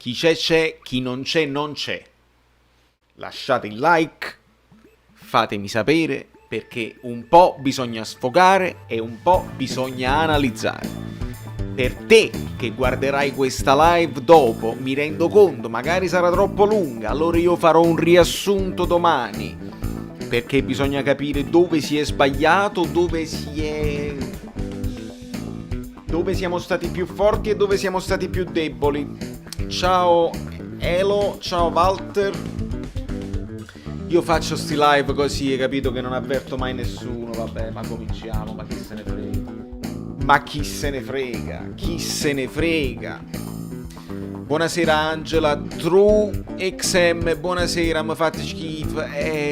Chi c'è, chi non c'è, non c'è. Lasciate il like, fatemi sapere, perché un po' bisogna sfogare e un po' bisogna analizzare. Per te che guarderai questa live dopo, mi rendo conto, magari sarà troppo lunga, allora io farò un riassunto domani, perché bisogna capire dove si è sbagliato, dove siamo stati più forti e dove siamo stati più deboli. Ciao Elo, ciao Walter. Io faccio sti live così, hai capito, che non avverto mai nessuno. Vabbè, ma cominciamo, ma chi se ne frega. Ma chi se ne frega? Chi se ne frega? Buonasera Angela, True XM, buonasera, mi fate schifo.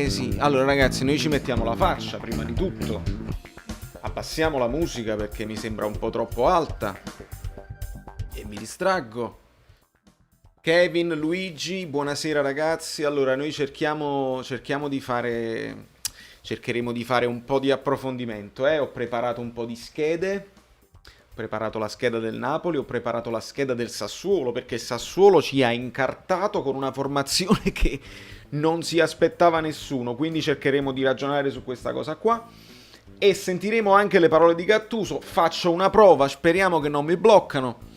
Sì, allora ragazzi, noi ci mettiamo la faccia prima di tutto. Abbassiamo la musica perché mi sembra un po' troppo alta e mi distraggo. Kevin, Luigi, buonasera ragazzi. Allora noi cercheremo di fare un po' di approfondimento. Ho preparato un po' di schede. Ho preparato la scheda del Napoli, ho preparato la scheda del Sassuolo, perché il Sassuolo ci ha incartato con una formazione che non si aspettava nessuno. Quindi cercheremo di ragionare su questa cosa qua. E sentiremo anche le parole di Gattuso. Faccio una prova, speriamo che non mi bloccano,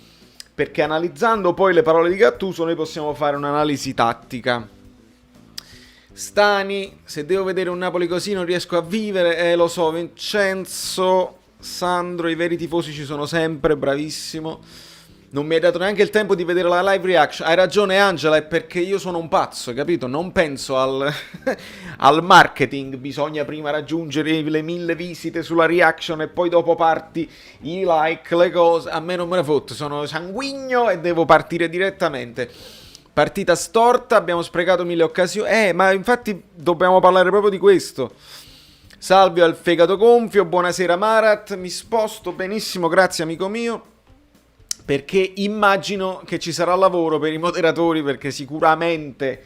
perché analizzando poi le parole di Gattuso noi possiamo fare un'analisi tattica. Stani, se devo vedere un Napoli così non riesco a vivere. Lo so, Vincenzo, Sandro, i veri tifosi ci sono sempre, bravissimo. Non mi hai dato neanche il tempo di vedere la live reaction. Hai ragione Angela, è perché io sono un pazzo, capito? Non penso al marketing. Bisogna prima raggiungere le 1000 visite sulla reaction e poi dopo parti i like, le cose. A me non me ne fotte, sono sanguigno e devo partire direttamente. Partita storta, abbiamo sprecato 1000 occasioni. Ma infatti dobbiamo parlare proprio di questo. Salve al fegato gonfio, buonasera Marat, mi sposto benissimo, grazie amico mio. Perché immagino che ci sarà lavoro per i moderatori, perché sicuramente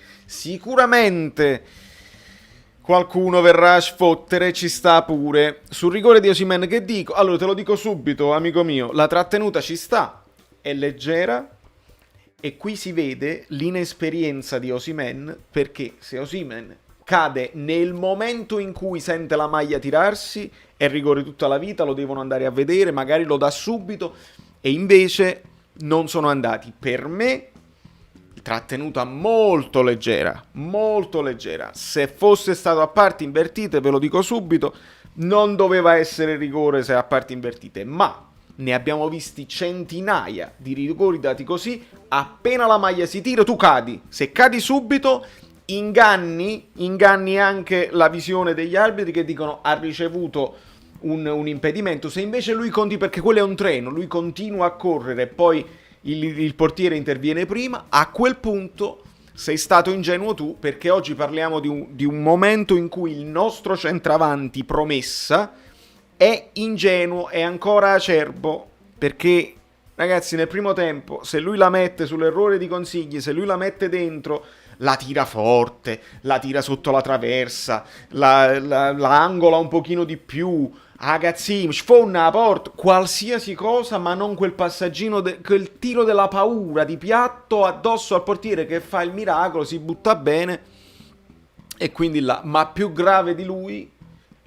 qualcuno verrà a sfottere, ci sta pure. Sul rigore di Osimhen che dico? Allora te lo dico subito, amico mio, la trattenuta ci sta, è leggera e qui si vede l'inesperienza di Osimhen, perché se Osimhen cade nel momento in cui sente la maglia tirarsi, è rigore tutta la vita, lo devono andare a vedere, magari lo dà subito. E invece non sono andati. Per me trattenuta molto leggera, molto leggera. Se fosse stato a parti invertite, ve lo dico subito, non doveva essere rigore se a parti invertite, ma ne abbiamo visti centinaia di rigori dati così. Appena la maglia si tira tu cadi. Se cadi subito inganni anche la visione degli arbitri che dicono ha ricevuto un impedimento. Se invece lui conti, perché quello è un treno, lui continua a correre e poi il portiere interviene prima, a quel punto sei stato ingenuo tu, perché oggi parliamo di un momento in cui il nostro centravanti promessa è ingenuo, è ancora acerbo, perché ragazzi nel primo tempo se lui la mette sull'errore di Consigli, se lui la mette dentro, la tira forte, la tira sotto la traversa, la angola un pochino di più, ragazzini, sfonna la porta, qualsiasi cosa, ma non quel passaggino, quel tiro della paura di piatto addosso al portiere che fa il miracolo, si butta bene e quindi là. Ma più grave di lui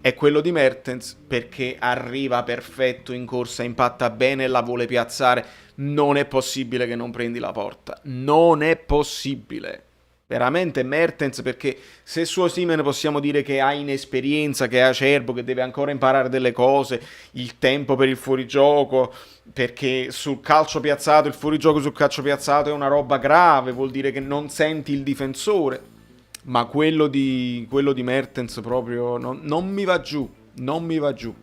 è quello di Mertens, perché arriva perfetto in corsa, impatta bene e la vuole piazzare. Non è possibile che non prendi la porta, non è possibile. Veramente Mertens, perché se su Osimhen possiamo dire che ha inesperienza, che è acerbo, che deve ancora imparare delle cose, il tempo per il fuorigioco, perché sul calcio piazzato, il fuorigioco sul calcio piazzato è una roba grave, vuol dire che non senti il difensore, ma quello di Mertens proprio non mi va giù, non mi va giù.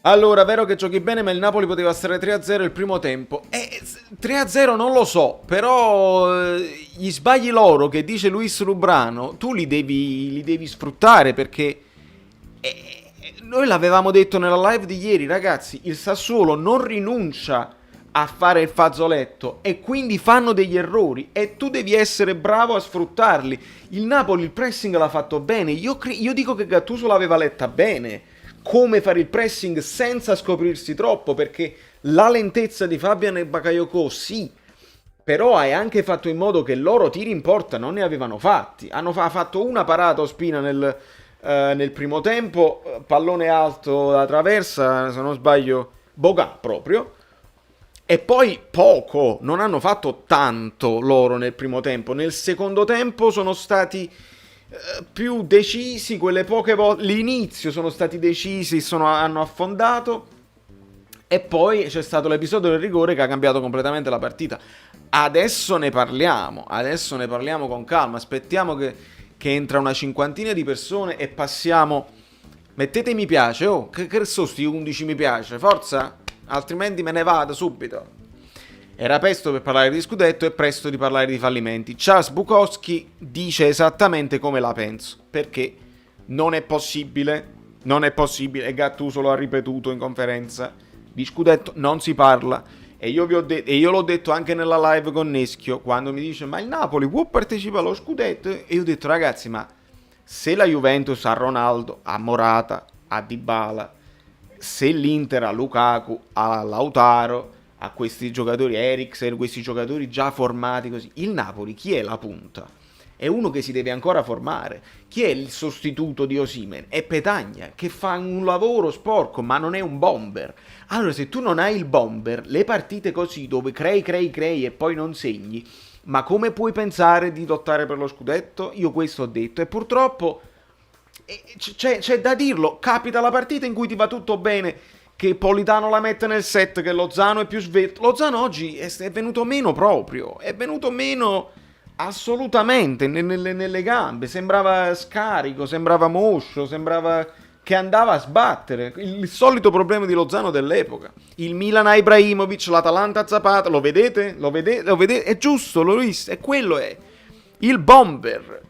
Allora, vero che giochi bene, ma il Napoli poteva stare 3-0 il primo tempo. 3-0 non lo so, però gli sbagli loro che dice Luis Lubrano, tu li devi sfruttare, perché noi l'avevamo detto nella live di ieri, ragazzi, il Sassuolo non rinuncia a fare il fazzoletto e quindi fanno degli errori e tu devi essere bravo a sfruttarli. Il Napoli il pressing l'ha fatto bene, io dico che Gattuso l'aveva letta bene, come fare il pressing senza scoprirsi troppo, perché la lentezza di Fabian e Bakayoko sì, Però hai anche fatto in modo che loro tiri in porta non ne avevano fatti. Hanno fatto una parata Ospina nel primo tempo, pallone alto da traversa, se non sbaglio, Boga proprio. E poi poco, non hanno fatto tanto loro nel primo tempo. Nel secondo tempo sono stati più decisi, quelle poche volte. L'inizio sono stati decisi, hanno affondato. E poi c'è stato l'episodio del rigore che ha cambiato completamente la partita. Adesso ne parliamo con calma. Aspettiamo che entra una cinquantina di persone e passiamo. Mettete mi piace, oh, che sono sti 11 mi piace, forza, altrimenti me ne vado subito. Era presto per parlare di scudetto e presto di parlare di fallimenti. Charles Bukowski dice esattamente come la penso, perché non è possibile, e Gattuso lo ha ripetuto in conferenza, di scudetto non si parla. E io l'ho detto anche nella live con Neschio, quando mi dice ma il Napoli può partecipare allo scudetto? E io ho detto ragazzi, ma se la Juventus ha Ronaldo, ha Morata, ha Dybala, se l'Inter ha Lukaku, ha Lautaro, ha questi giocatori Eriksen, questi giocatori già formati così, il Napoli chi è la punta? È uno che si deve ancora formare. Chi è il sostituto di Osimhen? È Petagna, che fa un lavoro sporco, ma non è un bomber. Allora, se tu non hai il bomber, le partite così, dove crei e poi non segni, ma come puoi pensare di lottare per lo scudetto? Io questo ho detto, e purtroppo c'è da dirlo, capita la partita in cui ti va tutto bene, che Politano la mette nel set, che Lozano è più svelto. Lozano oggi è venuto meno proprio, è venuto meno assolutamente nelle gambe, sembrava scarico, sembrava moscio, sembrava che andava a sbattere. Il solito problema di Lozano dell'epoca. Il Milan a Ibrahimovic, l'Atalanta a Zapata, lo vedete? Lo vedete? È giusto, lo visto, e quello è il bomber.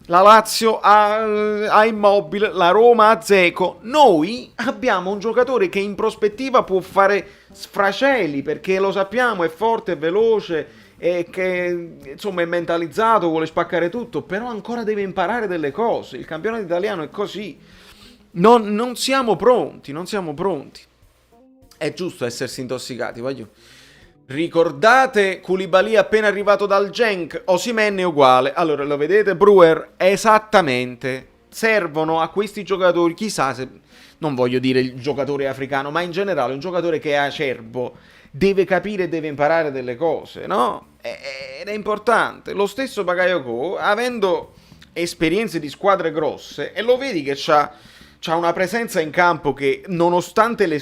La Lazio ha Immobile, la Roma ha Dzeko. Noi abbiamo un giocatore che in prospettiva può fare sfraceli, perché lo sappiamo, è forte, è veloce, e che insomma è mentalizzato, vuole spaccare tutto, però ancora deve imparare delle cose. Il campionato italiano è così. Non siamo pronti, non siamo pronti. È giusto essersi intossicati, voglio. Ricordate Koulibaly appena arrivato dal Genk? Osimhen è uguale. Allora, lo vedete, Brewer? Esattamente. Servono a questi giocatori, chissà se... Non voglio dire il giocatore africano, ma in generale un giocatore che è acerbo. Deve capire e deve imparare delle cose, no? Ed è importante. Lo stesso Bakayoko, avendo esperienze di squadre grosse, e lo vedi che c'ha una presenza in campo che, nonostante i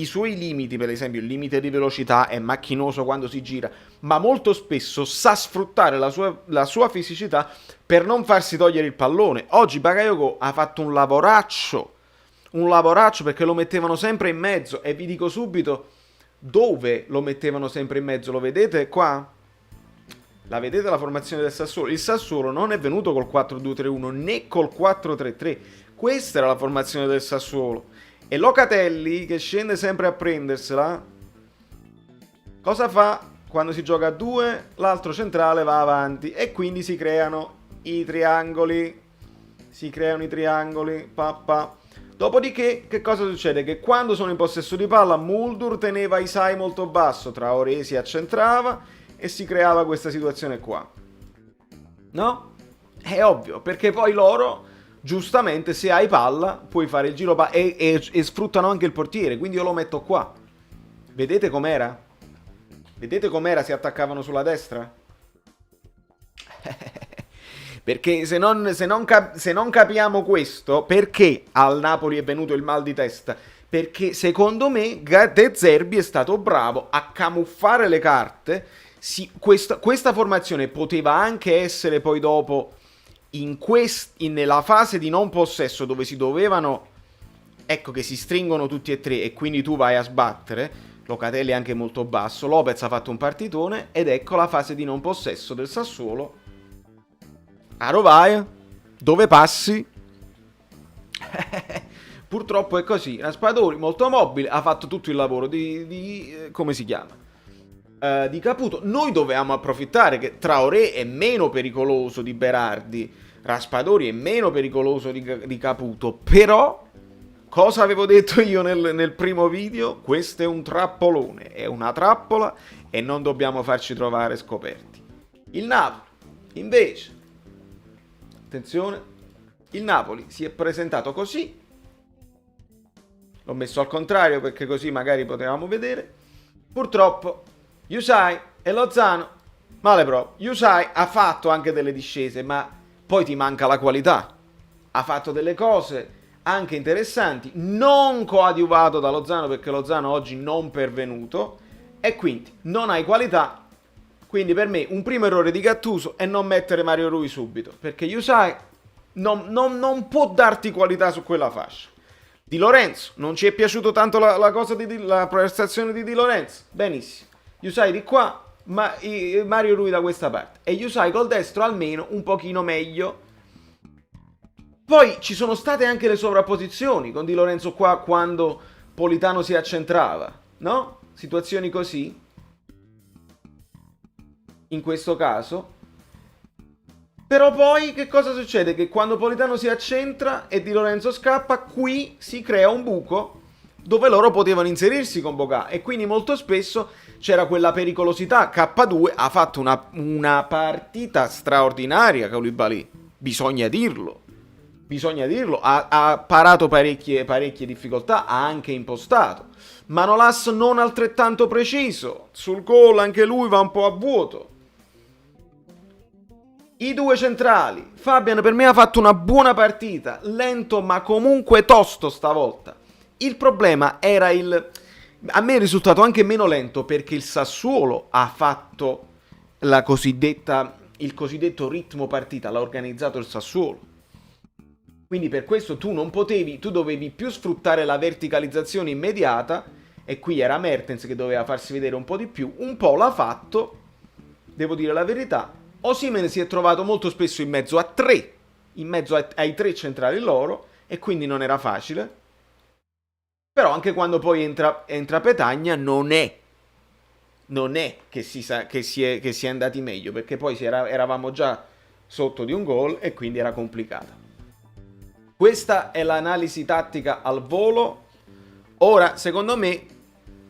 suoi limiti, per esempio il limite di velocità, è macchinoso quando si gira, ma molto spesso sa sfruttare la sua fisicità per non farsi togliere il pallone. Oggi Bakayoko ha fatto un lavoraccio perché lo mettevano sempre in mezzo, e vi dico subito dove lo mettevano sempre in mezzo. Lo vedete qua? La vedete la formazione del Sassuolo? Il Sassuolo non è venuto col 4-2-3-1 né col 4-3-3. Questa era la formazione del Sassuolo. E Locatelli, che scende sempre a prendersela, cosa fa? Quando si gioca a due, l'altro centrale va avanti, e quindi si creano i triangoli. Papà. Dopodiché, che cosa succede? Che quando sono in possesso di palla, Muldur teneva Isai molto basso, Traoré si accentrava e si creava questa situazione qua. No? È ovvio, perché poi loro, giustamente, se hai palla, puoi fare il giro e sfruttano anche il portiere, quindi io lo metto qua. Vedete com'era? Vedete com'era? Si attaccavano sulla destra? Perché se non capiamo questo, perché al Napoli è venuto il mal di testa? Perché secondo me De Zerbi è stato bravo a camuffare le carte. Questa formazione poteva anche essere poi dopo nella fase di non possesso, dove si dovevano, ecco, che si stringono tutti e tre e quindi tu vai a sbattere. Locatelli è anche molto basso, Lopez ha fatto un partitone, ed ecco la fase di non possesso del Sassuolo. A Rovai, dove passi? Purtroppo è così. Raspadori, molto mobile, ha fatto tutto il lavoro come si chiama? Di Caputo. Noi dovevamo approfittare che Traoré è meno pericoloso di Berardi, Raspadori è meno pericoloso di Caputo, però Cosa avevo detto io nel primo video? Questo è un trappolone, è una trappola e non dobbiamo farci trovare scoperti. Il Napoli, invece, attenzione, il Napoli si è presentato così. L'ho messo al contrario perché così magari potevamo vedere. Purtroppo, Yusai e Lozano, male proprio. Yusai ha fatto anche delle discese, ma poi ti manca la qualità. Ha fatto delle cose anche interessanti, non coadiuvato da Lozano perché Lozano oggi non pervenuto e quindi non hai qualità. Quindi per me un primo errore di Gattuso è non mettere Mario Rui subito, perché Yusai non può darti qualità su quella fascia. Di Lorenzo, non ci è piaciuto tanto la cosa la prestazione di Lorenzo, benissimo. Yusai di qua, ma Mario Rui da questa parte. E Yusai col destro almeno un pochino meglio. Poi ci sono state anche le sovrapposizioni con Di Lorenzo qua quando Politano si accentrava, no? Situazioni così. In questo caso. Però poi che cosa succede? Che quando Politano si accentra e Di Lorenzo scappa, qui si crea un buco dove loro potevano inserirsi con Bocà e quindi molto spesso c'era quella pericolosità. K2 ha fatto una partita straordinaria Koulibaly, bisogna dirlo, ha parato parecchie difficoltà, ha anche impostato. Manolas non altrettanto preciso, sul gol anche lui va un po' a vuoto. I due centrali, Fabian per me ha fatto una buona partita, lento ma comunque tosto stavolta. Il problema era a me è risultato anche meno lento perché il Sassuolo ha fatto il cosiddetto ritmo partita, l'ha organizzato il Sassuolo. Quindi per questo tu dovevi più sfruttare la verticalizzazione immediata e qui era Mertens che doveva farsi vedere un po' di più, un po' l'ha fatto, devo dire la verità. Osimhen si è trovato molto spesso in mezzo ai tre centrali loro e quindi non era facile. Però anche quando poi entra Petagna non è che si è andati meglio, perché poi eravamo già sotto di un gol e quindi era complicata. Questa è l'analisi tattica al volo. Ora, secondo me,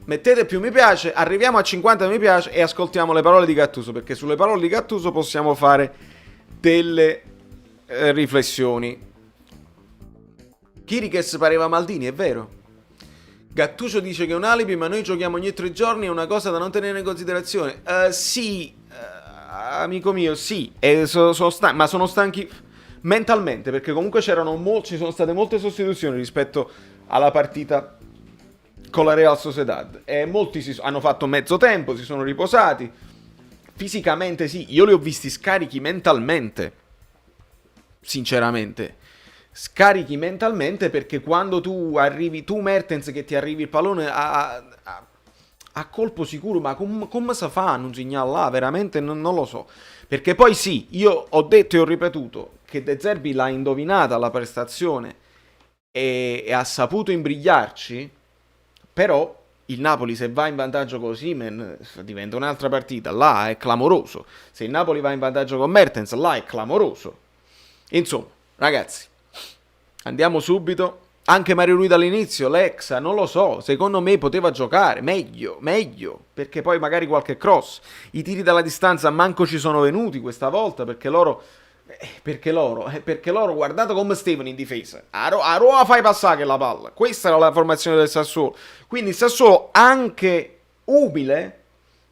mettete più mi piace, arriviamo a 50 mi piace e ascoltiamo le parole di Gattuso, perché sulle parole di Gattuso possiamo fare delle riflessioni. Chiriches pareva Maldini, è vero. Gattuso dice che è un alibi, ma noi giochiamo ogni 3 giorni, è una cosa da non tenere in considerazione. Sì, amico mio, sì, ma sono stanchi mentalmente, perché comunque ci sono state molte sostituzioni rispetto alla partita con la Real Sociedad e molti hanno fatto mezzo tempo, si sono riposati. Fisicamente sì, io li ho visti scarichi mentalmente, sinceramente. Scarichi mentalmente perché quando tu Mertens che ti arrivi il pallone a colpo sicuro, ma come si fa a non segnalare? Veramente non lo so. Perché poi sì, io ho detto e ho ripetuto che De Zerbi l'ha indovinata la prestazione e ha saputo imbrigliarci, però il Napoli se va in vantaggio con Osimhen diventa un'altra partita, là è clamoroso. Se il Napoli va in vantaggio con Mertens, là è clamoroso. Insomma, ragazzi, andiamo subito. Anche Mario Rui dall'inizio, Lexa, non lo so, secondo me poteva giocare meglio, perché poi magari qualche cross. I tiri dalla distanza manco ci sono venuti questa volta, perché loro, guardate come Steven in difesa. A Roma fai passare la palla. Questa era la formazione del Sassuolo. Quindi il Sassuolo anche umile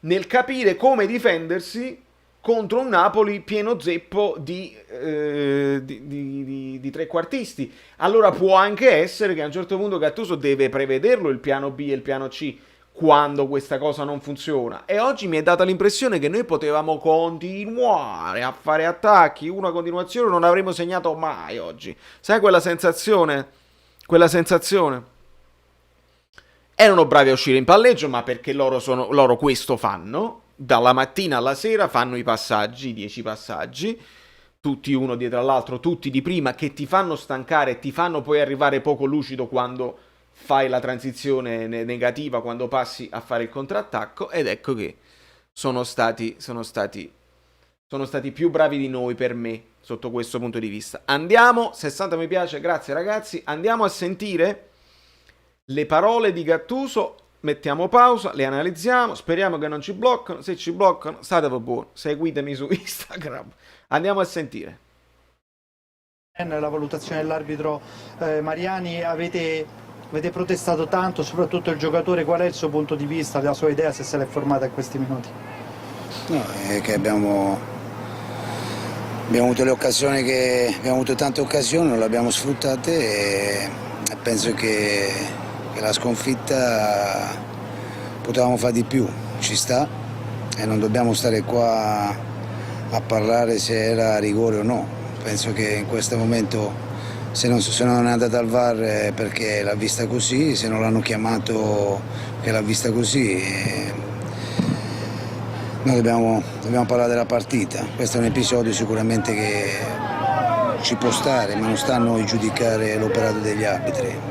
nel capire come difendersi contro un Napoli pieno zeppo di trequartisti. Allora può anche essere che a un certo punto Gattuso deve prevederlo il piano B e il piano C quando questa cosa non funziona. E oggi mi è data l'impressione che noi potevamo continuare a fare attacchi, una continuazione, non avremmo segnato mai oggi. Sai quella sensazione? Erano bravi a uscire in palleggio, ma perché loro questo fanno. Dalla mattina alla sera fanno i passaggi, 10 passaggi, tutti uno dietro all'altro, tutti di prima, che ti fanno stancare e ti fanno poi arrivare poco lucido quando fai la transizione negativa, quando passi a fare il contrattacco, ed ecco che sono stati più bravi di noi per me, sotto questo punto di vista. Andiamo, 60 mi piace, grazie ragazzi, andiamo a sentire Le parole di Gattuso, mettiamo pausa, le analizziamo, speriamo che non ci bloccano, se ci bloccano state buoni, seguitemi su Instagram, andiamo a sentire. La valutazione dell'arbitro Mariani, avete protestato tanto, soprattutto il giocatore, qual è il suo punto di vista, la sua idea, se se l'è formata in questi minuti? No, è che abbiamo avuto le occasioni abbiamo avuto tante occasioni, non le abbiamo sfruttate e penso che la sconfitta potevamo fare di più, ci sta e non dobbiamo stare qua a parlare se era rigore o no. Penso che in questo momento se non è andata al VAR è perché l'ha vista così, se non l'hanno chiamato che l'ha vista così. Noi dobbiamo parlare della partita, questo è un episodio sicuramente che ci può stare, ma non sta a noi giudicare l'operato degli arbitri.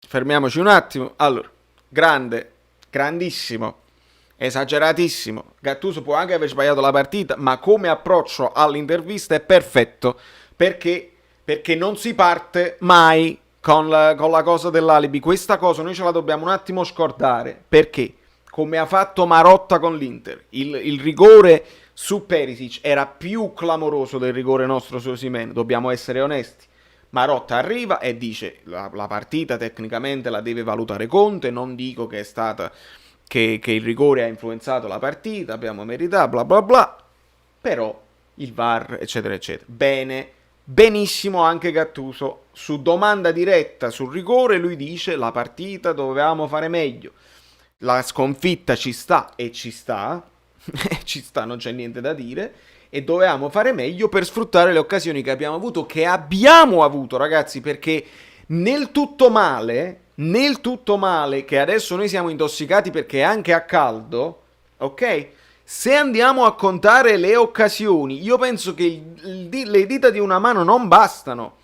Fermiamoci un attimo. Allora, grandissimo, esageratissimo. Gattuso può anche aver sbagliato la partita, ma come approccio all'intervista è perfetto, perché non si parte mai con la cosa dell'alibi. Questa cosa noi ce la dobbiamo un attimo scordare, perché come ha fatto Marotta con l'Inter, il rigore su Perisic era più clamoroso del rigore nostro su Osimhen, dobbiamo essere onesti. Marotta arriva e dice la partita tecnicamente la deve valutare Conte, non dico che è stata che il rigore ha influenzato la partita, abbiamo meritato, bla bla bla, però il VAR eccetera eccetera. Benissimo anche Gattuso, su domanda diretta sul rigore lui dice la partita dovevamo fare meglio, la sconfitta ci sta e ci sta, ci sta, non c'è niente da dire, e dovevamo fare meglio per sfruttare le occasioni che abbiamo avuto, ragazzi, perché nel tutto male, che adesso noi siamo intossicati perché è anche a caldo, ok? Se andiamo a contare le occasioni, io penso che le dita di una mano non bastano.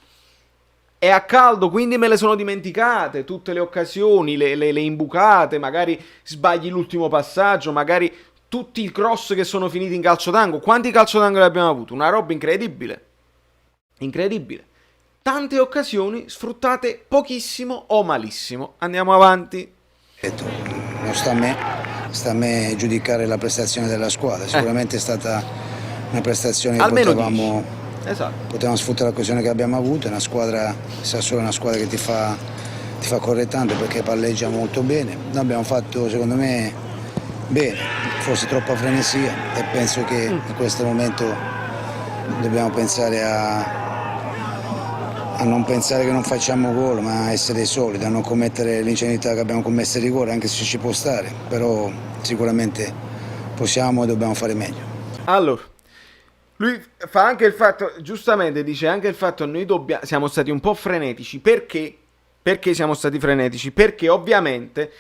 È a caldo, quindi me le sono dimenticate tutte le occasioni, le imbucate, magari sbagli l'ultimo passaggio, magari tutti i cross che sono finiti in calcio d'angolo. Quanti calcio d'angolo abbiamo avuto? Una roba incredibile. Incredibile. Tante occasioni sfruttate pochissimo o malissimo. Andiamo avanti. Non sta a me giudicare la prestazione della squadra. Sicuramente è stata una prestazione che Almeno potevamo sfruttare l'occasione che abbiamo avuto. È una squadra, Sassuolo è una squadra che ti fa correre tanto perché palleggia molto bene. Noi abbiamo fatto, secondo me, bene, forse troppa frenesia e penso che in questo momento dobbiamo pensare a non pensare che non facciamo gol, ma a essere solidi, a non commettere l'ingenuità che abbiamo commesso il rigore, anche se ci può stare, però sicuramente possiamo e dobbiamo fare meglio. Allora, lui fa anche il fatto, giustamente dice anche il fatto noi siamo stati un po' frenetici, perché siamo stati frenetici? Perché ovviamente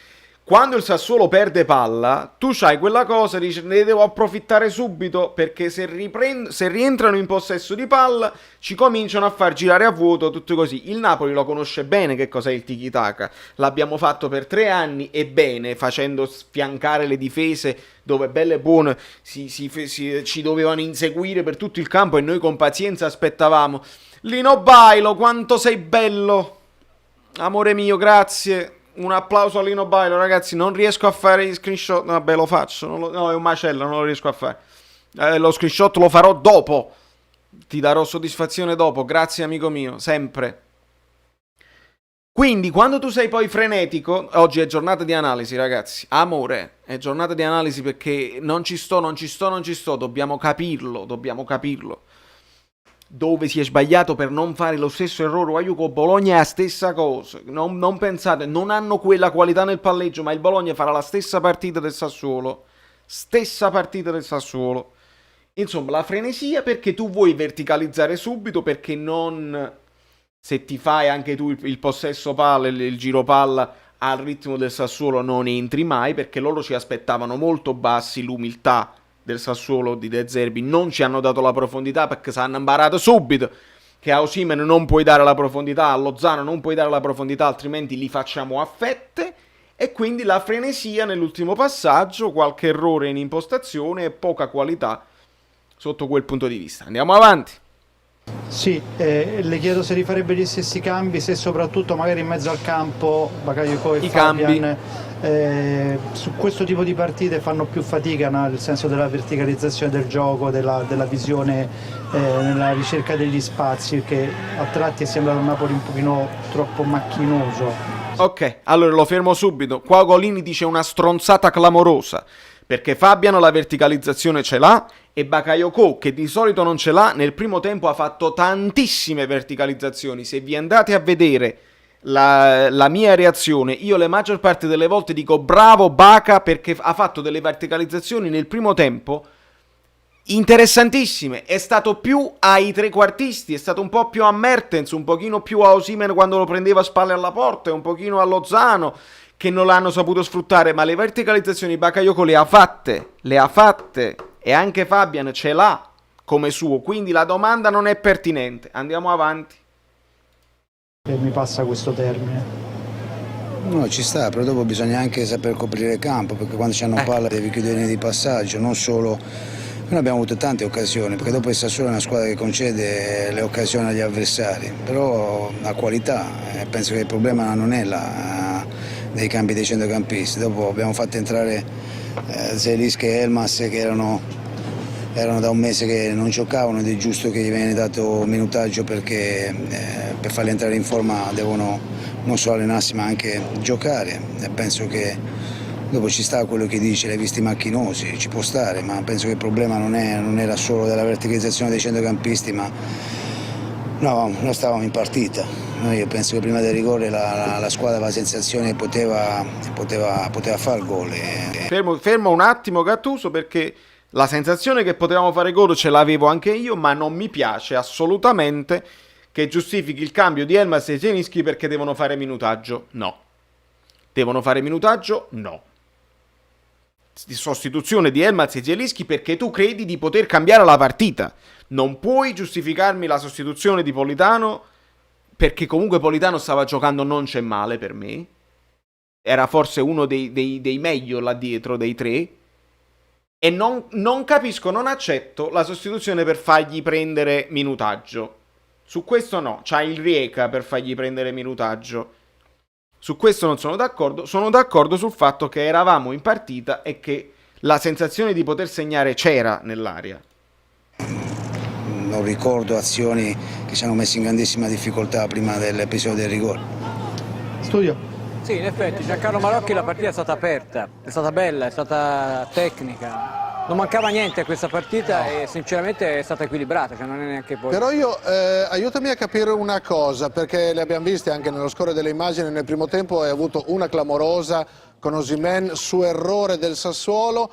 quando il Sassuolo perde palla, tu c'hai quella cosa, dici ne devo approfittare subito, perché se rientrano in possesso di palla ci cominciano a far girare a vuoto, tutto così. Il Napoli lo conosce bene che cos'è il tiki-taka, l'abbiamo fatto per 3 anni e bene, facendo sfiancare le difese dove belle e buone ci dovevano inseguire per tutto il campo e noi con pazienza aspettavamo. Lino Bailo, quanto sei bello! Amore mio, grazie. Un applauso a Lino Bailo, ragazzi. Non riesco a fare gli screenshot. Vabbè, lo faccio. No, è un macello, non lo riesco a fare. Lo screenshot lo farò dopo. Ti darò soddisfazione dopo. Grazie, amico mio, sempre. Quindi, quando tu sei poi frenetico, oggi è giornata di analisi, ragazzi. Amore, è giornata di analisi perché non ci sto. Dobbiamo capirlo. Dove si è sbagliato per non fare lo stesso errore. Aiuto, Bologna è la stessa cosa. Non pensate, non hanno quella qualità nel palleggio, ma il Bologna farà la stessa partita del Sassuolo. Insomma, la frenesia perché tu vuoi verticalizzare subito, perché non, se ti fai anche tu il possesso palla, il giro palla al ritmo del Sassuolo, non entri mai, perché loro ci aspettavano molto bassi. L'umiltà del Sassuolo di De Zerbi non ci hanno dato la profondità, perché si hanno imparato subito che a Osimhen non puoi dare la profondità, a Lozano non puoi dare la profondità, altrimenti li facciamo a fette. E quindi la frenesia nell'ultimo passaggio, qualche errore in impostazione e poca qualità sotto quel punto di vista. Andiamo avanti. Sì, le chiedo se rifarebbe gli stessi cambi, se soprattutto magari in mezzo al campo Bakayoko e I Fabian su questo tipo di partite fanno più fatica, nel senso della verticalizzazione del gioco, della visione nella ricerca degli spazi, che a tratti è sembrato un Napoli un pochino troppo macchinoso. Ok, allora lo fermo subito. Qua Golini dice una stronzata clamorosa, perché Fabiano la verticalizzazione ce l'ha e Bakayoko, che di solito non ce l'ha, nel primo tempo ha fatto tantissime verticalizzazioni. Se vi andate a vedere la mia reazione, io le maggior parte delle volte dico bravo Baka, perché ha fatto delle verticalizzazioni nel primo tempo interessantissime. È stato più ai trequartisti, è stato un po' più a Mertens, un pochino più a Osimhen quando lo prendeva a spalle alla porta, e un pochino a Lozano, che non l'hanno saputo sfruttare. Ma le verticalizzazioni Bakayoko le ha fatte, e anche Fabian ce l'ha come suo, quindi la domanda non è pertinente. Andiamo avanti. E mi passa questo termine. No, ci sta, però dopo bisogna anche saper coprire il campo, perché quando c'è una palla devi chiudere linee di passaggio, non solo. Noi abbiamo avuto tante occasioni, perché dopo il Sassuolo è una squadra che concede le occasioni agli avversari, però ha qualità. Penso che il problema non è dei cambi dei centrocampisti. Dopo abbiamo fatto entrare Zelinski e Elmas, che erano da un mese che non giocavano, ed è giusto che gli viene dato minutaggio, perché per farli entrare in forma devono non solo allenarsi ma anche giocare. E penso che dopo ci sta quello che dice, l'hai visti macchinosi, ci può stare, ma penso che il problema non era solo della verticalizzazione dei centrocampisti, ma no, noi stavamo in partita. Io penso che prima del rigore la squadra aveva la sensazione che poteva fare gol. Fermo un attimo Gattuso, perché la sensazione che potevamo fare gol ce l'avevo anche io, ma non mi piace assolutamente che giustifichi il cambio di Elmas e Zelinski perché devono fare minutaggio. No. Devono fare minutaggio? No. Sostituzione di Elmas e Zelinski perché tu credi di poter cambiare la partita. Non puoi giustificarmi la sostituzione di Politano, perché comunque Politano stava giocando, non c'è male per me. Era forse uno dei meglio là dietro, dei tre. E non capisco, non accetto la sostituzione per fargli prendere minutaggio. Su questo no, c'ha il Rijeka per fargli prendere minutaggio. Su questo non sono d'accordo. Sono d'accordo sul fatto che eravamo in partita e che la sensazione di poter segnare c'era nell'aria. Non ricordo azioni che ci hanno messo in grandissima difficoltà prima dell'episodio del rigore. Studio. Sì, in effetti Giancarlo Marocchi, la partita è stata aperta, è stata bella, è stata tecnica, non mancava niente a questa partita, no. E sinceramente è stata equilibrata, cioè non è neanche poi. Però io, aiutami a capire una cosa, perché le abbiamo viste anche nello scorrere delle immagini. Nel primo tempo hai avuto una clamorosa con Osimhen su errore del Sassuolo.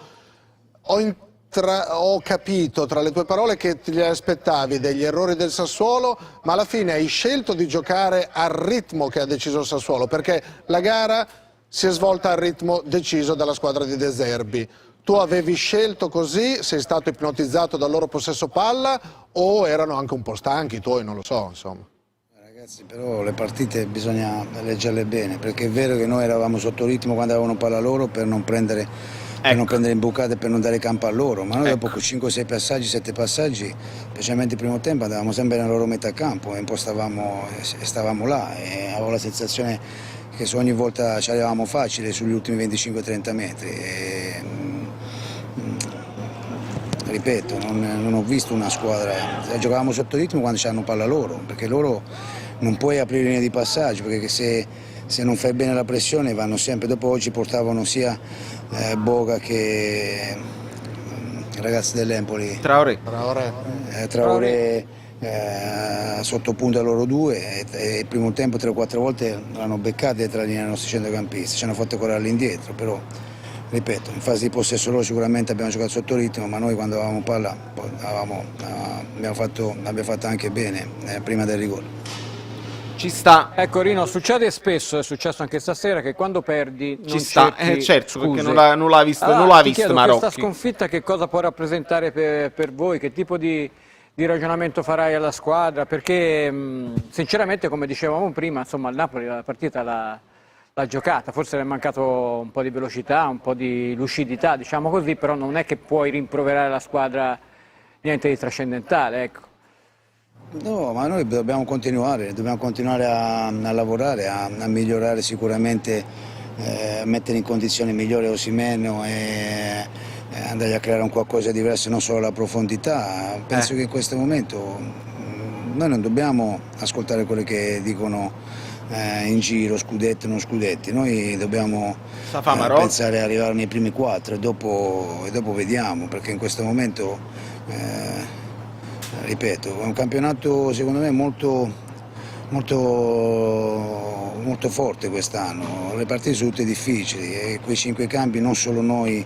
Ho capito tra le tue parole che ti aspettavi degli errori del Sassuolo, ma alla fine hai scelto di giocare al ritmo che ha deciso il Sassuolo, perché la gara si è svolta al ritmo deciso dalla squadra di De Zerbi. Tu avevi scelto così, sei stato ipnotizzato dal loro possesso palla, o erano anche un po' stanchi i tuoi, non lo so, insomma. Ragazzi, però le partite bisogna leggerle bene, perché è vero che noi eravamo sotto ritmo quando avevano palla loro, per non prendere imbucate, per non dare campo a loro, ma noi dopo con 5-6 passaggi, 7 passaggi, specialmente il primo tempo, andavamo sempre nella loro metà campo e un po' stavamo là, e avevo la sensazione che su ogni volta ci arrivavamo facile sugli ultimi 25-30 metri. Ripeto, non ho visto una squadra, giocavamo sotto ritmo quando c'hanno palla loro, perché loro non puoi aprire linee di passaggio, perché se non fai bene la pressione vanno sempre. Dopo oggi portavano sia Boga che i ragazzi dell'Empoli, Traoré sotto punta loro due, e il primo tempo 3 o 4 volte l'hanno beccati tra la linea dei nostri centrocampisti, ci hanno fatto correre all'indietro. Però ripeto, in fase di possesso loro sicuramente abbiamo giocato sotto ritmo, ma noi quando avevamo palla abbiamo fatto anche bene prima del rigore. Ci sta. Ecco Rino, succede spesso, è successo anche stasera, che quando perdi non ci sta, certo, scuse. Perché non l'ha visto, non l'ha visto Marocchi. Questa sconfitta che cosa può rappresentare per voi? Che tipo di ragionamento farai alla squadra? Perché sinceramente, come dicevamo prima, insomma, il Napoli la partita l'ha giocata, forse le è mancato un po' di velocità, un po' di lucidità, diciamo così, però non è che puoi rimproverare la squadra niente di trascendentale, ecco. No, ma noi dobbiamo continuare a lavorare, a migliorare sicuramente, a mettere in condizioni migliori Osimhen e andare a creare un qualcosa di diverso, non solo la profondità. Penso che in questo momento noi non dobbiamo ascoltare quelli che dicono in giro scudetti, non scudetti, noi dobbiamo pensare ad arrivare nei primi 4 e dopo vediamo, perché in questo momento, ripeto, è un campionato secondo me molto forte quest'anno, le partite sono tutte difficili e quei 5 cambi non solo noi,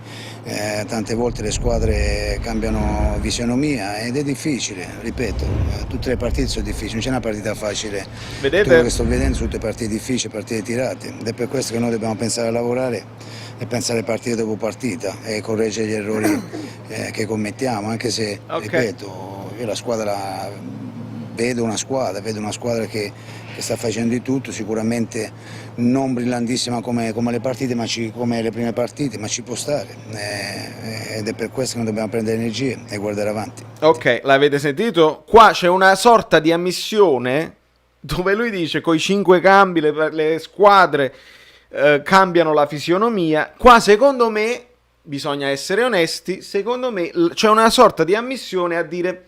tante volte le squadre cambiano fisionomia ed è difficile, ripeto, tutte le partite sono difficili, non c'è una partita facile. Vedete? Quello che sto vedendo sono tutte partite difficili, partite tirate ed è per questo che noi dobbiamo pensare a lavorare e pensare partita dopo partita e correggere gli errori che commettiamo, anche se, ripeto, io la squadra vedo una squadra che sta facendo di tutto, sicuramente non brillantissima come le partite, come le prime partite, ma ci può stare ed è per questo che noi dobbiamo prendere energie e guardare avanti. Ok, l'avete sentito? Qua c'è una sorta di ammissione dove lui dice coi 5 cambi le squadre cambiano la fisionomia. Qua secondo me, bisogna essere onesti, secondo me c'è una sorta di ammissione a dire: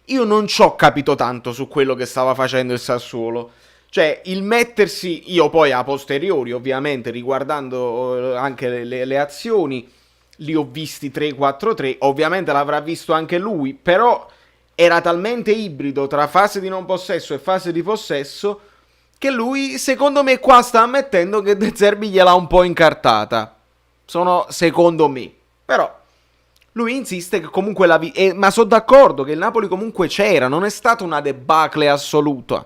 io non ci ho capito tanto su quello che stava facendo il Sassuolo. Cioè, il mettersi, io poi a posteriori, ovviamente, riguardando anche le azioni, li ho visti 3-4-3, ovviamente l'avrà visto anche lui, però era talmente ibrido tra fase di non possesso e fase di possesso che lui, secondo me, qua sta ammettendo che De Zerbi gliel'ha un po' incartata. Secondo me. Però lui insiste che comunque ma sono d'accordo che il Napoli comunque c'era, non è stata una debacle assoluta.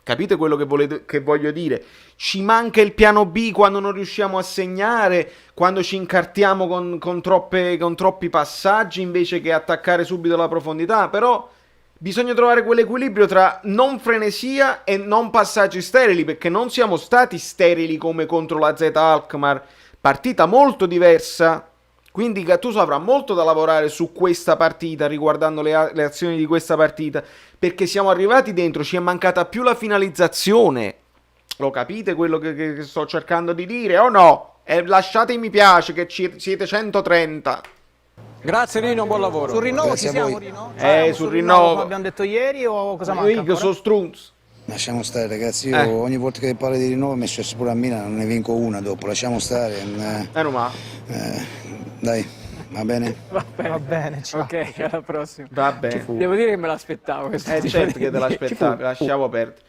Capite quello che voglio dire? Ci manca il piano B quando non riusciamo a segnare, quando ci incartiamo con troppi passaggi invece che attaccare subito la profondità, però bisogna trovare quell'equilibrio tra non frenesia e non passaggi sterili, perché non siamo stati sterili come contro la Z Alkmaar, partita molto diversa. Quindi Gattuso avrà molto da lavorare su questa partita, riguardando le azioni di questa partita, perché siamo arrivati dentro, ci è mancata più la finalizzazione. Lo capite quello che sto cercando di dire o no? Lasciate mi piace che siete 130. Grazie Rino, buon lavoro. Sul rinnovo Grazie ci a siamo, voi. Rino? Sul rinnovo. Come abbiamo detto ieri o cosa manca Io ancora? sono Strunz. Lasciamo stare ragazzi, io ogni volta che parlo di rinnovo mi è successo pure a Milano, non ne vinco una dopo, lasciamo stare. Dai, va bene? Va bene, ciao. Ok, alla prossima. Va bene. Devo dire che me l'aspettavo. Certo che te l'aspettavi, lasciamo perdere.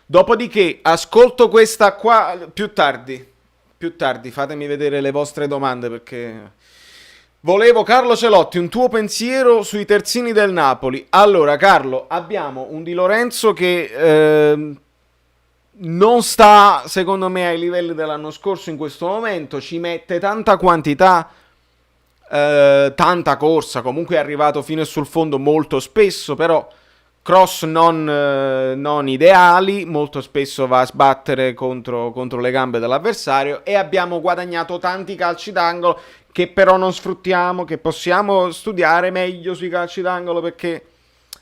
Dopodiché, ascolto questa qua più tardi, fatemi vedere le vostre domande perché... Volevo, Carlo Celotti, un tuo pensiero sui terzini del Napoli. Allora, Carlo, abbiamo un Di Lorenzo che non sta, secondo me, ai livelli dell'anno scorso in questo momento. Ci mette tanta quantità, tanta corsa. Comunque è arrivato fino sul fondo molto spesso, però cross non ideali. Molto spesso va a sbattere contro le gambe dell'avversario. E abbiamo guadagnato tanti calci d'angolo che però non sfruttiamo, che possiamo studiare meglio sui calci d'angolo, perché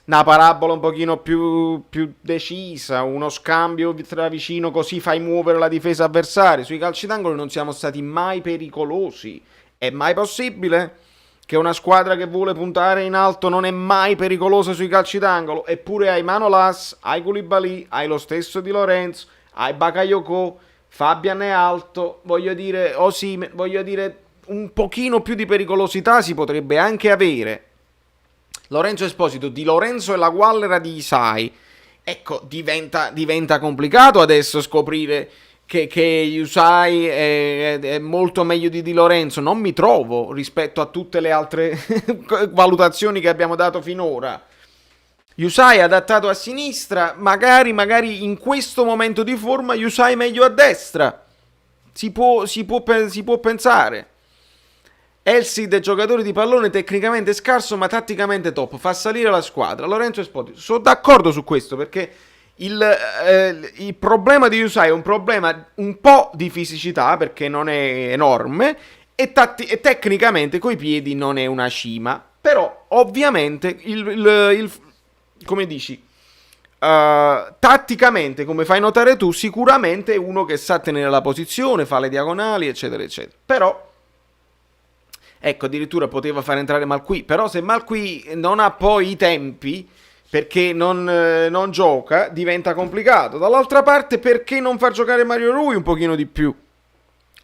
una parabola un pochino più decisa, uno scambio tra vicino, così fai muovere la difesa avversaria. Sui calci d'angolo non siamo stati mai pericolosi. È mai possibile che una squadra che vuole puntare in alto non è mai pericolosa sui calci d'angolo? Eppure hai Manolas, hai Koulibaly, hai lo stesso Di Lorenzo, hai Bakayoko, Fabian è alto, voglio dire, Osimhen, voglio dire... un pochino più di pericolosità si potrebbe anche avere. Lorenzo Esposito, Di Lorenzo e la guallera di Isai. Ecco, diventa complicato adesso scoprire che Isai è molto meglio di Lorenzo. Non mi trovo rispetto a tutte le altre valutazioni che abbiamo dato finora. Isai adattato a sinistra, magari in questo momento di forma Isai meglio a destra. Si può pensare. Elsid è giocatore di pallone tecnicamente scarso ma tatticamente top, fa salire la squadra. Lorenzo Esposito, sono d'accordo su questo, perché il problema di Isai è un problema un po' di fisicità, perché non è enorme, e tecnicamente coi piedi non è una cima. Però ovviamente come dici, tatticamente, come fai notare tu, sicuramente è uno che sa tenere la posizione, fa le diagonali, eccetera, eccetera. Però, ecco, addirittura poteva far entrare Malqui, però se Malqui non ha poi i tempi, perché non gioca, diventa complicato. Dall'altra parte, perché non far giocare Mario Rui un pochino di più?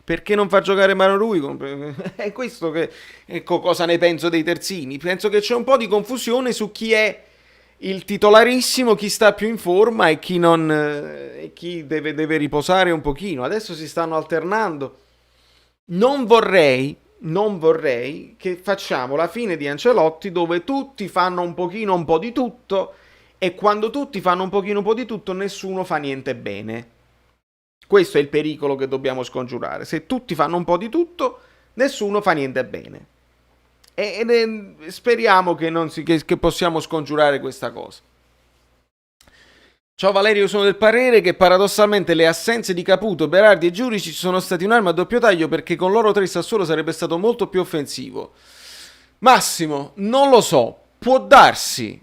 Perché non far giocare Mario Rui? È questo che... Ecco cosa ne penso dei terzini. Penso che c'è un po' di confusione su chi è il titolarissimo, chi sta più in forma e chi non... e chi deve riposare un pochino. Adesso si stanno alternando. Non vorrei che facciamo la fine di Ancelotti dove tutti fanno un pochino un po' di tutto e quando tutti fanno un pochino un po' di tutto nessuno fa niente bene. Questo è il pericolo che dobbiamo scongiurare. Se tutti fanno un po' di tutto, nessuno fa niente bene. E speriamo che possiamo scongiurare questa cosa. Ciao Valerio, sono del parere che paradossalmente le assenze di Caputo, Berardi e Giurici sono stati un'arma a doppio taglio perché con loro tre il Sassuolo sarebbe stato molto più offensivo. Massimo, non lo so, può darsi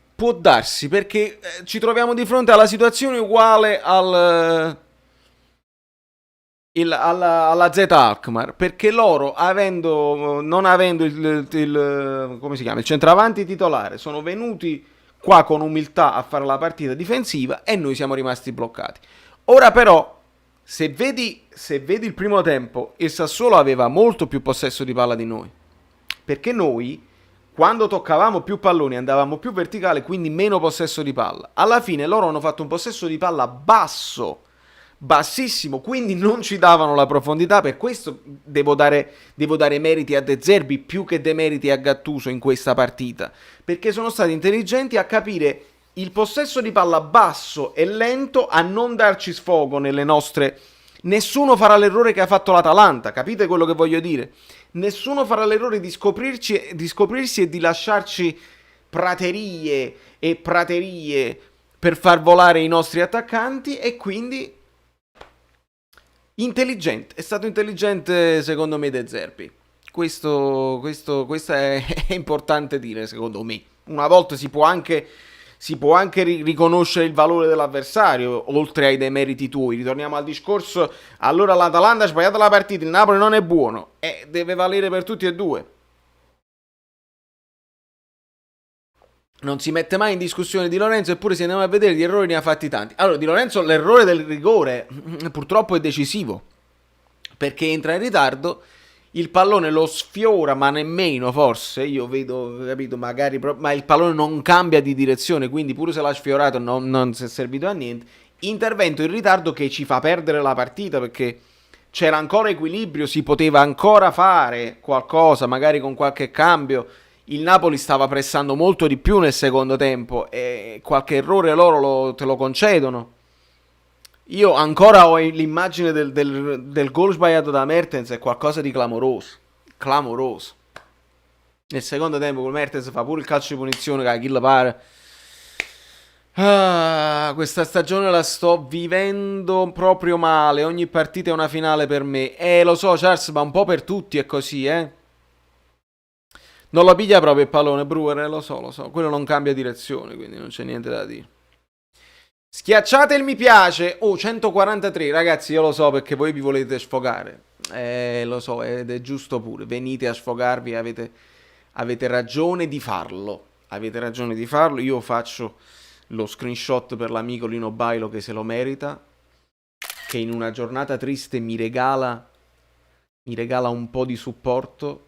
perché ci troviamo di fronte alla situazione uguale alla Z Alkmaar, perché loro non avendo come si chiama, il centravanti titolare, sono venuti qua con umiltà a fare la partita difensiva e noi siamo rimasti bloccati. Ora però, se vedi il primo tempo, il Sassuolo aveva molto più possesso di palla di noi, perché noi quando toccavamo più palloni andavamo più verticale, quindi meno possesso di palla. Alla fine loro hanno fatto un possesso di palla bassissimo, quindi non ci davano la profondità. Per questo devo dare meriti a De Zerbi più che demeriti a Gattuso in questa partita, perché sono stati intelligenti a capire il possesso di palla basso e lento, a non darci sfogo nelle nostre... Nessuno farà l'errore che ha fatto l'Atalanta, capite quello che voglio dire? Nessuno farà l'errore di scoprirsi e di lasciarci praterie e praterie per far volare i nostri attaccanti, e quindi intelligente, è stato intelligente secondo me De Zerbi. Questo è importante dire, secondo me. Una volta si può anche riconoscere il valore dell'avversario, oltre ai demeriti tuoi. Ritorniamo al discorso, allora l'Atalanta ha sbagliato la partita, il Napoli non è buono, e deve valere per tutti e due. Non si mette mai in discussione Di Lorenzo, eppure se andiamo a vedere gli errori ne ha fatti tanti. Allora, Di Lorenzo, l'errore del rigore purtroppo è decisivo, perché entra in ritardo, il pallone lo sfiora, ma nemmeno, forse, io vedo, capito, magari, ma il pallone non cambia di direzione, quindi pure se l'ha sfiorato non si è servito a niente. Intervento in ritardo che ci fa perdere la partita, perché c'era ancora equilibrio, si poteva ancora fare qualcosa, magari con qualche cambio. Il Napoli stava pressando molto di più nel secondo tempo e qualche errore loro te lo concedono. Io ancora ho l'immagine del gol sbagliato da Mertens, è qualcosa di clamoroso. Clamoroso. Nel secondo tempo con Mertens fa pure il calcio di punizione che chi la pare. Questa stagione la sto vivendo proprio male. Ogni partita è una finale per me. Lo so, Charles, ma un po' per tutti è così, Non lo piglia proprio il pallone, Brewer, lo so. Quello non cambia direzione, quindi non c'è niente da dire. Schiacciate il mi piace. 143, ragazzi, io lo so perché voi vi volete sfogare. Lo so, ed è giusto pure. Venite a sfogarvi, avete ragione di farlo. Io faccio lo screenshot per l'amico Lino Bailo che se lo merita, che in una giornata triste mi regala un po' di supporto.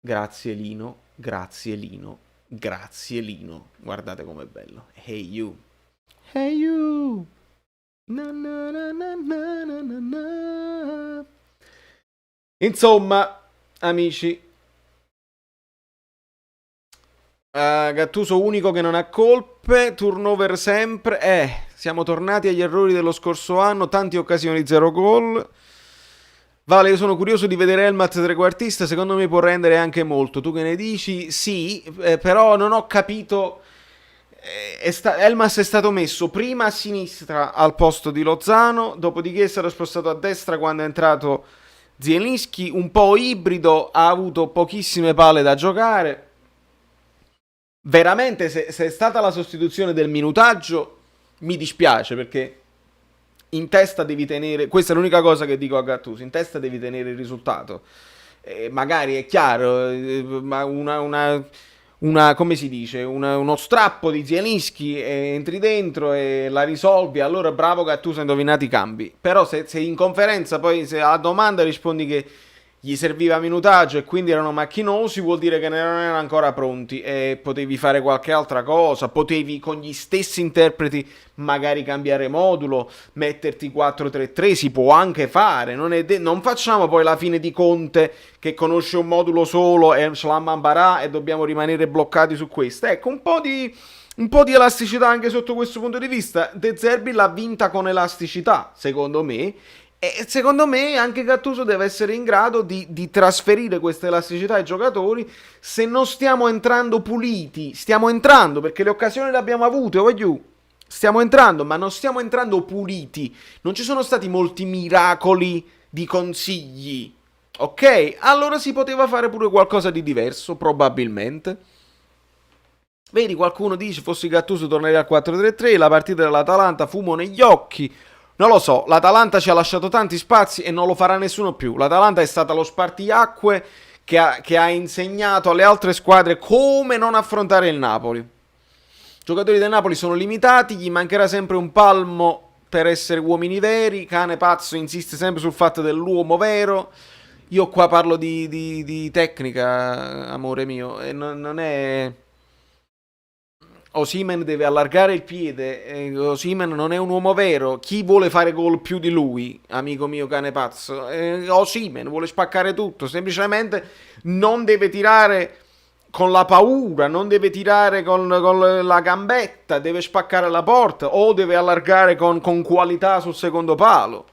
Grazie Lino. Guardate com'è bello. Hey you. Na, na, na, na, na, na, na. Insomma, amici, Gattuso unico che non ha colpe, turnover sempre. Siamo tornati agli errori dello scorso anno, tante occasioni, 0 gol. Vale, io sono curioso di vedere Elmat trequartista, secondo me può rendere anche molto. Tu che ne dici? Sì, però non ho capito. Elmas è stato messo prima a sinistra al posto di Lozano, dopodiché è stato spostato a destra quando è entrato Zielinski, un po' ibrido, ha avuto pochissime palle da giocare. veramente se è stata la sostituzione del minutaggio mi dispiace, perché in testa devi tenere, questa è l'unica cosa che dico a Gattuso, in testa devi tenere il risultato. Magari è chiaro, ma come si dice, uno strappo di Zielinski, entri dentro e la risolvi, allora bravo Gattuso, hai indovinato i cambi. Però se in conferenza poi se alla domanda rispondi che gli serviva minutaggio e quindi erano macchinosi, vuol dire che non erano ancora pronti e potevi fare qualche altra cosa, potevi con gli stessi interpreti magari cambiare modulo, metterti 4-3-3, si può anche fare, non facciamo poi la fine di Conte che conosce un modulo solo e Shlamambara e dobbiamo rimanere bloccati su questo. Ecco, un po' di elasticità anche sotto questo punto di vista. De Zerbi l'ha vinta con elasticità, secondo me. E secondo me anche Gattuso deve essere in grado di trasferire questa elasticità ai giocatori. Se non stiamo entrando puliti, stiamo entrando perché le occasioni le abbiamo avute, voglio. Stiamo entrando, ma non stiamo entrando puliti. Non ci sono stati molti miracoli di consigli. Ok? Allora si poteva fare pure qualcosa di diverso, probabilmente. Vedi, qualcuno dice, fossi Gattuso tornerei al 4-3-3, la partita dell'Atalanta fumo negli occhi. Non lo so, l'Atalanta ci ha lasciato tanti spazi e non lo farà nessuno più. L'Atalanta è stata lo spartiacque che ha insegnato alle altre squadre come non affrontare il Napoli. I giocatori del Napoli sono limitati, gli mancherà sempre un palmo per essere uomini veri. Cane pazzo insiste sempre sul fatto dell'uomo vero. Io qua parlo di tecnica, amore mio, e non è... Osimhen deve allargare il piede, Osimhen non è un uomo vero. Chi vuole fare gol più di lui, amico mio cane pazzo? Osimhen vuole spaccare tutto, semplicemente non deve tirare con la paura, non deve tirare con la gambetta, deve spaccare la porta o deve allargare con qualità sul secondo palo.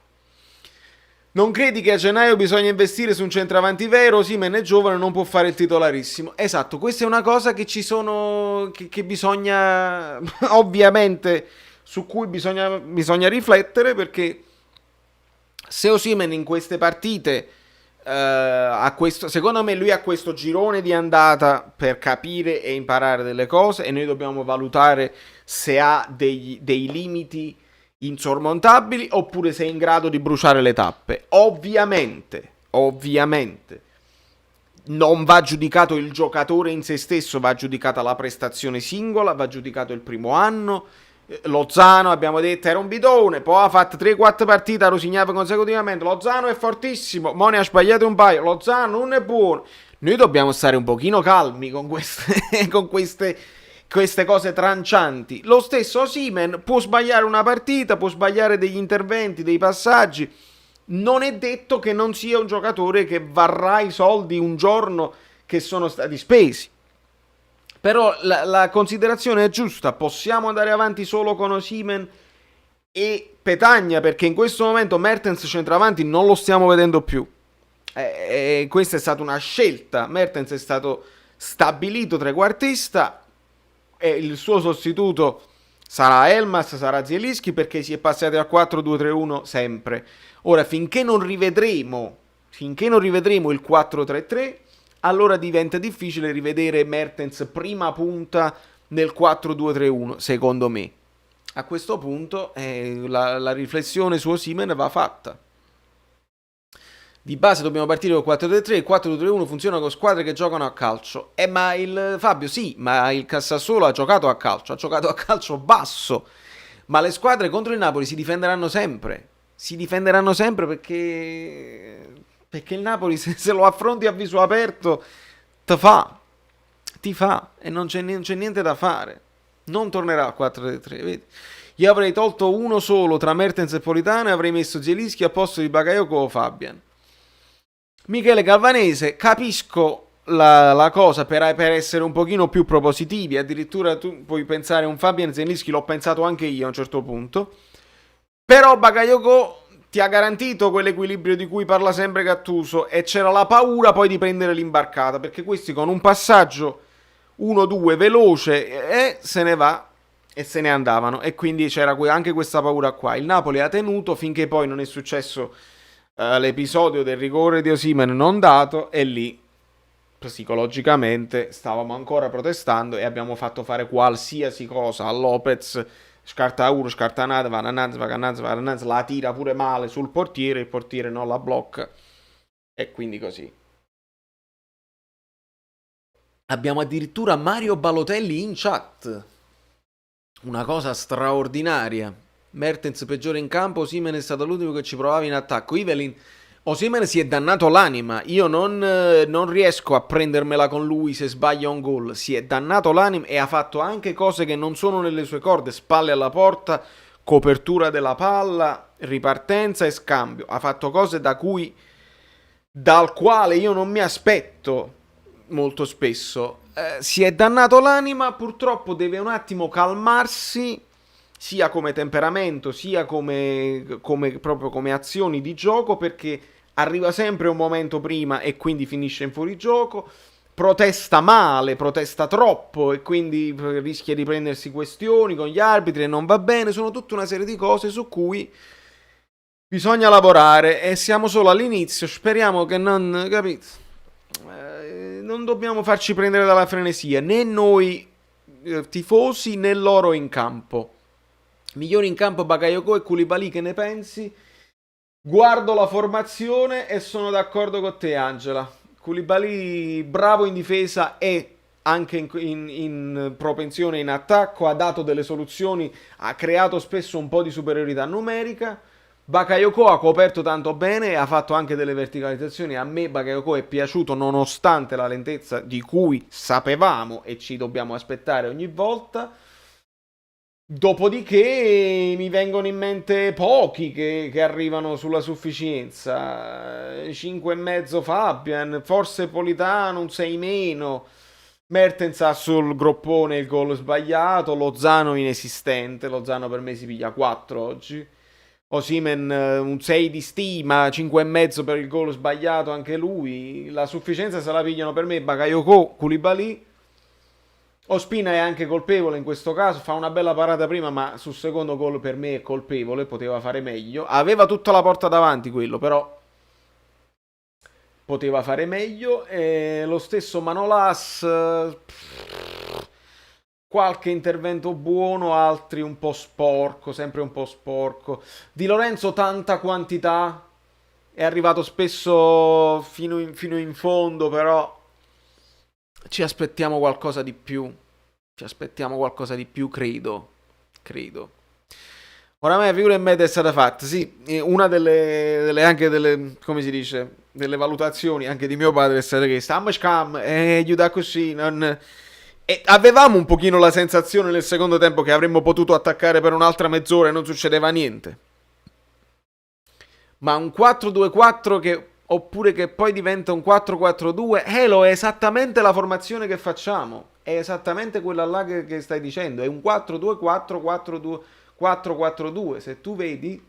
Non credi che a gennaio bisogna investire su un centravanti vero? Osimhen è giovane, non può fare il titolarissimo. Esatto, questa è una cosa che ci sono, che bisogna, ovviamente, su cui bisogna riflettere, perché se Osimhen in queste partite, secondo me lui ha questo girone di andata per capire e imparare delle cose e noi dobbiamo valutare se ha dei limiti insormontabili oppure sei in grado di bruciare le tappe. Ovviamente non va giudicato il giocatore in se stesso, va giudicata la prestazione singola, va giudicato il primo anno. Lozano, abbiamo detto, era un bidone, poi ha fatto 3-4 partite, rosignava consecutivamente. Lozano è fortissimo, mo ne ha sbagliato un paio. Lozano non è buono. Noi dobbiamo stare un pochino calmi con queste cose trancianti. Lo stesso Osimhen può sbagliare una partita, può sbagliare degli interventi, dei passaggi. Non è detto che non sia un giocatore che varrà i soldi un giorno che sono stati spesi. Però la considerazione è giusta. Possiamo andare avanti solo con Osimhen e Petagna, perché in questo momento Mertens centravanti non lo stiamo vedendo più. Questa è stata una scelta. Mertens è stato stabilito trequartista e il suo sostituto sarà Elmas, sarà Zielinski, perché si è passati al 4-2-3-1 sempre. Ora, finché non rivedremo il 4-3-3, allora diventa difficile rivedere Mertens prima punta nel 4-2-3-1, secondo me. A questo punto la riflessione su Osimhen va fatta. Di base dobbiamo partire col 4-3-3, il 4-2-3-1 funziona con squadre che giocano a calcio. Ma Fabio, sì, ma il Sassuolo ha giocato a calcio basso. Ma le squadre contro il Napoli si difenderanno sempre. Perché il Napoli se lo affronti a viso aperto ti fa e non c'è niente da fare. Non tornerà al 4-3-3, vedi? Io avrei tolto uno solo tra Mertens e Politano e avrei messo Zielinski a posto di Bakayoko o Fabian. Michele Calvanese, capisco la cosa per essere un pochino più propositivi, addirittura tu puoi pensare un Fabian Zielinski, l'ho pensato anche io a un certo punto, però Bakayoko ti ha garantito quell'equilibrio di cui parla sempre Gattuso e c'era la paura poi di prendere l'imbarcata, perché questi con un passaggio 1-2 veloce se ne va e se ne andavano, e quindi c'era anche questa paura qua. Il Napoli ha tenuto finché poi non è successo l'episodio del rigore di Osimhen non dato, e lì psicologicamente stavamo ancora protestando e abbiamo fatto fare qualsiasi cosa a Lopez. Scarta uno, scarta un'altra, va innanzi, la tira pure male sul portiere, il portiere non la blocca e quindi così. Abbiamo addirittura Mario Balotelli in chat, una cosa straordinaria. Mertens peggiore in campo, Osimhen è stato l'unico che ci provava in attacco. Evelyn, Osimhen si è dannato l'anima, io non riesco a prendermela con lui se sbaglia un gol, si è dannato l'anima e ha fatto anche cose che non sono nelle sue corde, spalle alla porta, copertura della palla, ripartenza e scambio, ha fatto cose dal quale io non mi aspetto molto spesso. Si è dannato l'anima, purtroppo deve un attimo calmarsi, sia come temperamento, sia proprio come azioni di gioco, perché arriva sempre un momento prima e quindi finisce in fuorigioco, protesta male, protesta troppo e quindi rischia di prendersi questioni con gli arbitri e non va bene. Sono tutta una serie di cose su cui bisogna lavorare e siamo solo all'inizio. Speriamo che non, capite? Non dobbiamo farci prendere dalla frenesia, né noi tifosi né loro in campo. Migliori in campo Bakayoko e Koulibaly, che ne pensi? Guardo la formazione e sono d'accordo con te, Angela. Koulibaly bravo in difesa e anche in propensione in attacco, ha dato delle soluzioni, ha creato spesso un po' di superiorità numerica. Bakayoko ha coperto tanto bene e ha fatto anche delle verticalizzazioni. A me Bakayoko è piaciuto nonostante la lentezza di cui sapevamo e ci dobbiamo aspettare ogni volta. Dopodiché mi vengono in mente pochi che arrivano sulla sufficienza. 5,5 Fabian, forse Politano, un 6 meno. Mertens ha sul groppone il gol sbagliato, Lozano inesistente, Lozano per me si piglia 4 oggi. Osimhen un 6 di stima, 5,5 per il gol sbagliato anche lui. La sufficienza se la pigliano per me Bakayoko, Koulibaly. Ospina è anche colpevole in questo caso, fa una bella parata prima, ma sul secondo gol per me è colpevole, poteva fare meglio. Aveva tutta la porta davanti quello, però poteva fare meglio. E lo stesso Manolas, qualche intervento buono, altri un po' sporco, sempre un po' sporco. Di Lorenzo tanta quantità, è arrivato spesso fino in fondo, però ci aspettiamo qualcosa di più. Ci aspettiamo qualcosa di più, credo. Oramai la figura in meta è stata fatta, sì. Una delle come si dice, delle valutazioni anche di mio padre è stata che stiamo scam e aiuta così. E avevamo un pochino la sensazione nel secondo tempo che avremmo potuto attaccare per un'altra mezz'ora e non succedeva niente. Ma un 4-2-4 oppure che poi diventa un 4-4-2, Elo, è esattamente la formazione che facciamo, è esattamente quella là che stai dicendo, è un 4-2-4, 4-4-2, se tu vedi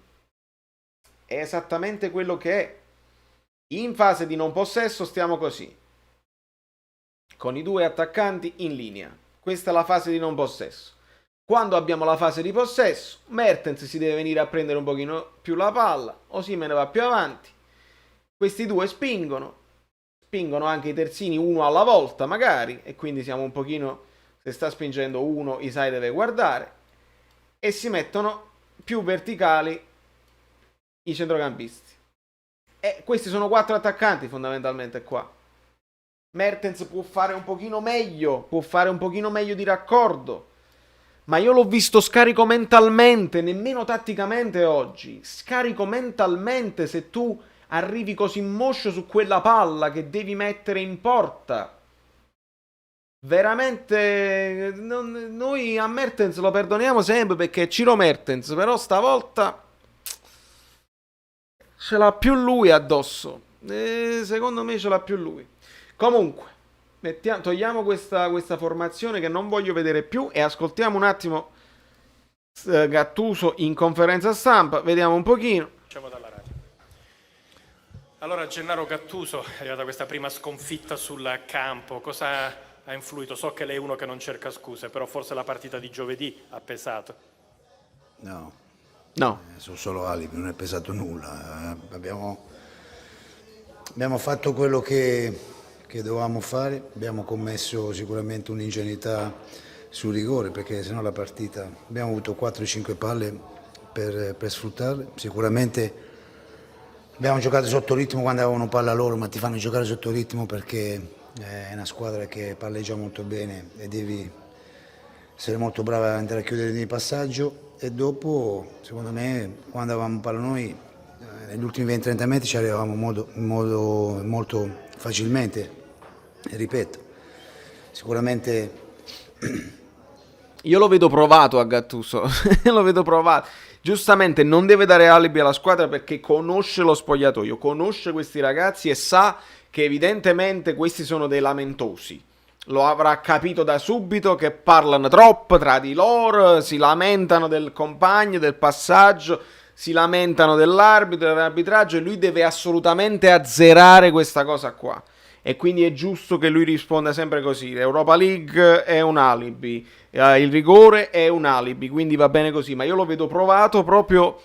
è esattamente quello che è. In fase di non possesso stiamo così, con i due attaccanti in linea, questa è la fase di non possesso. Quando abbiamo la fase di possesso, Mertens si deve venire a prendere un pochino più la palla, Osimhen va più avanti. Questi due spingono anche i terzini uno alla volta magari, e quindi siamo un pochino, se sta spingendo uno, Isai deve guardare, e si mettono più verticali i centrocampisti. E questi sono 4 attaccanti fondamentalmente qua. Mertens può fare un pochino meglio di raccordo, ma io l'ho visto scarico mentalmente, nemmeno tatticamente oggi, scarico mentalmente. Se tu arrivi così moscio su quella palla che devi mettere in porta, veramente noi a Mertens lo perdoniamo sempre perché è Ciro Mertens, però stavolta ce l'ha più lui addosso, secondo me ce l'ha più lui. Comunque togliamo questa formazione che non voglio vedere più e ascoltiamo un attimo Gattuso in conferenza stampa, vediamo un pochino. Diciamo dalla radio. Allora, Gennaro Gattuso è arrivata questa prima sconfitta sul campo, cosa ha influito? So che lei è uno che non cerca scuse, però forse la partita di giovedì ha pesato. No, sono solo alibi, non è pesato nulla. Abbiamo fatto quello che che dovevamo fare, abbiamo commesso sicuramente un'ingenuità sul rigore perché sennò la partita abbiamo avuto 4-5 palle per sfruttarle, sicuramente abbiamo giocato sotto ritmo quando avevano palla loro, ma ti fanno giocare sotto ritmo perché è una squadra che palleggia molto bene e devi essere molto brava ad andare a chiudere il passaggio e dopo, secondo me, quando avevamo palla noi, negli ultimi 20-30 metri ci arrivavamo molto facilmente, e ripeto, sicuramente Io lo vedo provato a Gattuso, lo vedo provato. Giustamente non deve dare alibi alla squadra perché conosce lo spogliatoio, conosce questi ragazzi e sa che evidentemente questi sono dei lamentosi. Lo avrà capito da subito che parlano troppo tra di loro, si lamentano del compagno, del passaggio, si lamentano dell'arbitro, dell'arbitraggio e lui deve assolutamente azzerare questa cosa qua. E quindi è giusto che lui risponda sempre così: l'Europa League è un alibi, il rigore è un alibi, quindi va bene così. Ma io lo vedo provato proprio,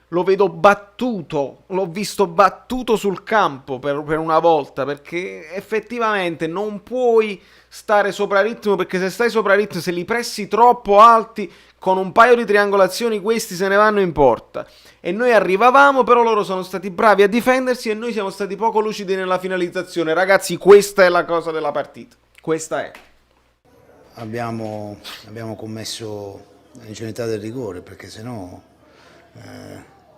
lo vedo battuto, l'ho visto battuto sul campo per una volta, perché effettivamente non puoi stare sopra ritmo, perché se stai sopra ritmo, se li pressi troppo alti, con un paio di triangolazioni questi se ne vanno in porta. E noi arrivavamo, però loro sono stati bravi a difendersi e noi siamo stati poco lucidi nella finalizzazione. Ragazzi, questa è la cosa della partita. Questa è. abbiamo commesso l'ingenuità del rigore perché sennò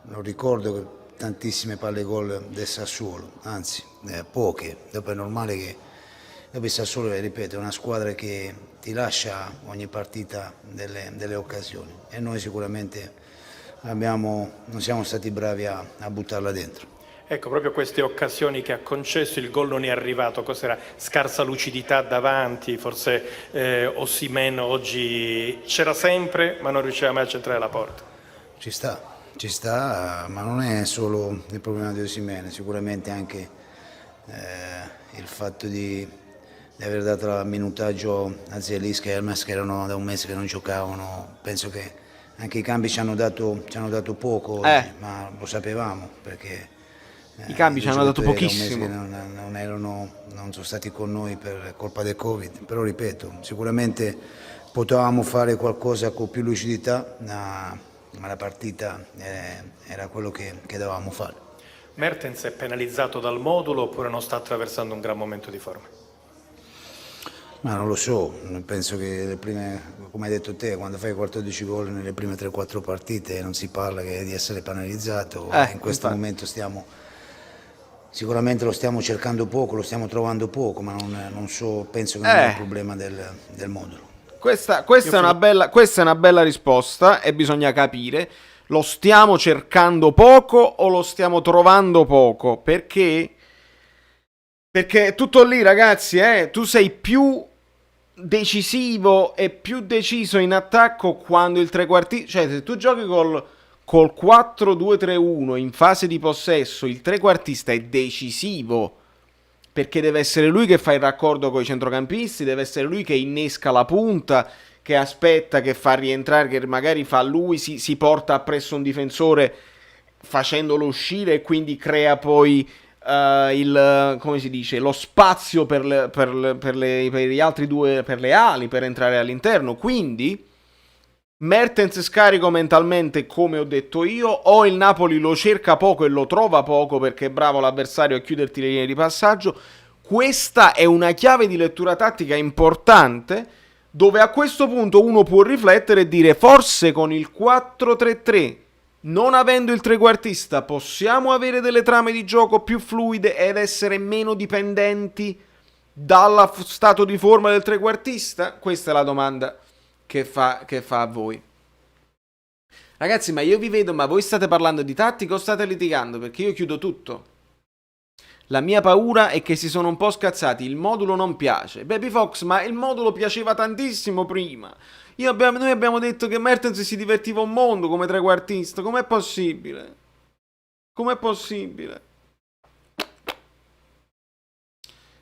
non ricordo tantissime palle gol del Sassuolo, anzi poche. Dopo è normale che dopo il Sassuolo, ripeto, è una squadra che ti lascia ogni partita delle occasioni e noi sicuramente non siamo stati bravi a buttarla dentro. Ecco, proprio queste occasioni che ha concesso, il gol non è arrivato, cos'era? Scarsa lucidità davanti, forse Osimhen oggi c'era sempre ma non riusciva mai a centrare la porta. Ci sta, ma non è solo il problema di Osimhen, sicuramente anche il fatto di aver dato il minutaggio a Zielinski e Elmas che erano da un mese che non giocavano. Penso che anche i cambi ci hanno dato poco oggi, ma lo sapevamo perché I cambi ci hanno dato da un mese pochissimo. che non sono stati con noi per colpa del Covid, però ripeto, sicuramente potevamo fare qualcosa con più lucidità, ma la partita era quello che dovevamo fare. Mertens è penalizzato dal modulo oppure non sta attraversando un gran momento di forma? Ma non lo so, penso che come hai detto te, quando fai 14 gol nelle prime 3-4 partite non si parla che di essere penalizzato. In questo infatti. momento sicuramente lo stiamo cercando poco, lo stiamo trovando poco, ma non so, penso che non è un problema del modulo. Questa è una bella risposta e bisogna capire, lo stiamo cercando poco o lo stiamo trovando poco? Perché è tutto lì, ragazzi, tu sei più decisivo e più deciso in attacco quando il trequartista, cioè se tu giochi col 4-2-3-1 in fase di possesso, il trequartista è decisivo perché deve essere lui che fa il raccordo con i centrocampisti, deve essere lui che innesca la punta, che aspetta, che fa rientrare, che magari fa lui, si porta appresso un difensore facendolo uscire e quindi crea poi come si dice, lo spazio per gli altri due, per le ali, per entrare all'interno. Quindi Mertens scarico mentalmente, come ho detto io, o il Napoli lo cerca poco e lo trova poco perché è bravo l'avversario a chiuderti le linee di passaggio. Questa è una chiave di lettura tattica importante, dove a questo punto uno può riflettere e dire: forse con il 4-3-3, non avendo il trequartista, possiamo avere delle trame di gioco più fluide ed essere meno dipendenti dallo stato di forma del trequartista? Questa è la domanda che fa a voi. Ragazzi, ma io vi vedo, ma voi state parlando di tattica o state litigando? Perché io chiudo tutto. La mia paura è che si sono un po' scazzati, il modulo non piace. Baby Fox, ma il modulo piaceva tantissimo prima. Noi abbiamo detto che Mertens si divertiva un mondo come trequartista. Com'è possibile? Com'è possibile?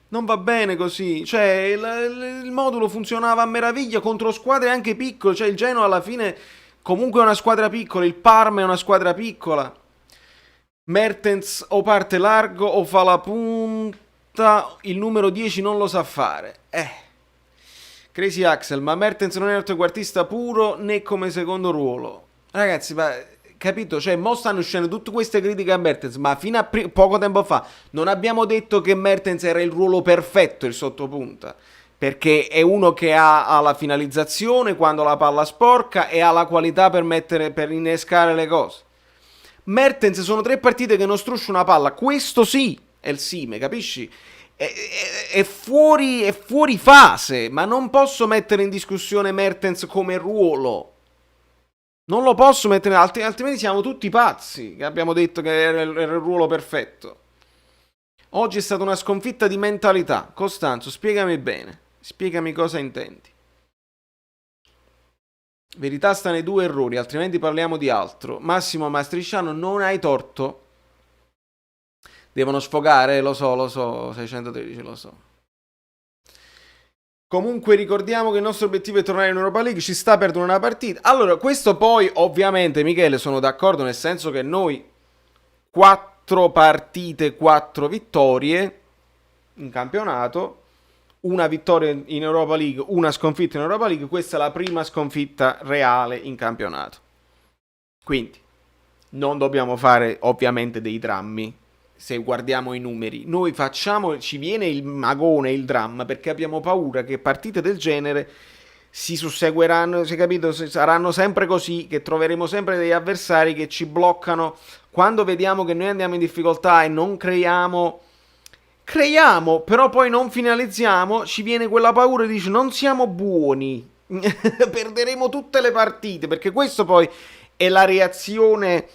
Non va bene così. Cioè, il modulo funzionava a meraviglia contro squadre anche piccole. Cioè, il Genoa alla fine comunque è una squadra piccola. Il Parma è una squadra piccola. Mertens o parte largo o fa la punta volta il numero 10 non lo sa fare. Crazy Axel, ma Mertens non è un trequartista puro né come secondo ruolo. Ragazzi, ma capito? Cioè, mo stanno uscendo tutte queste critiche a Mertens, ma fino a poco tempo fa non abbiamo detto che Mertens era il ruolo perfetto, il sottopunta. Perché è uno che ha la finalizzazione quando la palla sporca e ha la qualità per innescare le cose. Mertens sono 3 partite che non struscia una palla. Questo sì è il sime, capisci? È fuori fase, ma non posso mettere in discussione Mertens come ruolo. Non lo posso mettere, altrimenti siamo tutti pazzi, che abbiamo detto che era il ruolo perfetto. Oggi è stata una sconfitta di mentalità. Costanzo, spiegami bene. Spiegami cosa intendi. Verità sta nei 2 errori, altrimenti parliamo di altro. Massimo Mastriciano, non hai torto. Devono sfogare, lo so, 613, lo so. Comunque ricordiamo che il nostro obiettivo è tornare in Europa League, ci sta per una partita. Allora, questo poi, ovviamente, Michele, sono d'accordo, nel senso che noi 4 partite, 4 vittorie in campionato, una vittoria in Europa League, una sconfitta in Europa League, questa è la prima sconfitta reale in campionato. Quindi non dobbiamo fare ovviamente dei drammi se guardiamo i numeri. Noi ci viene il magone, il dramma, perché abbiamo paura che partite del genere si susseguiranno, si è capito, saranno sempre così, che troveremo sempre degli avversari che ci bloccano. Quando vediamo che noi andiamo in difficoltà e non creiamo, però poi non finalizziamo, ci viene quella paura e dice non siamo buoni, perderemo tutte le partite, perché questo poi è la reazione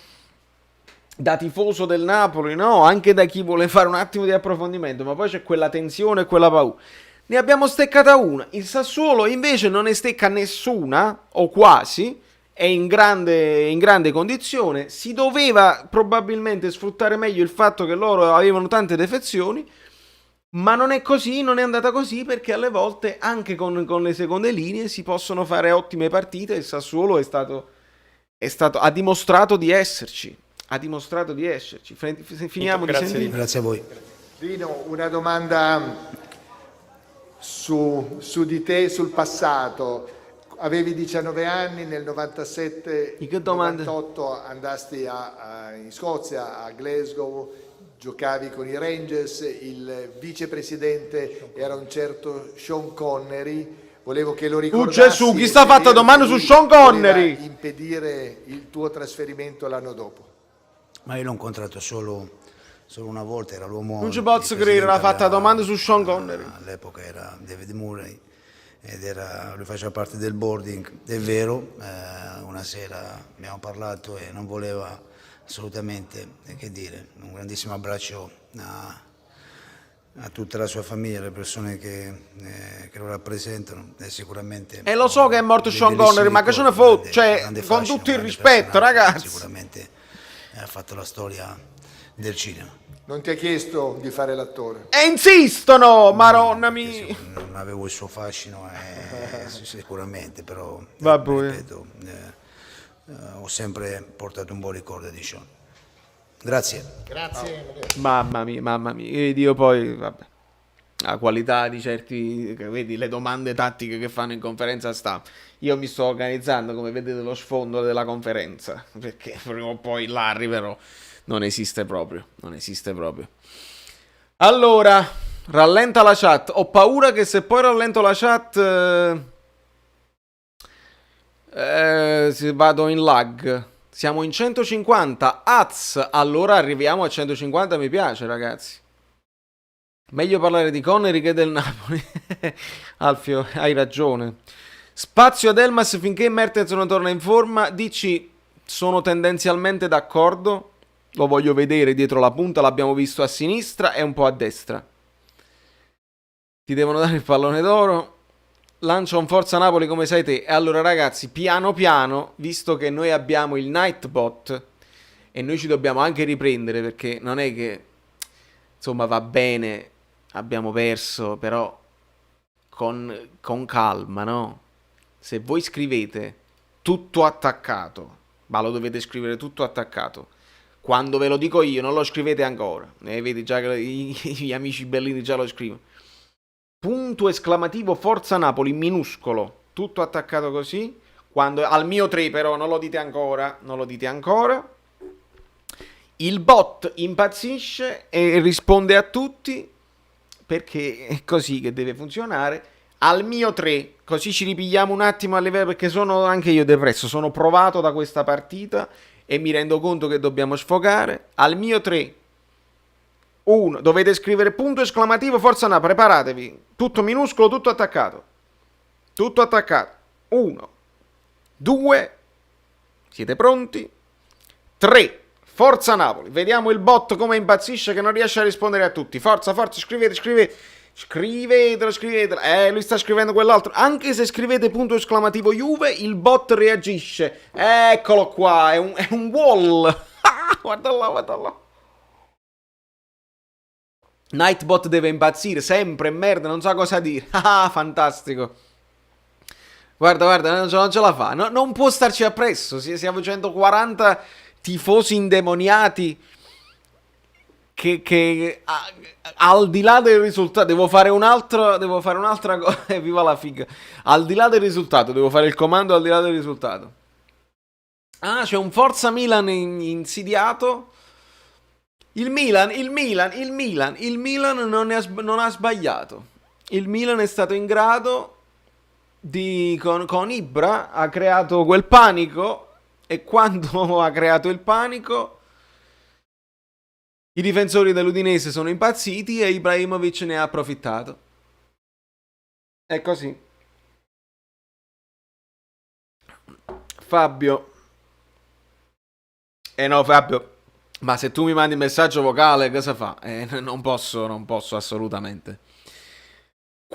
da tifoso del Napoli, no? Anche da chi vuole fare un attimo di approfondimento, ma poi c'è quella tensione e quella paura. Ne abbiamo steccata una, il Sassuolo invece non ne stecca nessuna, o quasi, è in grande condizione, si doveva probabilmente sfruttare meglio il fatto che loro avevano tante defezioni, ma non è così, non è andata così, perché alle volte anche con le seconde linee si possono fare ottime partite. Il Sassuolo ha dimostrato di esserci. Finiamo di Grazie, sentire. Grazie a voi. Rino, una domanda su di te, sul passato. Avevi 19 anni, nel 97-98 andasti in Scozia, a Glasgow, giocavi con i Rangers, il vicepresidente era un certo Sean Connery. Volevo che lo ricordassi. Gesù, chi sta fatta domanda su Sean Connery? Impedire il tuo trasferimento l'anno dopo. Ma io l'ho incontrato solo una volta, era l'uomo... Non ci posso credere, l'ha fatta domanda su Sean Connery. All'epoca era David Murray, lui faceva parte del boarding, è vero, una sera abbiamo parlato e non voleva assolutamente, che dire, un grandissimo abbraccio a tutta la sua famiglia, le persone che lo rappresentano, è sicuramente... E lo so che è morto Sean Connery, ma che ce ne fotte, cioè, con tutto il rispetto, ragazzi. Sicuramente ha fatto la storia del cinema. Non ti ha chiesto di fare l'attore? E insistono, maronna mia. Non avevo il suo fascino, sicuramente, però Vabbè. ripeto, ho sempre portato un buon ricordo di Sean. Grazie. Mamma mia, Dio poi, vabbè. La qualità di certi, vedi, le domande tattiche che fanno in conferenza stampa. Io mi sto organizzando, come vedete, lo sfondo della conferenza, perché prima o poi là arriverò. Non esiste proprio. Allora, rallenta la chat. Ho paura che se poi rallento la chat vado in lag. Siamo in 150. Allora arriviamo a 150, mi piace, ragazzi. Meglio parlare di Connery che del Napoli. Alfio, hai ragione. Spazio ad Elmas finché Mertens non torna in forma. Dici, sono tendenzialmente d'accordo. Lo voglio vedere dietro la punta. L'abbiamo visto a sinistra e un po' a destra. Ti devono dare il pallone d'oro. Lancia un Forza Napoli come sai te. E allora ragazzi, piano piano, visto che noi abbiamo il Nightbot e noi ci dobbiamo anche riprendere, perché non è che, insomma, va bene, abbiamo perso, però con calma, no? Se voi scrivete tutto attaccato, ma lo dovete scrivere tutto attaccato, quando ve lo dico io non lo scrivete ancora, vedi già che gli amici bellini già lo scrivono. Punto esclamativo Forza Napoli minuscolo, tutto attaccato così. Quando al mio 3 però non lo dite ancora, il bot impazzisce e risponde a tutti, perché è così che deve funzionare. Al mio 3, così ci ripigliamo un attimo a livello, perché sono anche io depresso, sono provato da questa partita e mi rendo conto che dobbiamo sfogare. Al mio 3, 1, dovete scrivere punto esclamativo Forza Napoli, preparatevi, tutto minuscolo, tutto attaccato, 1, 2, siete pronti? 3, Forza Napoli, vediamo il bot come impazzisce che non riesce a rispondere a tutti. Forza, scrivetelo. Lui sta scrivendo quell'altro. Anche se scrivete punto esclamativo Juve, il bot reagisce. Eccolo qua, è un wall. Guarda là. Nightbot deve impazzire, sempre, merda, non so cosa dire. Fantastico. Guarda, non ce la fa. Non può starci appresso. Siamo 140 tifosi indemoniati che al di là del risultato devo fare un'altra cosa. Viva la figa. Al di là del risultato, devo fare il comando al di là del risultato. C'è un Forza Milan insidiato. Il Milan non ha sbagliato. Il Milan è stato in grado con Ibra ha creato quel panico, e quando ha creato il panico i difensori dell'Udinese sono impazziti e Ibrahimovic ne ha approfittato. È così. Fabio, ma se tu mi mandi un messaggio vocale cosa fa? Non posso assolutamente.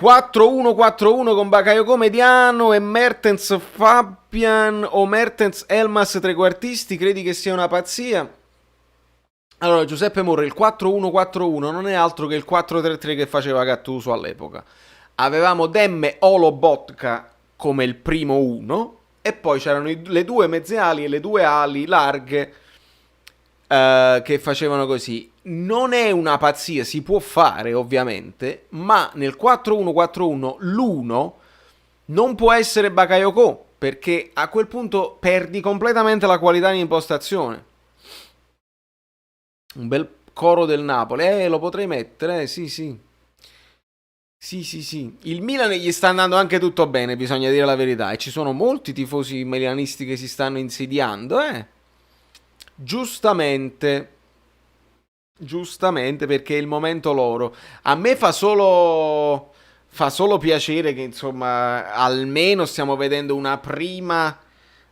4-1-4-1 con Bakayoko mediano e Mertens Fabian o Mertens Elmas trequartisti. Credi che sia una pazzia? Allora, Giuseppe Morri, il 4-1-4-1 non è altro che il 4-3-3 che faceva Gattuso all'epoca. Avevamo Demme Olobotka come il primo 1 e poi c'erano le due mezze ali e le due ali larghe che facevano così. Non è una pazzia, si può fare ovviamente, ma nel 4-1-4-1 l'1 non può essere Bakayoko, perché a quel punto perdi completamente la qualità di impostazione. Un bel coro del Napoli, lo potrei mettere, sì. Il Milan gli sta andando anche tutto bene, bisogna dire la verità, e ci sono molti tifosi milanisti che si stanno insidiando, Giustamente, perché è il momento loro. A me fa solo piacere che, insomma, almeno stiamo vedendo una prima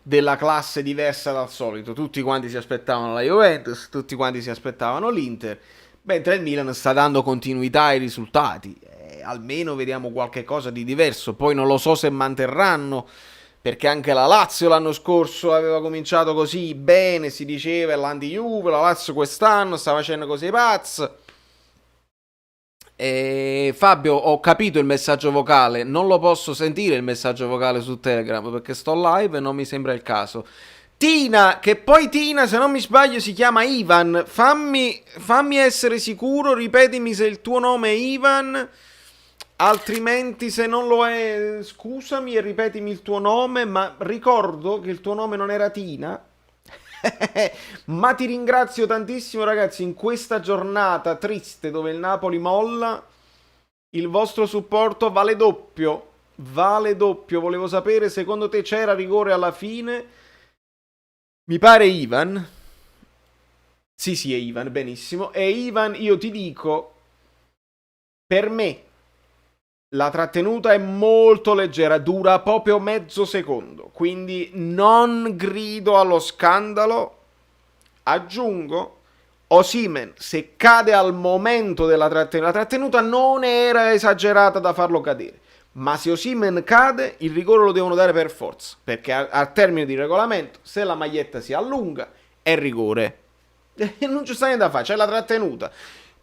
della classe diversa dal solito. Tutti quanti si aspettavano la Juventus, tutti quanti si aspettavano l'Inter, mentre il Milan sta dando continuità ai risultati. Almeno vediamo qualche cosa di diverso. Poi non lo so se manterranno, perché anche la Lazio l'anno scorso aveva cominciato così bene, si diceva l'anti-Juve, la Lazio quest'anno sta facendo così pazzo. Fabio, ho capito il messaggio vocale, non lo posso sentire il messaggio vocale su Telegram perché sto live e non mi sembra il caso. Tina, che poi Tina, se non mi sbaglio, si chiama Ivan. Fammi essere sicuro, ripetimi se il tuo nome è Ivan. Altrimenti, se non lo è, scusami e ripetimi il tuo nome, ma ricordo che il tuo nome non era Tina. Ma ti ringrazio tantissimo, ragazzi, in questa giornata triste dove il Napoli molla, il vostro supporto vale doppio. Volevo sapere, secondo te c'era rigore alla fine? Mi pare Ivan. Sì, è Ivan, benissimo. E Ivan, io ti dico, per me la trattenuta è molto leggera, dura proprio mezzo secondo, quindi non grido allo scandalo. Aggiungo, Osimhen, se cade al momento della trattenuta, la trattenuta non era esagerata da farlo cadere, ma se Osimhen cade, il rigore lo devono dare per forza, perché a termine di regolamento, se la maglietta si allunga, è rigore. Non c'è sta niente da fare, c'è la trattenuta.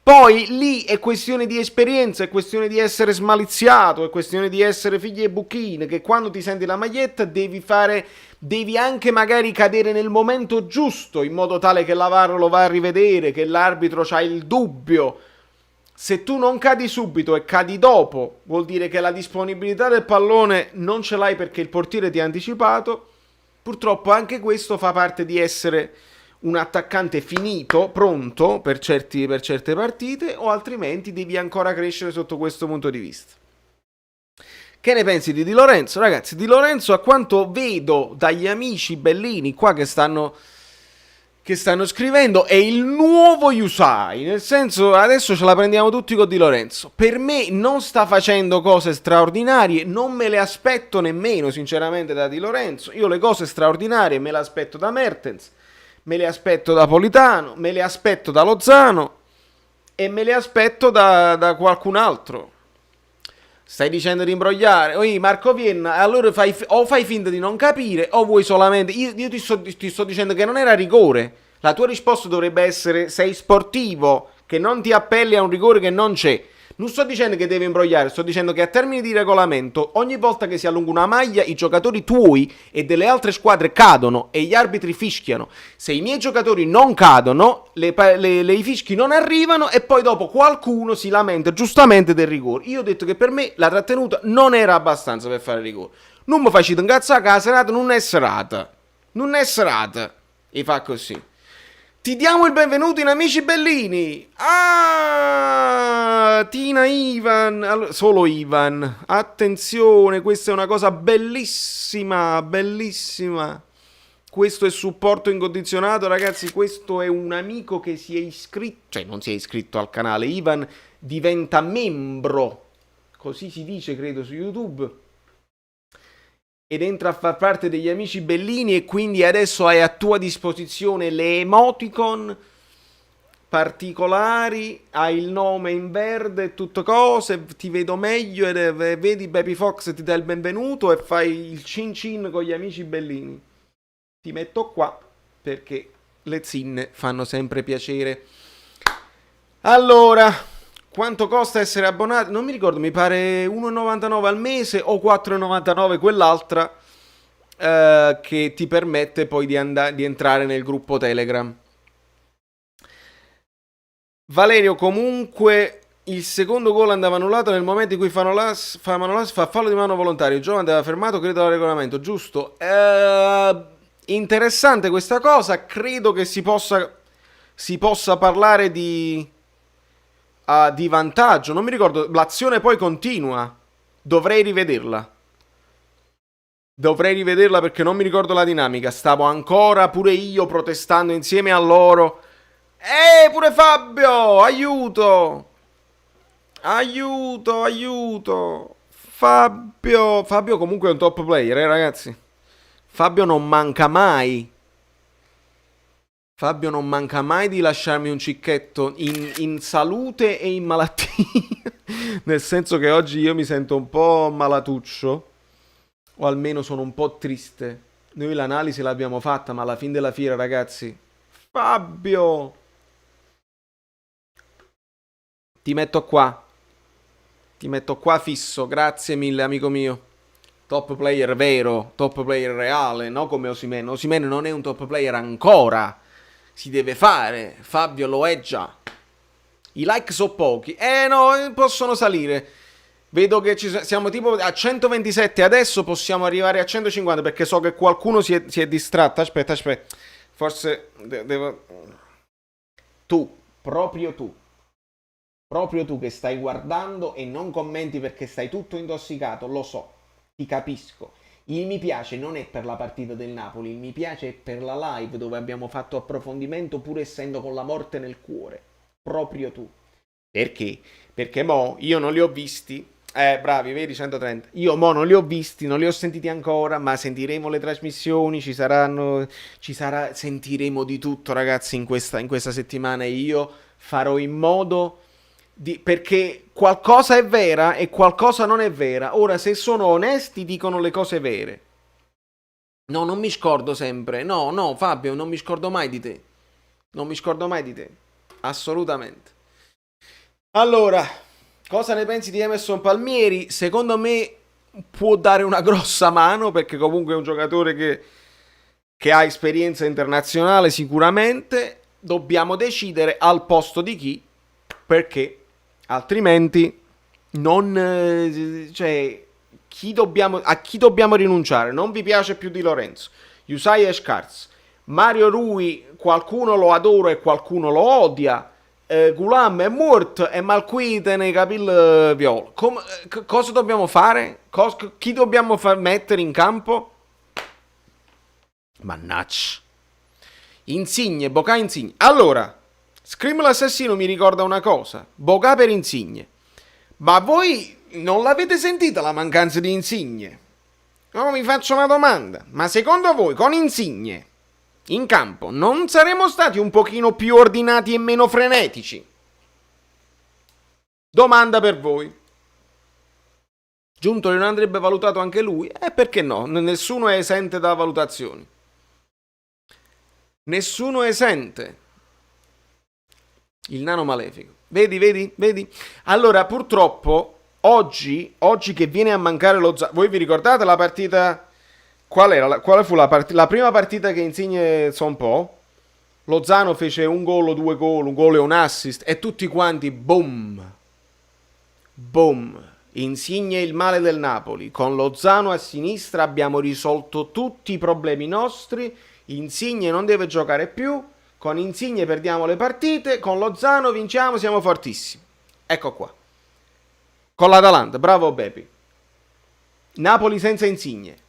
Poi lì è questione di esperienza, è questione di essere smaliziato, è questione di essere figli e buchine, che quando ti senti la maglietta devi anche magari cadere nel momento giusto, in modo tale che la VAR lo va a rivedere, che l'arbitro c'ha il dubbio. Se tu non cadi subito e cadi dopo, vuol dire che la disponibilità del pallone non ce l'hai perché il portiere ti ha anticipato. Purtroppo anche questo fa parte di essere un attaccante finito, pronto per certe partite, o altrimenti devi ancora crescere sotto questo punto di vista. Che ne pensi di Di Lorenzo? Ragazzi, Di Lorenzo, a quanto vedo dagli amici bellini qua che stanno scrivendo, è il nuovo Yusai, nel senso adesso ce la prendiamo tutti con Di Lorenzo. Per me non sta facendo cose straordinarie, non me le aspetto nemmeno sinceramente da Di Lorenzo. Io le cose straordinarie me le aspetto da Mertens, me le aspetto da Politano, me le aspetto da Lozano e me le aspetto da qualcun altro. Stai dicendo di imbrogliare? Oi, Marco Vienna, allora fai finta di non capire o vuoi solamente... Io ti sto dicendo che non era rigore. La tua risposta dovrebbe essere: sei sportivo, che non ti appelli a un rigore che non c'è. Non sto dicendo che devi imbrogliare, sto dicendo che a termini di regolamento, ogni volta che si allunga una maglia, i giocatori tuoi e delle altre squadre cadono e gli arbitri fischiano. Se i miei giocatori non cadono, i fischi non arrivano e poi dopo qualcuno si lamenta giustamente del rigore. Io ho detto che per me la trattenuta non era abbastanza per fare rigore. Non mi facete incazzare che la serata non è serata. Non è serata. E fa così. Ti diamo il benvenuto in Amici Bellini. Tina Ivan, solo Ivan. Attenzione, questa è una cosa bellissima, bellissima. Questo è supporto incondizionato, ragazzi. Questo è un amico che si è iscritto, cioè non si è iscritto al canale. Ivan diventa membro, così si dice credo su YouTube, ed entra a far parte degli Amici Bellini, e quindi adesso hai a tua disposizione le emoticon particolari, hai il nome in verde e tutto cose, ti vedo meglio e vedi Baby Fox ti dà il benvenuto e fai il cin cin con gli Amici Bellini. Ti metto qua perché le zinne fanno sempre piacere. Allora, quanto costa essere abbonati? Non mi ricordo, mi pare 1,99 al mese o 4,99 quell'altra, che ti permette poi di entrare nel gruppo Telegram. Valerio, comunque il secondo gol andava annullato nel momento in cui Manolas fa fallo di mano volontario. Il giovane andava fermato, credo, dal regolamento, giusto? Interessante questa cosa, credo che si possa parlare di vantaggio. Non mi ricordo, l'azione poi continua. Dovrei rivederla perché non mi ricordo la dinamica. Stavo ancora pure io protestando insieme a loro. Pure Fabio, aiuto Fabio comunque è un top player, ragazzi. Fabio non manca mai di lasciarmi un cicchetto in salute e in malattia. Nel senso che oggi io mi sento un po' malatuccio, o almeno sono un po' triste. Noi l'analisi l'abbiamo fatta, ma alla fine della fiera, ragazzi, Fabio, ti metto qua fisso, grazie mille amico mio. Top player vero, top player reale, no come Osimhen. Osimhen non è un top player ancora, si deve fare. Fabio lo è già. I like sono pochi, no, possono salire. Vedo che siamo tipo a 127, adesso possiamo arrivare a 150 perché so che qualcuno si è distratto. Aspetta, forse devo... Proprio tu che stai guardando e non commenti perché stai tutto intossicato, lo so, ti capisco. Il mi piace non è per la partita del Napoli, il mi piace è per la live dove abbiamo fatto approfondimento pur essendo con la morte nel cuore. Proprio tu. Perché? Perché mo io non li ho visti. Bravi, vedi 130. Io mo non li ho visti, non li ho sentiti ancora, ma sentiremo le trasmissioni, sentiremo di tutto, ragazzi, in questa settimana, e io farò in modo perché qualcosa è vera e qualcosa non è vera. Ora, se sono onesti, dicono le cose vere. No, non mi scordo sempre. No, Fabio, non mi scordo mai di te. Assolutamente. Allora, cosa ne pensi di Emerson Palmieri? Secondo me può dare una grossa mano perché comunque è un giocatore che ha esperienza internazionale sicuramente. Dobbiamo decidere al posto di chi, perché altrimenti non... cioè, a chi dobbiamo rinunciare? Non vi piace più Di Lorenzo, Yusai Escarz, Mario Rui, qualcuno lo adora e qualcuno lo odia. Gulam è morto e Malquite nei capelli viola. Cosa dobbiamo fare? Chi dobbiamo mettere in campo? Mannaggia. Insigne, Bocà Insigne. Allora, Scream l'assassino mi ricorda una cosa. Bocà per Insigne. Ma voi non l'avete sentita la mancanza di Insigne? No, mi faccio una domanda. Ma secondo voi con Insigne in campo non saremmo stati un pochino più ordinati e meno frenetici? Domanda per voi. Giuntoli non andrebbe valutato anche lui? Perché no? Nessuno è esente da valutazioni. Nessuno è esente. Il nano malefico. Vedi? Allora, purtroppo, oggi che viene a mancare Lozano... Voi vi ricordate la partita... Quale fu la prima partita che Insigne un po'? Lozano fece un gol o 2 gol, un gol e un assist e tutti quanti boom. Insigne il male del Napoli. Con Lozano a sinistra abbiamo risolto tutti i problemi nostri. Insigne non deve giocare più. Con Insigne perdiamo le partite. Con Lozano vinciamo, siamo fortissimi. Ecco qua. Con l'Atalanta, bravo Bepi. Napoli senza Insigne.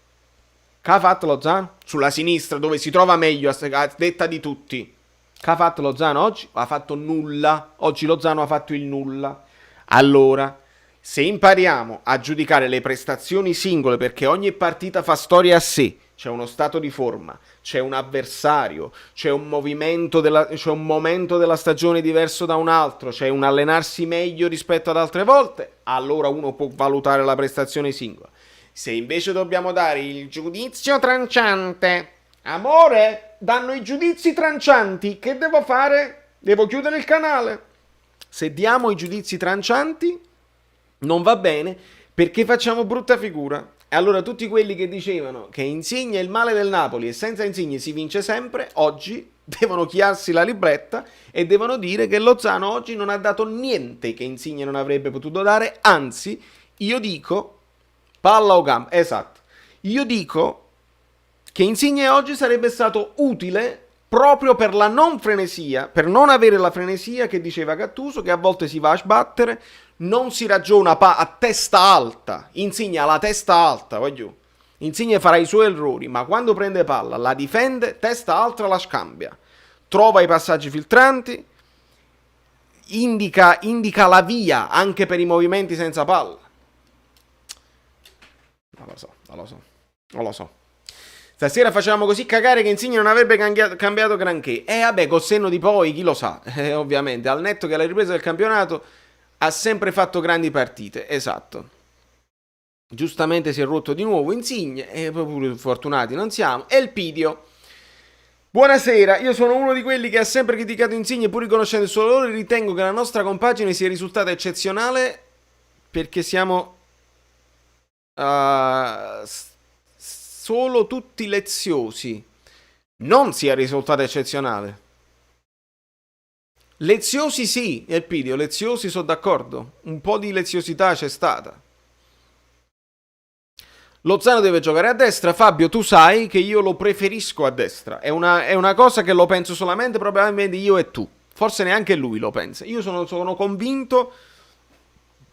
Che ha fatto Lozano? Sulla sinistra, dove si trova meglio, a detta di tutti. Che ha fatto Lozano oggi? Ha fatto nulla. Oggi Lozano ha fatto il nulla. Allora, se impariamo a giudicare le prestazioni singole, perché ogni partita fa storia a sé, c'è uno stato di forma, c'è un avversario, c'è un momento della stagione diverso da un altro, c'è un allenarsi meglio rispetto ad altre volte, allora uno può valutare la prestazione singola. Se invece dobbiamo dare il giudizio tranciante, amore, danno i giudizi trancianti, che devo fare? Devo chiudere il canale. Se diamo i giudizi trancianti, non va bene, perché facciamo brutta figura. E allora tutti quelli che dicevano che Insigne è il male del Napoli e senza Insigne si vince sempre, oggi devono chiarsi la libretta e devono dire che Lozano oggi non ha dato niente che Insigne non avrebbe potuto dare, anzi, io dico... Palla o gamba, esatto. Io dico che Insigne oggi sarebbe stato utile proprio per la non frenesia, per non avere la frenesia che diceva Gattuso, che a volte si va a sbattere, non si ragiona a testa alta. Insigne ha la testa alta, voglio. Insigne farà i suoi errori, ma quando prende palla la difende, testa alta la scambia. Trova i passaggi filtranti, indica la via anche per i movimenti senza palla. Non lo so. Stasera facevamo così cagare che Insigne non avrebbe cambiato granché. Vabbè, col senno di poi, chi lo sa. Ovviamente, al netto che alla ripresa del campionato ha sempre fatto grandi partite. Esatto. Giustamente si è rotto di nuovo Insigne, e pure fortunati non siamo. E il Pidio. Buonasera, io sono uno di quelli che ha sempre criticato Insigne pur riconoscendo il suo valore. Ritengo che la nostra compagine sia risultata eccezionale perché siamo... solo tutti leziosi. Non sia risultato eccezionale. Leziosi sì, Elpidio, leziosi sono d'accordo. Un po' di leziosità c'è stata. Lozano deve giocare a destra. Fabio, tu sai che io lo preferisco a destra. È una cosa che lo penso solamente probabilmente io e tu. Forse neanche lui lo pensa. Io sono convinto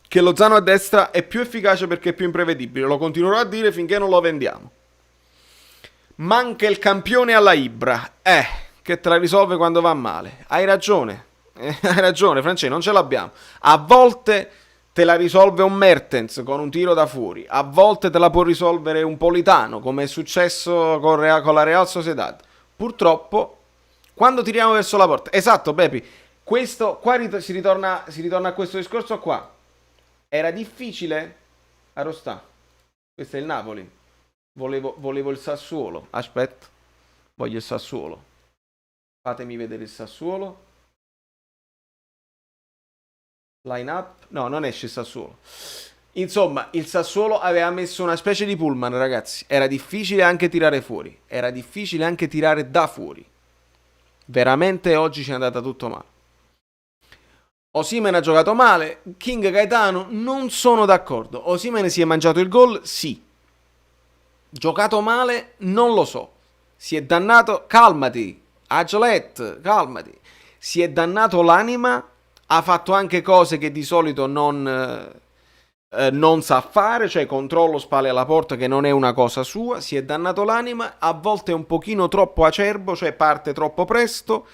che Lozano a destra è più efficace perché è più imprevedibile. Lo continuerò a dire finché non lo vendiamo. Manca il campione alla Ibra. Che te la risolve quando va male. Hai ragione. Hai ragione, Francesco, non ce l'abbiamo. A volte te la risolve un Mertens con un tiro da fuori. A volte te la può risolvere un Politano, come è successo con la Real Sociedad. Purtroppo, quando tiriamo verso la porta... Esatto, Bepi. Questo, qua si ritorna a questo discorso qua. Era difficile arrostare. Questo è il Napoli. Volevo il Sassuolo. Aspetta. Voglio il Sassuolo. Fatemi vedere il Sassuolo. Line up? No, non esce il Sassuolo. Insomma, il Sassuolo aveva messo una specie di pullman, ragazzi. Era difficile anche tirare fuori. Era difficile anche tirare da fuori. Veramente oggi ci è andata tutto male. Osimhen ha giocato male. King Gaetano, non sono d'accordo. Osimhen si è mangiato il gol? Sì. Giocato male? Non lo so. Si è dannato... Calmati. Agiolet, calmati. Si è dannato l'anima. Ha fatto anche cose che di solito non sa fare, cioè controllo spalle alla porta, che non è una cosa sua. Si è dannato l'anima, a volte è un pochino troppo acerbo, cioè parte troppo presto,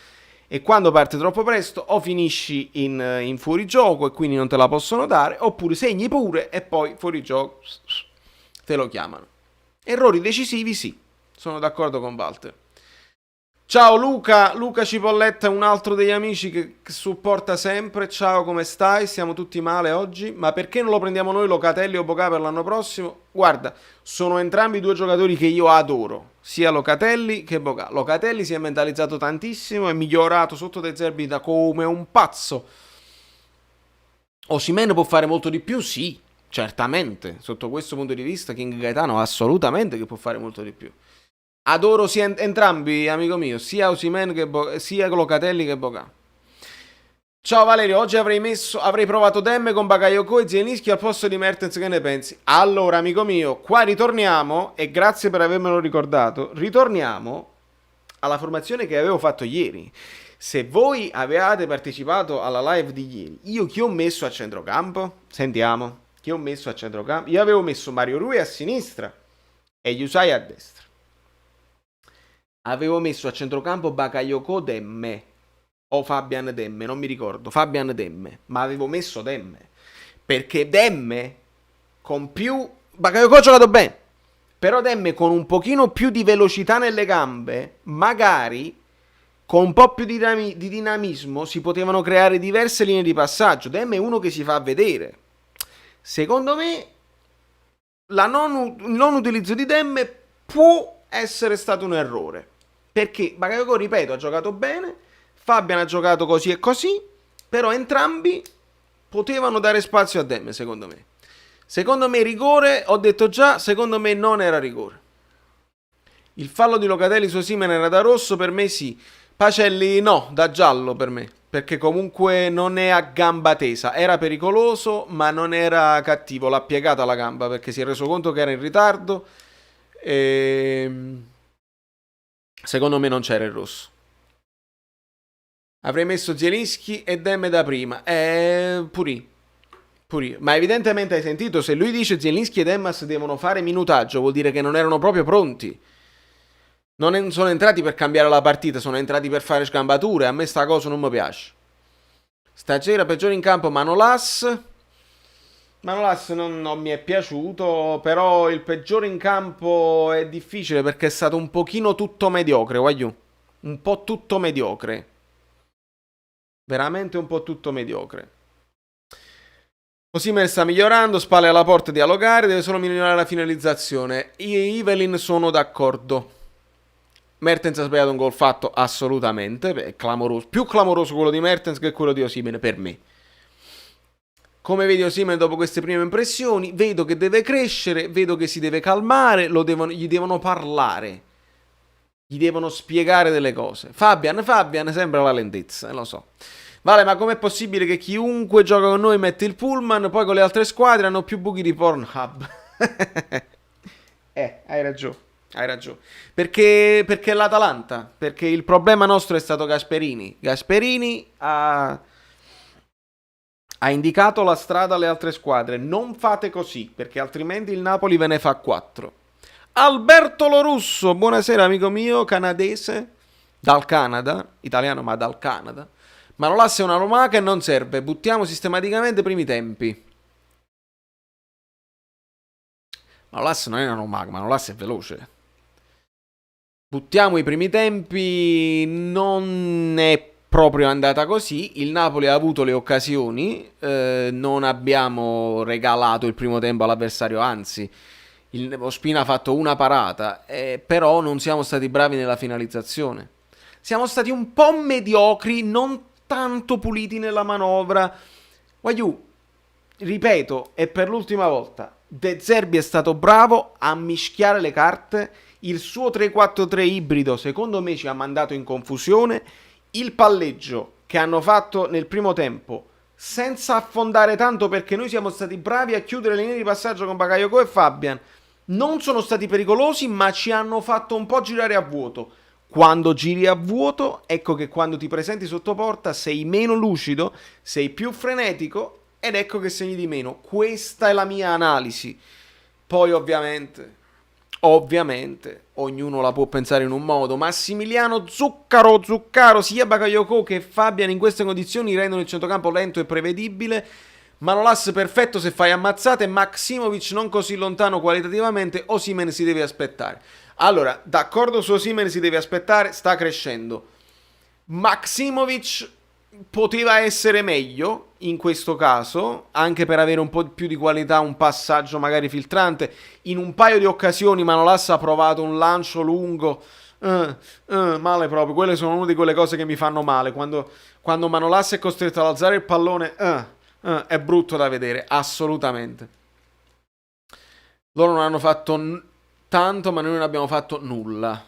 e quando parte troppo presto o finisci in fuorigioco e quindi non te la possono dare, oppure segni pure e poi fuorigioco te lo chiamano. Errori decisivi, sì, sono d'accordo con Walter. Ciao Luca Cipolletta, un altro degli amici che supporta sempre. Ciao, come stai? Siamo tutti male oggi, ma perché non lo prendiamo noi Locatelli o Boca per l'anno prossimo? Guarda, sono entrambi due giocatori che io adoro, sia Locatelli che Boca. Locatelli si è mentalizzato tantissimo, è migliorato sotto De Zerbi da come un pazzo. Osimhen può fare molto di più? Sì, certamente, sotto questo punto di vista King Gaetano assolutamente che può fare molto di più. Adoro entrambi, amico mio, sia Osimhen sia Locatelli che Boca. Ciao Valerio, oggi avrei provato Demme con Bakayoko e Zielinski al posto di Mertens, che ne pensi? Allora, amico mio, qua ritorniamo, e grazie per avermelo ricordato, ritorniamo alla formazione che avevo fatto ieri. Se voi avevate partecipato alla live di ieri, io chi ho messo a centrocampo? Sentiamo, chi ho messo a centrocampo? Io avevo messo Mario Rui a sinistra e Yusai a destra. Avevo messo a centrocampo Bakayoko Demme o Fabian Demme, non mi ricordo, Fabian Demme, ma avevo messo Demme perché Demme con più... Bakayoko ha giocato bene, però Demme con un pochino più di velocità nelle gambe, magari con un po' più di dinamismo si potevano creare diverse linee di passaggio. Demme è uno che si fa vedere. Secondo me il non utilizzo di Demme può essere stato un errore, perché Bakayoko, ripeto, ha giocato bene, Fabian ha giocato così e così, però entrambi potevano dare spazio a Demme, secondo me. Secondo me rigore, ho detto già, secondo me non era rigore. Il fallo di Locatelli su Osimhen era da rosso, per me sì. Pacelli no, da giallo per me, perché comunque non è a gamba tesa. Era pericoloso, ma non era cattivo, l'ha piegata la gamba perché si è reso conto che era in ritardo. Secondo me non c'era il rosso. Avrei messo Zielinski e Demme da prima. Puri. Ma evidentemente hai sentito, se lui dice Zielinski e Demmas devono fare minutaggio, vuol dire che non erano proprio pronti. Non sono entrati per cambiare la partita, sono entrati per fare scambature. A me sta cosa non mi piace. Stasera peggiore in campo Manolas. Manolas non mi è piaciuto, però il peggiore in campo è difficile perché è stato un pochino tutto mediocre, guagliù. Un po' tutto mediocre. Veramente un po' tutto mediocre. Osimhen sta migliorando, spalle alla porta, dialogare, deve solo migliorare la finalizzazione. Evelyn sono d'accordo. Mertens ha sbagliato un gol fatto assolutamente, è clamoroso, più clamoroso quello di Mertens che quello di Osimhen per me. Come vedi Osimhen dopo queste prime impressioni? Vedo che deve crescere, vedo che si deve calmare, gli devono parlare, gli devono spiegare delle cose. Fabian sembra la lentezza, lo so. Vale, ma com'è possibile che chiunque gioca con noi mette il pullman, poi con le altre squadre hanno più buchi di Pornhub? Hai ragione. Hai ragione. Perché l'Atalanta? Perché il problema nostro è stato Gasperini. Gasperini ha indicato la strada alle altre squadre. Non fate così, perché altrimenti il Napoli ve ne fa 4. Alberto Lorusso, buonasera amico mio, canadese, dal Canada, italiano ma dal Canada. Manolas è una lumaca e non serve, buttiamo sistematicamente i primi tempi. Manolas non è una lumaca, Manolas è veloce. Buttiamo i primi tempi, non è proprio andata così, il Napoli ha avuto le occasioni, non abbiamo regalato il primo tempo all'avversario, anzi, il Ospina ha fatto una parata, però non siamo stati bravi nella finalizzazione. Siamo stati un po' mediocri, non tanto puliti nella manovra, Guagliù, ripeto, e per l'ultima volta, De Zerbi è stato bravo a mischiare le carte. Il suo 3-4-3 ibrido, secondo me, ci ha mandato in confusione. Il palleggio che hanno fatto nel primo tempo, senza affondare tanto, perché noi siamo stati bravi a chiudere le linee di passaggio con Bakayoko e Fabian, non sono stati pericolosi, ma ci hanno fatto un po' girare a vuoto. Quando giri a vuoto, ecco che quando ti presenti sotto porta sei meno lucido, sei più frenetico, ed ecco che segni di meno. Questa è la mia analisi. Poi ovviamente, ognuno la può pensare in un modo. Massimiliano Zuccaro, sia Bakayoko che Fabian in queste condizioni rendono il centrocampo lento e prevedibile. Manolas perfetto se fai ammazzate, Maksimovic non così lontano qualitativamente, Osimhen si deve aspettare. Allora, d'accordo su Osimhen si deve aspettare, sta crescendo. Maksimovic poteva essere meglio in questo caso, anche per avere un po' più di qualità, un passaggio magari filtrante. In un paio di occasioni Manolas ha provato un lancio lungo, male proprio. Quelle sono una di quelle cose che mi fanno male, quando Manolas è costretto ad alzare il pallone, è brutto da vedere, assolutamente. Loro non hanno fatto tanto, ma noi non abbiamo fatto nulla.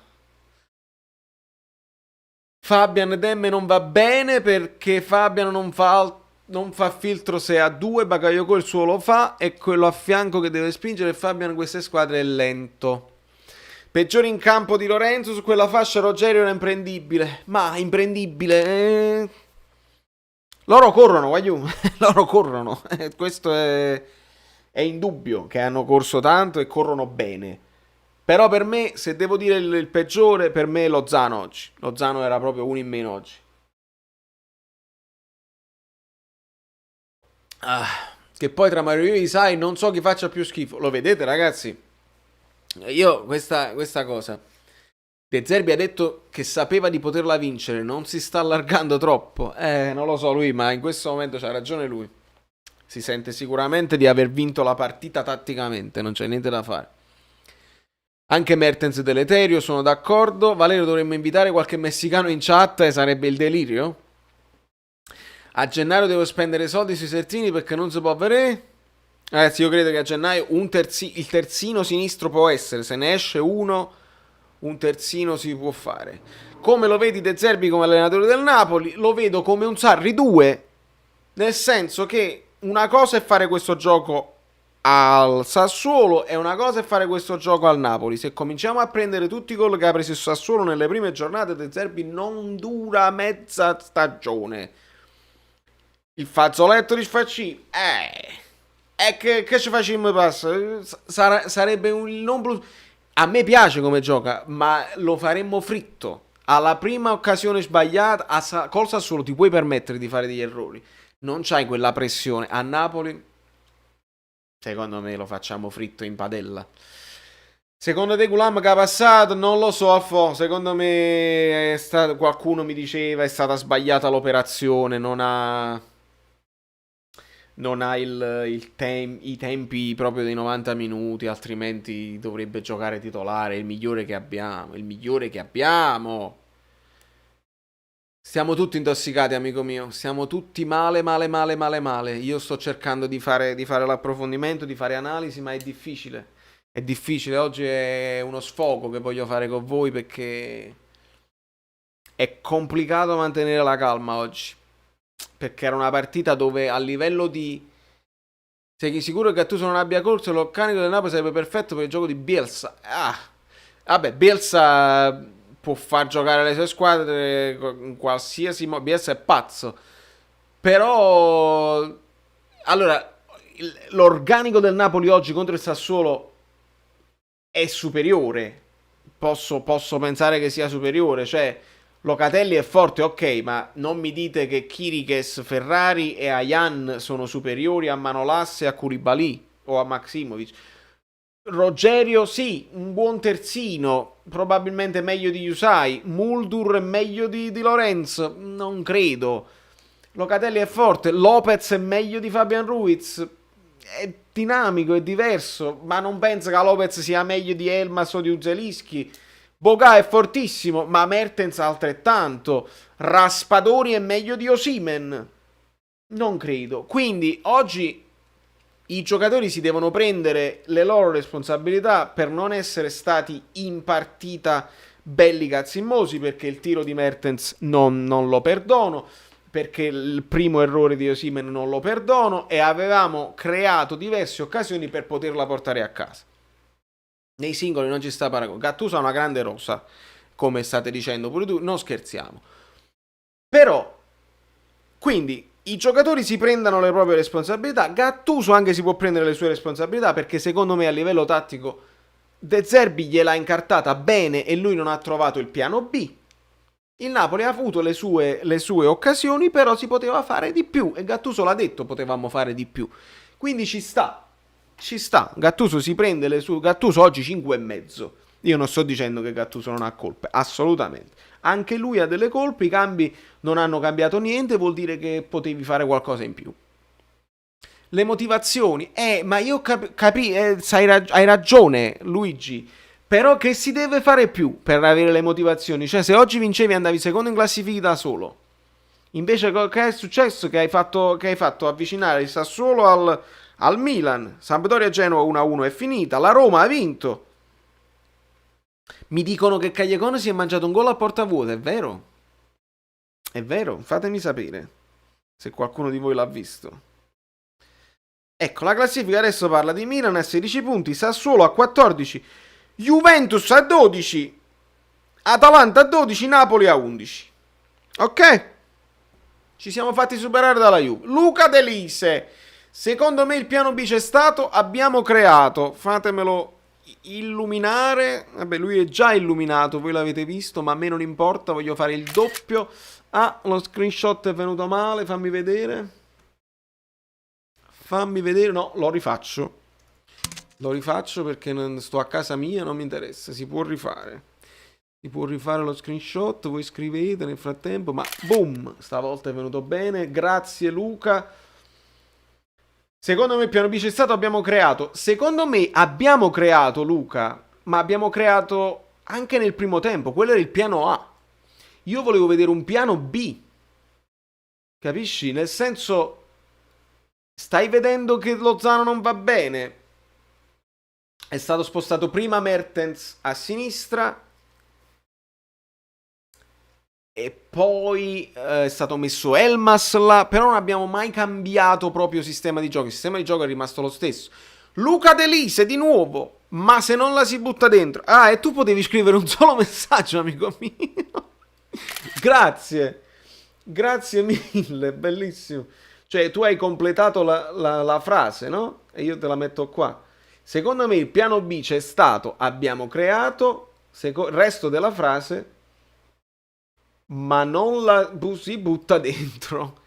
Fabian Demme non va bene perché Fabian non fa filtro se ha due, Bakayoko il suo lo fa, e quello a fianco che deve spingere Fabian queste squadre è lento. Peggiore in campo di Lorenzo, su quella fascia Rogerio era imprendibile. Ma imprendibile? Loro corrono, guagliù, loro corrono. Questo è indubbio che hanno corso tanto e corrono bene. Però per me, se devo dire il peggiore, per me è Lozano oggi. Lozano era proprio uno in meno oggi. Che poi tra Mario e Isai non so chi faccia più schifo. Lo vedete, ragazzi? Io questa cosa. De Zerbi ha detto che sapeva di poterla vincere, non si sta allargando troppo. Non lo so lui, ma in questo momento c'ha ragione lui. Si sente sicuramente di aver vinto la partita tatticamente, non c'è niente da fare. Anche Mertens deleterio, sono d'accordo. Valerio, dovremmo invitare qualche messicano in chat, sarebbe il delirio. A gennaio devo spendere soldi sui terzini perché non si può avere. Ragazzi, io credo che a gennaio il terzino sinistro può essere, se ne esce uno, un terzino si può fare. Come lo vedi De Zerbi come allenatore del Napoli? Lo vedo come un Sarri 2, nel senso che una cosa è fare questo gioco al Sassuolo e una cosa è fare questo gioco al Napoli. Se cominciamo a prendere tutti i gol che ha preso il Sassuolo nelle prime giornate, De Zerbi non dura mezza stagione. Il fazzoletto di Sfacci, che ci facciamo passa? Sarebbe un non blu. A me piace come gioca, ma lo faremmo fritto. Alla prima occasione sbagliata, col Sassuolo ti puoi permettere di fare degli errori. Non c'hai quella pressione. A Napoli, secondo me, lo facciamo fritto in padella. Secondo te Gulam che ha passato? Non lo so, secondo me qualcuno mi diceva è stata sbagliata l'operazione, non ha i tempi proprio dei 90 minuti, altrimenti dovrebbe giocare titolare, il migliore che abbiamo. Stiamo tutti intossicati, amico mio, stiamo tutti male. Io sto cercando di fare l'approfondimento, di fare analisi, ma è difficile. Oggi è uno sfogo che voglio fare con voi perché è complicato mantenere la calma oggi. Perché era una partita dove a livello di... Sei sicuro che Gattuso non abbia corso? L'organico del Napoli sarebbe perfetto per il gioco di Bielsa. Vabbè, Bielsa può far giocare le sue squadre in qualsiasi modo. Bielsa è pazzo. Però... Allora, l'organico del Napoli oggi contro il Sassuolo è superiore. Posso pensare che sia superiore, cioè... Locatelli è forte, ok, ma non mi dite che Chiriches, Ferrari e Ayan sono superiori a Manolas e a Koulibaly o a Maksimovic. Rogerio sì, un buon terzino, probabilmente meglio di Yusai. Muldur è meglio di Lorenzo, non credo. Locatelli è forte, Lopez è meglio di Fabian Ruiz, è dinamico, è diverso, ma non penso che Lopez sia meglio di Elmas o di Uzelischi. Boga è fortissimo, ma Mertens altrettanto. Raspadori è meglio di Osimhen. Non credo. Quindi oggi i giocatori si devono prendere le loro responsabilità per non essere stati in partita belli cazzimmosi, perché il tiro di Mertens non lo perdono, perché il primo errore di Osimhen non lo perdono, e avevamo creato diverse occasioni per poterla portare a casa. Nei singoli non ci sta paragone. Gattuso ha una grande rosa, come state dicendo pure tu, non scherziamo. Però, quindi, i giocatori si prendano le proprie responsabilità. Gattuso anche si può prendere le sue responsabilità, perché secondo me a livello tattico De Zerbi gliel'ha incartata bene e lui non ha trovato il piano B. Il Napoli ha avuto le sue occasioni, però si poteva fare di più, e Gattuso l'ha detto, potevamo fare di più. Quindi ci sta. Gattuso si prende le sue. Gattuso oggi 5,5. Io non sto dicendo che Gattuso non ha colpe, assolutamente. Anche lui ha delle colpe, i cambi non hanno cambiato niente, vuol dire che potevi fare qualcosa in più. Le motivazioni, ma io hai ragione Luigi, però che si deve fare più per avere le motivazioni? Cioè, se oggi vincevi andavi secondo in classifica da solo. Invece che è successo? Che hai fatto avvicinare il Sassuolo al Milan. Sampdoria Genova 1-1 è finita. La Roma ha vinto. Mi dicono che Callejon si è mangiato un gol a porta vuota, è vero? È vero, fatemi sapere se qualcuno di voi l'ha visto. Ecco, la classifica adesso parla di Milan a 16 punti, Sassuolo a 14, Juventus a 12, Atalanta a 12, Napoli a 11. Ok? Ci siamo fatti superare dalla Juve. Luca De Lise, secondo me il piano B c'è stato, abbiamo creato, fatemelo illuminare. Vabbè, lui è già illuminato, voi l'avete visto, ma a me non importa, voglio fare il doppio. Ah, lo screenshot è venuto male, fammi vedere. No, lo rifaccio. Lo rifaccio perché non sto a casa mia, non mi interessa, si può rifare. Si può rifare lo screenshot, voi scrivete nel frattempo, ma boom, stavolta è venuto bene, grazie Luca. Secondo me il piano B c'è stato, abbiamo creato. Secondo me abbiamo creato, Luca, ma abbiamo creato anche nel primo tempo, quello era il piano A. Io volevo vedere un piano B, capisci? Nel senso, stai vedendo che Lozano non va bene. È stato spostato prima Mertens a sinistra e poi è stato messo Elmas là, però non abbiamo mai cambiato proprio sistema di gioco. Il sistema di gioco è rimasto lo stesso. Luca De Lise di nuovo, ma se non la si butta dentro. Ah, e tu potevi scrivere un solo messaggio, amico mio. Grazie mille, bellissimo. Cioè, tu hai completato la frase, no? E io te la metto qua. Secondo me il piano B c'è stato, abbiamo creato, il resto della frase, ma non la si butta dentro.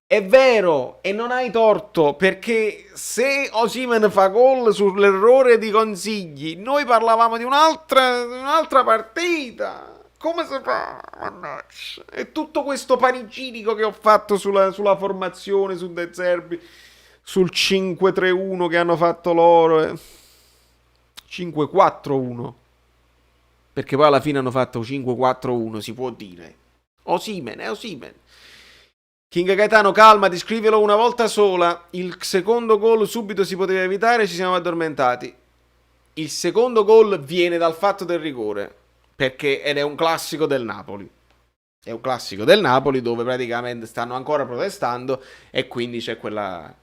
È vero, e non hai torto, perché se Osimhen fa gol sull'errore di Consigli, noi parlavamo di un'altra partita. Come si fa? Mannaggia. E tutto questo panegirico che ho fatto sulla formazione, su De Zerbi, sul 5-3-1 che hanno fatto loro. 5-4-1. Perché poi alla fine hanno fatto 5-4-1, si può dire. Osimhen. King Gaetano, calmati, scrivilo una volta sola. Il secondo gol subito si poteva evitare, ci siamo addormentati. Il secondo gol viene dal fatto del rigore. Ed è un classico del Napoli. È un classico del Napoli dove praticamente stanno ancora protestando e quindi c'è quella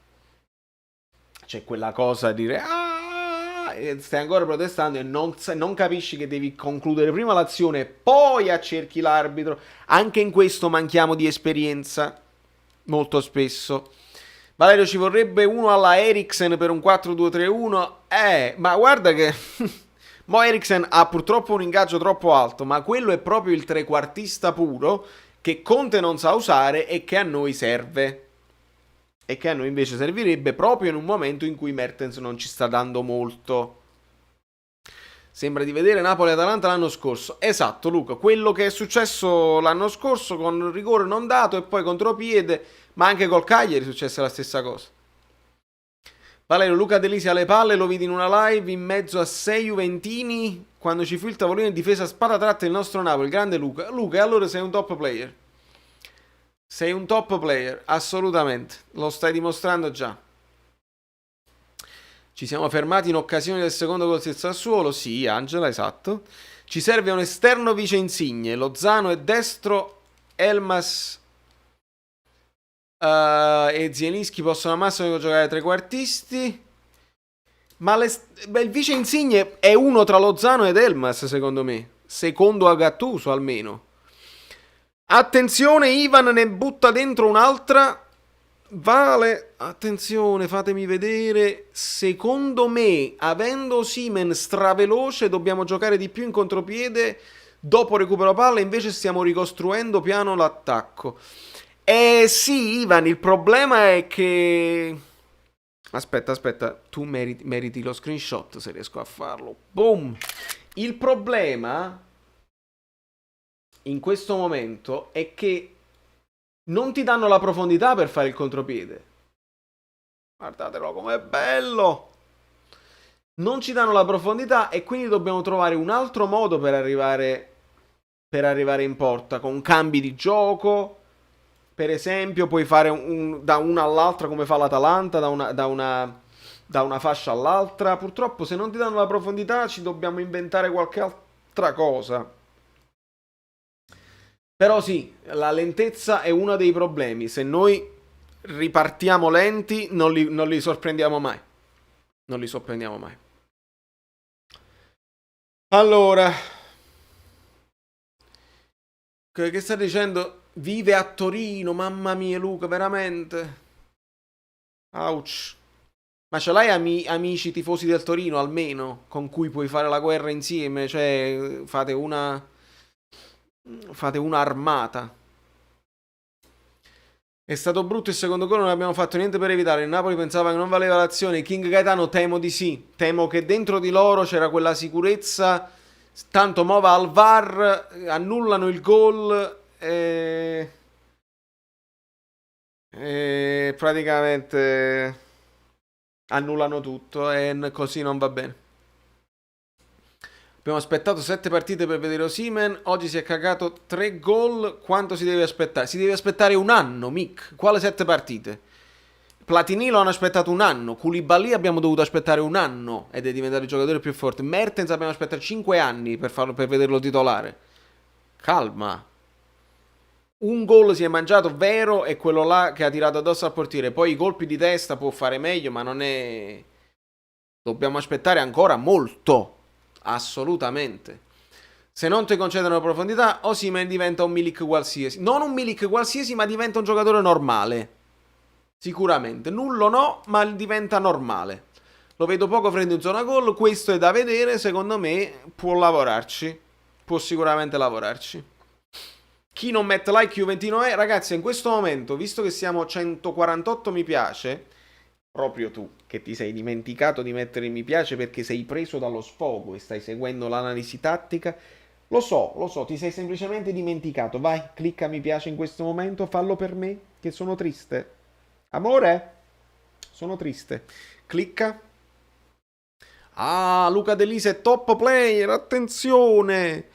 cosa di dire stai ancora protestando e non capisci che devi concludere prima l'azione e poi accerchi l'arbitro. Anche in questo manchiamo di esperienza molto spesso. Valerio, ci vorrebbe uno alla Eriksen per un 4-2-3-1. Ma guarda che Mo Eriksen ha purtroppo un ingaggio troppo alto, ma quello è proprio il trequartista puro che Conte non sa usare e che a noi serve. E che a noi invece servirebbe proprio in un momento in cui Mertens non ci sta dando molto. Sembra di vedere Napoli-Atalanta l'anno scorso. Esatto, Luca, quello che è successo l'anno scorso con il rigore non dato e poi contropiede, ma anche col Cagliari è successa la stessa cosa. Valerio, Luca De Lise alle palle, lo vedi in una live in mezzo a 6 juventini quando ci fu il tavolino in difesa spada tratta il nostro Napoli, grande Luca. Luca, e allora sei un top player. Sei un top player, assolutamente, lo stai dimostrando già. Ci siamo fermati in occasione del secondo gol del Sassuolo, sì, Angela, esatto. Ci serve un esterno vice Insigne, Lozano è destro, Elmas e Zielinski possono al massimo giocare trequartisti. Ma il vice Insigne è uno tra Lozano ed Elmas, secondo me. Secondo a Gattuso, almeno. Attenzione, Ivan ne butta dentro un'altra. Vale, attenzione, fatemi vedere. Secondo me, avendo Osimhen straveloce, dobbiamo giocare di più in contropiede. Dopo recupero palla, invece stiamo ricostruendo piano l'attacco. Sì, Ivan, il problema è che... Aspetta, tu meriti lo screenshot se riesco a farlo. Boom! Il problema in questo momento è che non ti danno la profondità per fare il contropiede. Guardatelo com'è bello! Non ci danno la profondità e quindi dobbiamo trovare un altro modo per arrivare in porta, con cambi di gioco. Per esempio, puoi fare da una all'altra come fa l'Atalanta, da una fascia all'altra. Purtroppo, se non ti danno la profondità, ci dobbiamo inventare qualche altra cosa. Però sì, la lentezza è uno dei problemi. Se noi ripartiamo lenti, non li sorprendiamo mai. Non li sorprendiamo mai. Allora, che sta dicendo? Vive a Torino, mamma mia Luca, veramente? Ouch. Ma ce l'hai amici tifosi del Torino almeno, con cui puoi fare la guerra insieme? Cioè, fate un'armata. È stato brutto il secondo gol, non abbiamo fatto niente per evitare. Il Napoli pensava che non valeva l'azione. King Gaetano, temo di sì. Temo che dentro di loro c'era quella sicurezza. Tanto mo va al VAR, annullano il gol e praticamente annullano tutto e così non va bene. Abbiamo aspettato 7 partite per vedere Osimhen, oggi si è cagato 3 gol, quanto si deve aspettare? Si deve aspettare un anno, Mick. Quale 7 partite? Platini lo hanno aspettato un anno, Koulibaly abbiamo dovuto aspettare un anno ed è diventato il giocatore più forte. Mertens abbiamo aspettato 5 anni per vederlo titolare. Calma. Un gol si è mangiato, vero, è quello là che ha tirato addosso al portiere. Poi i colpi di testa può fare meglio, ma non è... Dobbiamo aspettare ancora molto. Assolutamente. Se non ti concedono profondità, Osimhen diventa un Milik qualsiasi. Non un Milik qualsiasi, ma diventa un giocatore normale. Sicuramente. Nullo no, ma diventa normale. Lo vedo poco freddo in zona gol. Questo è da vedere. Secondo me può lavorarci. Può sicuramente lavorarci. Chi non mette like Juventino è, ragazzi, in questo momento, visto che siamo a 148 mi piace, proprio tu che ti sei dimenticato di mettere mi piace perché sei preso dallo sfogo e stai seguendo l'analisi tattica, lo so, ti sei semplicemente dimenticato. Vai, clicca mi piace in questo momento, fallo per me, che sono triste. Amore? Sono triste. Clicca. Ah, Luca De Lisa è top player, attenzione!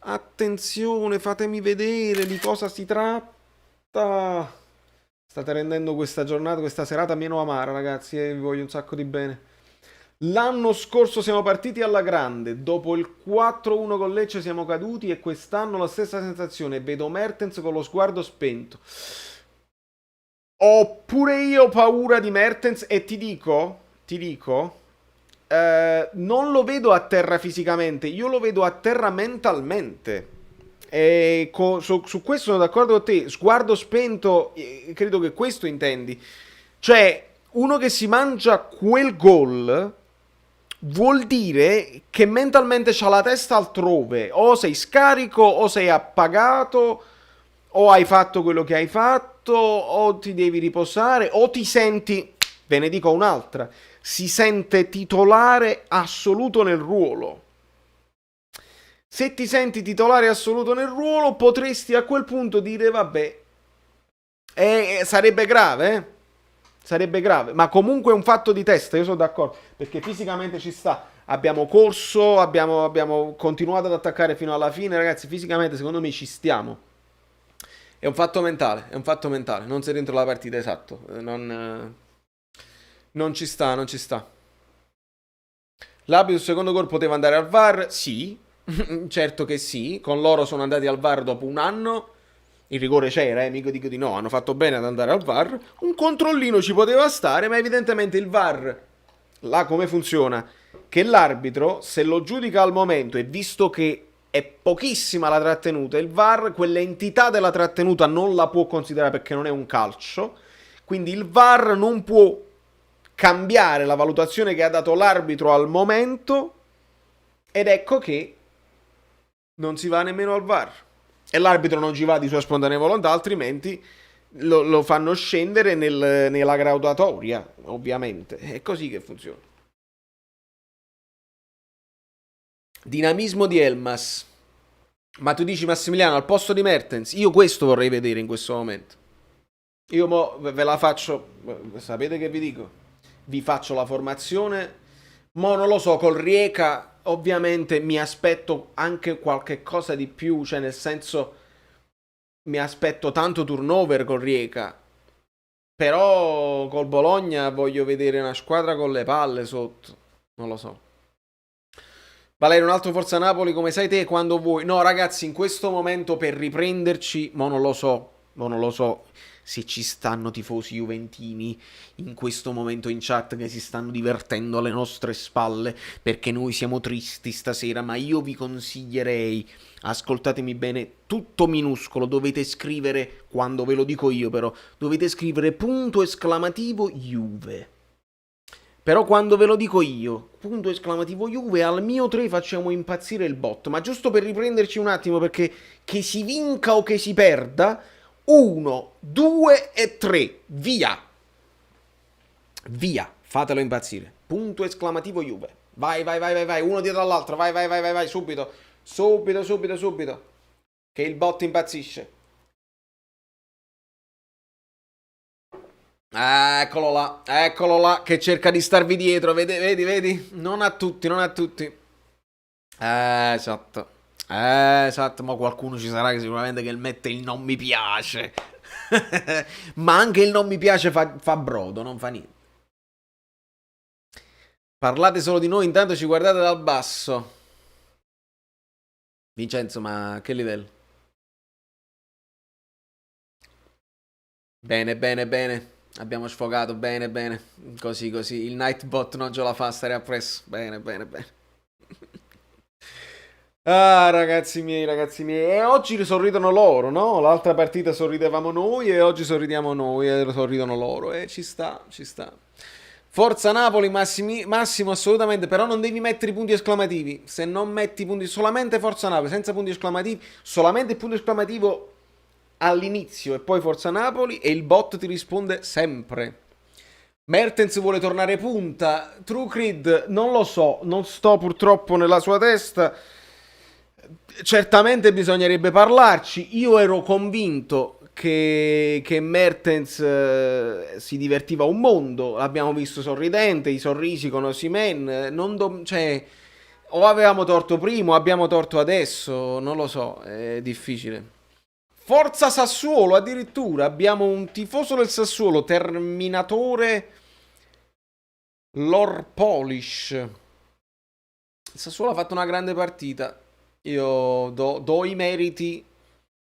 Attenzione, fatemi vedere di cosa si tratta. State rendendo questa giornata, questa serata meno amara, ragazzi, vi voglio un sacco di bene. L'anno scorso siamo partiti alla grande, dopo il 4-1 con Lecce siamo caduti e quest'anno la stessa sensazione, vedo Mertens con lo sguardo spento. Ho pure io paura di Mertens e ti dico, non lo vedo a terra fisicamente, io lo vedo a terra mentalmente. E su questo sono d'accordo con te. Sguardo spento, credo che questo intendi. Cioè, uno che si mangia quel gol vuol dire che mentalmente c'ha la testa altrove. O sei scarico, o sei appagato, o hai fatto quello che hai fatto, o ti devi riposare, o ti senti... Ve ne dico un'altra. Si sente titolare assoluto nel ruolo. Se ti senti titolare assoluto nel ruolo, potresti a quel punto dire, vabbè, sarebbe grave, sarebbe grave, ma comunque è un fatto di testa, io sono d'accordo, perché fisicamente ci sta, abbiamo corso, abbiamo continuato ad attaccare fino alla fine, ragazzi, fisicamente secondo me ci stiamo. È un fatto mentale, è un fatto mentale. Non sei dentro la partita, esatto. Non ci sta, non ci sta. L'arbitro sul secondo gol poteva andare al VAR? Sì, certo che sì. Con loro sono andati al VAR dopo un anno. Il rigore c'era, mica dico di no. Hanno fatto bene ad andare al VAR. Un controllino ci poteva stare, ma evidentemente il VAR, là come funziona? Che l'arbitro, se lo giudica al momento e visto che è pochissima la trattenuta, il VAR quell'entità della trattenuta non la può considerare perché non è un calcio. Quindi il VAR non può cambiare la valutazione che ha dato l'arbitro al momento, ed ecco che non si va nemmeno al VAR. E l'arbitro non ci va di sua spontanea volontà, altrimenti lo fanno scendere nella graduatoria, ovviamente. È così che funziona. Dinamismo di Elmas. Ma tu dici Massimiliano al posto di Mertens? Io questo vorrei vedere in questo momento. Io mo ve la faccio. Sapete che vi dico? Vi faccio la formazione. Mo non lo so, col Rijeka ovviamente mi aspetto anche qualche cosa di più. Cioè nel senso, mi aspetto tanto turnover col Rijeka. Però col Bologna voglio vedere una squadra con le palle sotto. Non lo so. Valerio, un altro Forza Napoli come sai te quando vuoi. No ragazzi, in questo momento per riprenderci, ma non lo so se ci stanno tifosi juventini in questo momento in chat che si stanno divertendo alle nostre spalle perché noi siamo tristi stasera, ma io vi consiglierei, ascoltatemi bene, tutto minuscolo, dovete scrivere, quando ve lo dico io però, dovete scrivere punto esclamativo Juve. Però quando ve lo dico io, punto esclamativo Juve, al mio 3 facciamo impazzire il bot. Ma giusto per riprenderci un attimo, perché che si vinca o che si perda, 1, 2 e 3, via. Via, fatelo impazzire. Punto esclamativo Juve. Vai, uno dietro all'altro, vai, subito. Subito. Che il bot impazzisce. Eccolo là, che cerca di starvi dietro, vedi? Non a tutti. Esatto, ma qualcuno ci sarà che sicuramente che mette il non mi piace. Ma anche il non mi piace fa brodo, non fa niente. Parlate solo di noi, intanto ci guardate dal basso. Vincenzo, ma che livello? Bene. Abbiamo sfogato, bene. Così. Il Nightbot non ce la fa stare appresso. Bene. Ah, ragazzi miei. E oggi sorridono loro, no? L'altra partita sorridevamo noi e oggi sorridiamo noi e sorridono loro. E ci sta. Forza Napoli, Massimo, assolutamente. Però non devi mettere i punti esclamativi. Se non metti punti, solamente Forza Napoli, senza punti esclamativi. Solamente il punto esclamativo all'inizio e poi Forza Napoli e il bot ti risponde sempre. Mertens vuole tornare punta. True Creed, non lo so, non sto purtroppo nella sua testa. Certamente bisognerebbe parlarci. Io ero convinto che Mertens si divertiva un mondo. L'abbiamo visto sorridente, i sorrisi con Osimhen. Cioè, o avevamo torto prima o abbiamo torto adesso. Non lo so, è difficile. Forza Sassuolo, addirittura abbiamo un tifoso del Sassuolo, Terminatore Lord Polish. Il Sassuolo ha fatto una grande partita. Io do i meriti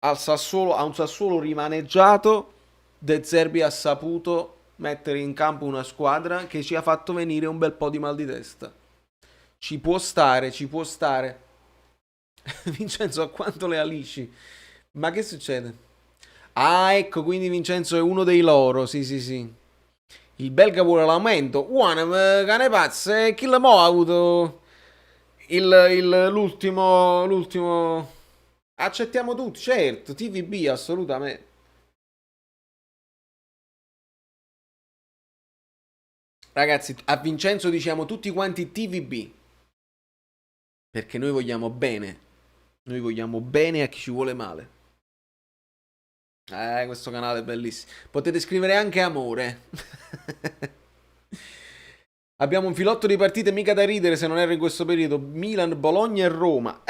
al Sassuolo, a un Sassuolo rimaneggiato. De Zerbi ha saputo mettere in campo una squadra che ci ha fatto venire un bel po' di mal di testa. Ci può stare. Vincenzo, a quanto le alici? Ma che succede? Ah, ecco, quindi Vincenzo è uno dei loro, sì. Il belga vuole l'aumento. Cane pazzo, chi la mo ha avuto l'ultimo... Accettiamo tutti, certo, TVB, assolutamente. Ragazzi, a Vincenzo diciamo tutti quanti TVB. Perché noi vogliamo bene. Noi vogliamo bene a chi ci vuole male. Questo canale è bellissimo. Potete scrivere anche amore. Abbiamo un filotto di partite mica da ridere se non era in questo periodo. Milan, Bologna e Roma.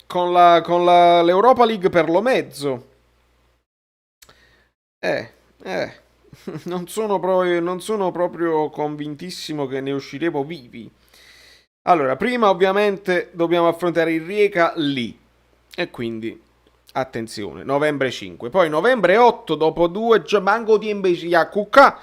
Con l'Europa League per lo mezzo. Eh, non sono proprio convintissimo che ne usciremo vivi. Allora, prima ovviamente dobbiamo affrontare il Rijeka lì. E quindi, attenzione, novembre 5. Poi novembre 8, dopo 2, manco di imbecilli a cucca,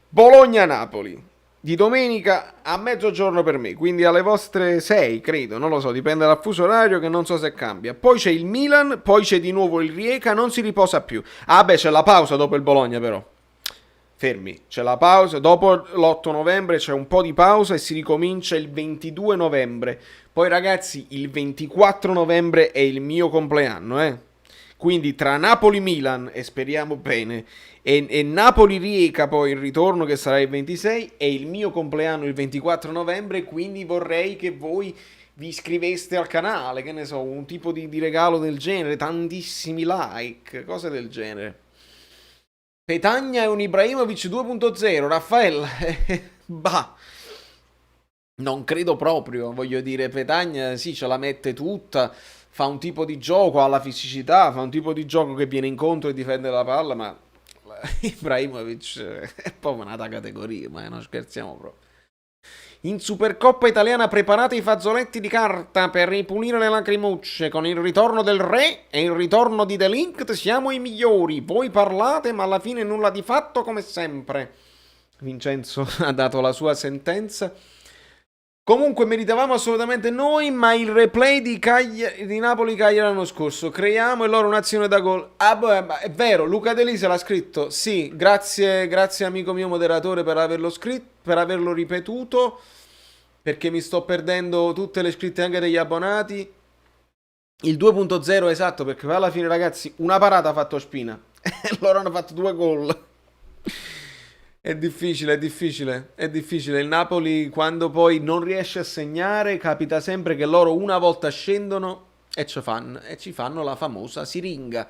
Bologna-Napoli. Di domenica a mezzogiorno per me, quindi alle vostre 6, credo, non lo so, dipende dal fuso orario che non so se cambia. Poi c'è il Milan, poi c'è di nuovo il Rijeka, non si riposa più. Ah beh, c'è la pausa dopo il Bologna però. Fermi, c'è la pausa, dopo l'8 novembre c'è un po' di pausa e si ricomincia il 22 novembre. Poi ragazzi, il 24 novembre è il mio compleanno, Quindi tra Napoli-Milan, e speriamo bene, e Napoli-Rijeka poi il ritorno che sarà il 26, e il mio compleanno il 24 novembre, quindi vorrei che voi vi iscriveste al canale, che ne so, un tipo di regalo del genere, tantissimi like, cose del genere. Petagna è un Ibrahimovic 2.0, Raffaella, bah, non credo proprio, voglio dire, Petagna sì, ce la mette tutta, fa un tipo di gioco, ha la fisicità, fa un tipo di gioco che viene incontro e difende la palla, ma Ibrahimovic è proprio un'altra categoria, ma non scherziamo proprio. In Supercoppa italiana preparate i fazzoletti di carta per ripulire le lacrimucce. Con il ritorno del re e il ritorno di De Ligt siamo i migliori. Voi parlate ma alla fine nulla di fatto come sempre. Vincenzo ha dato la sua sentenza. Comunque meritavamo assolutamente noi, ma il replay di Napoli-Cagliari l'anno scorso. Creiamo e loro un'azione da gol. Ah, beh, è vero, Luca Delise l'ha scritto. Sì, grazie amico mio moderatore per averlo scritto, per averlo ripetuto, perché mi sto perdendo tutte le scritte anche degli abbonati. Il 2.0 esatto, perché poi alla fine ragazzi una parata ha fatto Spina e loro hanno fatto 2 gol. È difficile, è difficile, è difficile. Il Napoli quando poi non riesce a segnare capita sempre che loro una volta scendono e ci fanno la famosa siringa.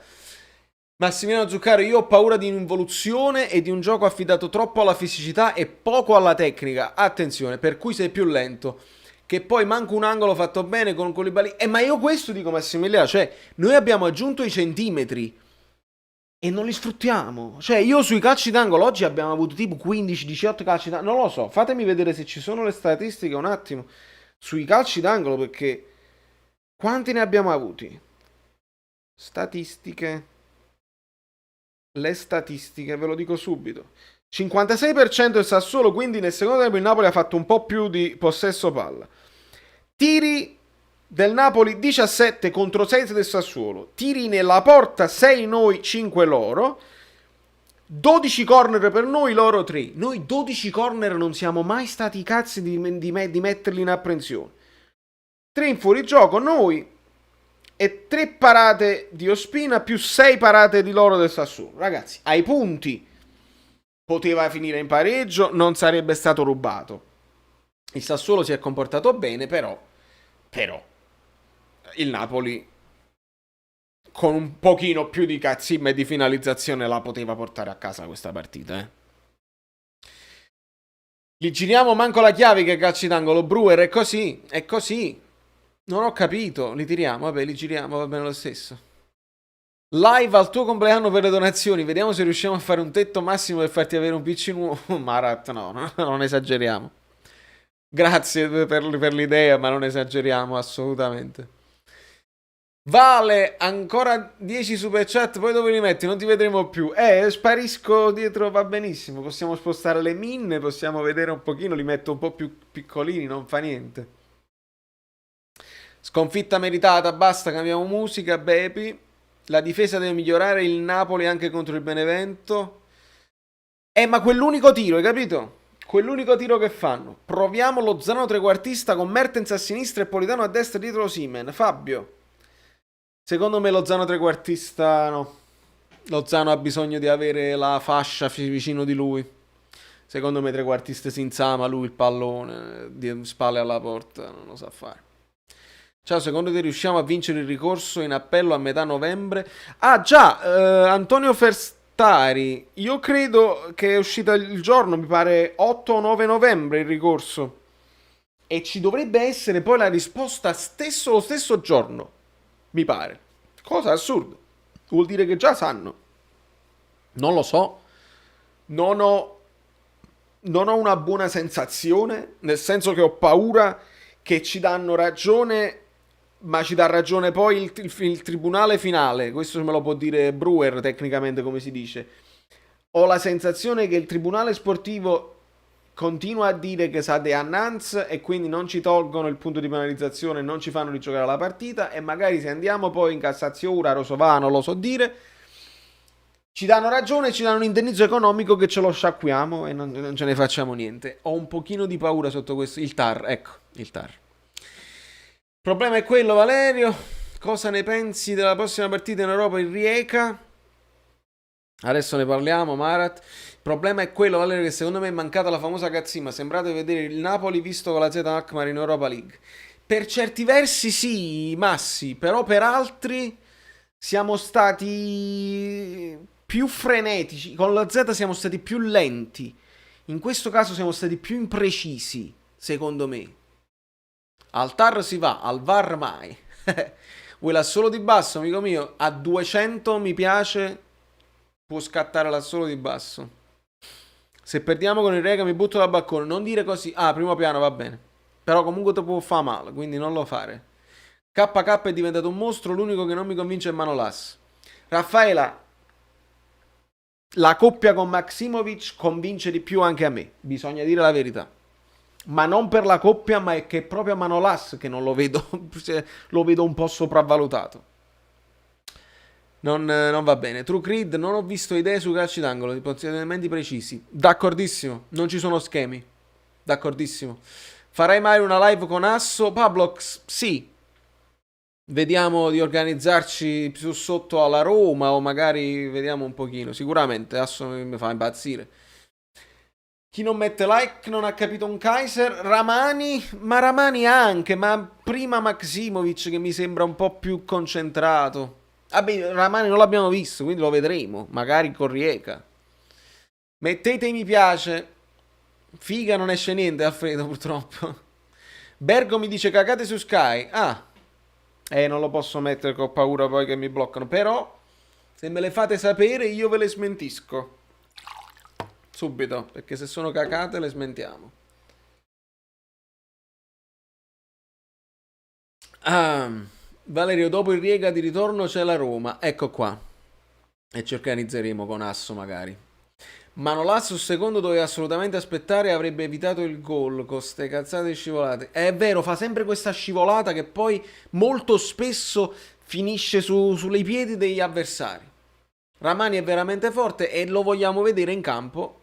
Massimiliano Zuccaro, io ho paura di un'involuzione e di un gioco affidato troppo alla fisicità e poco alla tecnica. Attenzione, per cui sei più lento. Che poi manca un angolo fatto bene con Koulibaly. Ma io questo dico Massimiliano, cioè noi abbiamo aggiunto i centimetri e non li sfruttiamo. Cioè io sui calci d'angolo oggi abbiamo avuto tipo 15-18 calci d'angolo. Non lo so, fatemi vedere se ci sono le statistiche un attimo sui calci d'angolo, perché quanti ne abbiamo avuti? Statistiche. Le statistiche, ve lo dico subito. 56% il Sassuolo, quindi nel secondo tempo il Napoli ha fatto un po' più di possesso palla. Tiri del Napoli 17 contro 6 del Sassuolo. Tiri nella porta 6 noi, 5 loro. 12 corner per noi, loro 3. Noi 12 corner non siamo mai stati i cazzi di metterli in apprensione. 3 in fuorigioco noi e 3 parate di Ospina più 6 parate di loro del Sassuolo. Ragazzi, ai punti poteva finire in pareggio, non sarebbe stato rubato. Il Sassuolo si è comportato bene, però il Napoli con un pochino più di cazzimma e di finalizzazione la poteva portare a casa questa partita, Li giriamo manco la chiave che calci d'angolo, Brewer, è così, è così. Non ho capito, li tiriamo, vabbè, li giriamo, va bene lo stesso. Live al tuo compleanno per le donazioni, vediamo se riusciamo a fare un tetto massimo per farti avere un PC nuovo. Marat, no, non esageriamo. Grazie per l'idea, ma non esageriamo assolutamente. Vale, ancora 10 super chat, poi dove li metti? Non ti vedremo più. Sparisco dietro, va benissimo. Possiamo spostare le minne, possiamo vedere un pochino, li metto un po' più piccolini, non fa niente. Sconfitta meritata, basta, cambiamo musica, baby. La difesa deve migliorare, il Napoli anche contro il Benevento. Ma quell'unico tiro, hai capito? Quell'unico tiro che fanno. Proviamo lo Zano trequartista con Mertens a sinistra e Politano a destra dietro Osimhen. Fabio. Secondo me lo Zano trequartista no. Lo Zano ha bisogno di avere la fascia vicino di lui. Secondo me trequartista si insama lui il pallone, di spalle alla porta, non lo sa fare. Ciao, secondo te riusciamo a vincere il ricorso in appello a metà novembre? Ah già, Antonio Ferstari, io credo che è uscita il giorno, mi pare 8 o 9 novembre il ricorso. E ci dovrebbe essere poi la risposta lo stesso giorno, mi pare. Cosa assurda. Vuol dire che già sanno. Non lo so, non ho, non ho una buona sensazione, nel senso che ho paura che ci danno ragione, ma ci dà ragione poi il tribunale finale. Questo me lo può dire Brewer, tecnicamente, come si dice. Ho la sensazione che il tribunale sportivo continua a dire che sa de annanz e quindi non ci tolgono il punto di penalizzazione, non ci fanno rigiocare la partita e magari se andiamo poi in Cassazione, a Rosovano, lo so dire, ci danno ragione e ci danno un indennizzo economico che ce lo sciacquiamo e non ce ne facciamo niente. Ho un pochino di paura sotto questo. Il TAR, ecco, il TAR. Il problema è quello, Valerio. Cosa ne pensi della prossima partita in Europa in Rijeka? Adesso ne parliamo, Marat. Il problema è quello, Valerio, che secondo me è mancata la famosa cazzimma. Sembrate vedere il Napoli visto con la Z Alkmaar in Europa League. Per certi versi sì, Massi, però per altri siamo stati più frenetici. Con la Z siamo stati più lenti. In questo caso siamo stati più imprecisi, secondo me. Al TAR si va, al VAR mai. Vuoi l'assolo di basso, amico mio? A 200 mi piace, può scattare l'assolo di basso. Se perdiamo con il Rega mi butto dal balcone. Non dire così. Ah, primo piano va bene. Però comunque ti può fare male, quindi non lo fare. KK è diventato un mostro, l'unico che non mi convince è Manolas. Raffaela, la coppia con Maximovic convince di più anche a me, bisogna dire la verità. Ma non per la coppia, ma è che proprio a Manolas che non lo vedo, lo vedo un po' sopravvalutato. Non va bene. True Creed, non ho visto idee su calci d'angolo, di posizionamenti precisi. D'accordissimo, non ci sono schemi. D'accordissimo. Farai mai una live con Asso? Pablox, sì. Vediamo di organizzarci più sotto alla Roma o magari vediamo un pochino. Sicuramente Asso mi fa impazzire. Chi non mette like non ha capito un Kaiser. Ramani, ma Ramani anche, ma prima Maximovic che mi sembra un po' più concentrato. Vabbè, Ramani non l'abbiamo visto, quindi lo vedremo. Magari con Rijeka. Mettete mi piace. Figa non esce niente, Alfredo, purtroppo. Bergo mi dice cagate su Sky. Ah. Non lo posso mettere che ho paura poi che mi bloccano. Però, se me le fate sapere, io ve le smentisco. Subito, perché se sono cacate le smentiamo. Ah, Valerio, dopo il Riega di ritorno c'è la Roma. Ecco qua. E ci organizzeremo con Asso magari. Manolas secondo doveva assolutamente aspettare e avrebbe evitato il gol con ste cazzate scivolate. È vero, fa sempre questa scivolata che poi molto spesso finisce sulle piedi degli avversari. Ramani è veramente forte e lo vogliamo vedere in campo.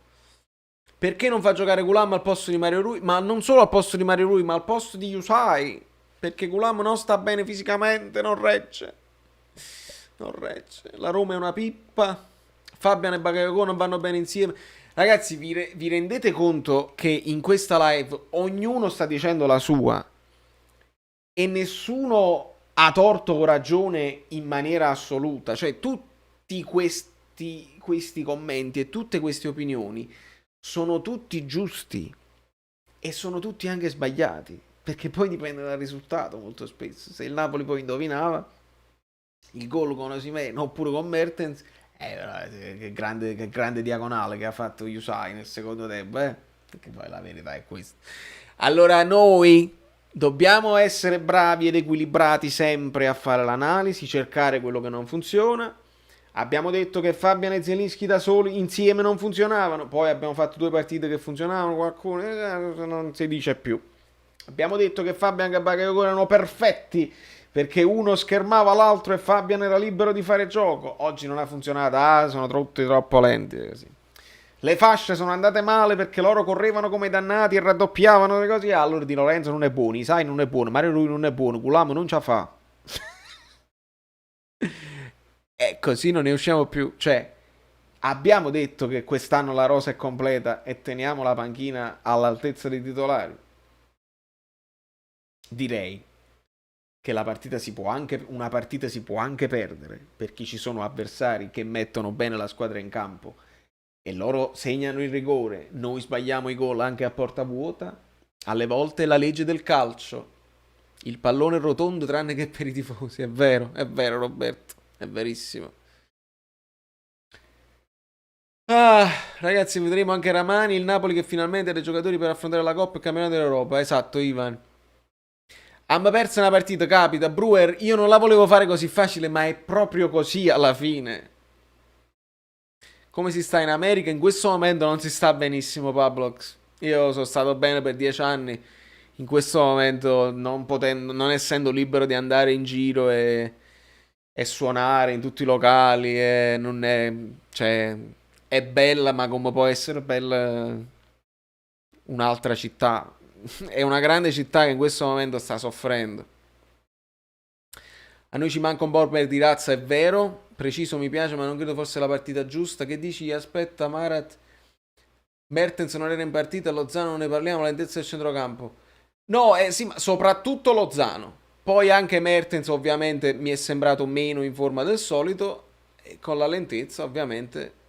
Perché non fa giocare Gulam al posto di Mario Rui? Ma non solo al posto di Mario Rui, ma al posto di Yusai. Perché Gulam non sta bene fisicamente, non regge. Non regge. La Roma è una pippa. Fabian e Bakayoko non vanno bene insieme. Ragazzi, vi rendete conto che in questa live ognuno sta dicendo la sua e nessuno ha torto o ragione in maniera assoluta? Cioè, tutti questi commenti e tutte queste opinioni sono tutti giusti e sono tutti anche sbagliati, perché poi dipende dal risultato molto spesso. Se il Napoli poi indovinava il gol con Osimhen oppure con Mertens, che grande diagonale che ha fatto Yusai nel secondo tempo, perché poi la verità è questa. Allora noi dobbiamo essere bravi ed equilibrati sempre a fare l'analisi, cercare quello che non funziona. Abbiamo detto che Fabian e Zielinski da soli insieme non funzionavano, poi abbiamo fatto 2 partite che funzionavano, qualcuno non si dice più. Abbiamo detto che Fabian e Bakayoko erano perfetti perché uno schermava l'altro e Fabian era libero di fare gioco. Oggi non ha funzionato, sono tutti troppo lenti così. Le fasce sono andate male perché loro correvano come dannati e raddoppiavano le cose. Allora Di Lorenzo non è buono, Isai non è buono, Mario Rui non è buono, Gulam non ce la fa. E così non ne usciamo più. Cioè, abbiamo detto che quest'anno la rosa è completa e teniamo la panchina all'altezza dei titolari. Direi che una partita si può anche perdere, perché ci sono avversari che mettono bene la squadra in campo e loro segnano il rigore, noi sbagliamo i gol anche a porta vuota. Alle volte è la legge del calcio, il pallone è rotondo tranne che per i tifosi. È vero Roberto, è verissimo. Ah, ragazzi, vedremo anche Ramani, il Napoli che finalmente ha dei giocatori per affrontare la Coppa e il campionato d'Europa. Esatto, Ivan. Abbiamo perso una partita, capita. Brewer, io non la volevo fare così facile, ma è proprio così alla fine. Come si sta in America? In questo momento non si sta benissimo, Pablox. Io sono stato bene per 10 anni. In questo momento, non essendo libero di andare in giro e suonare in tutti i locali, e non è, cioè, è bella, ma come può essere bella un'altra città? È una grande città che in questo momento sta soffrendo. A noi ci manca un bomber di razza, è vero. Preciso mi piace, ma non credo fosse la partita giusta. Che dici? Aspetta, Marat. Mertens non era in partita, Lozano non ne parliamo, la lentezza del centrocampo. No, sì, ma soprattutto Lozano. Poi anche Mertens ovviamente mi è sembrato meno in forma del solito. E con la lentezza ovviamente.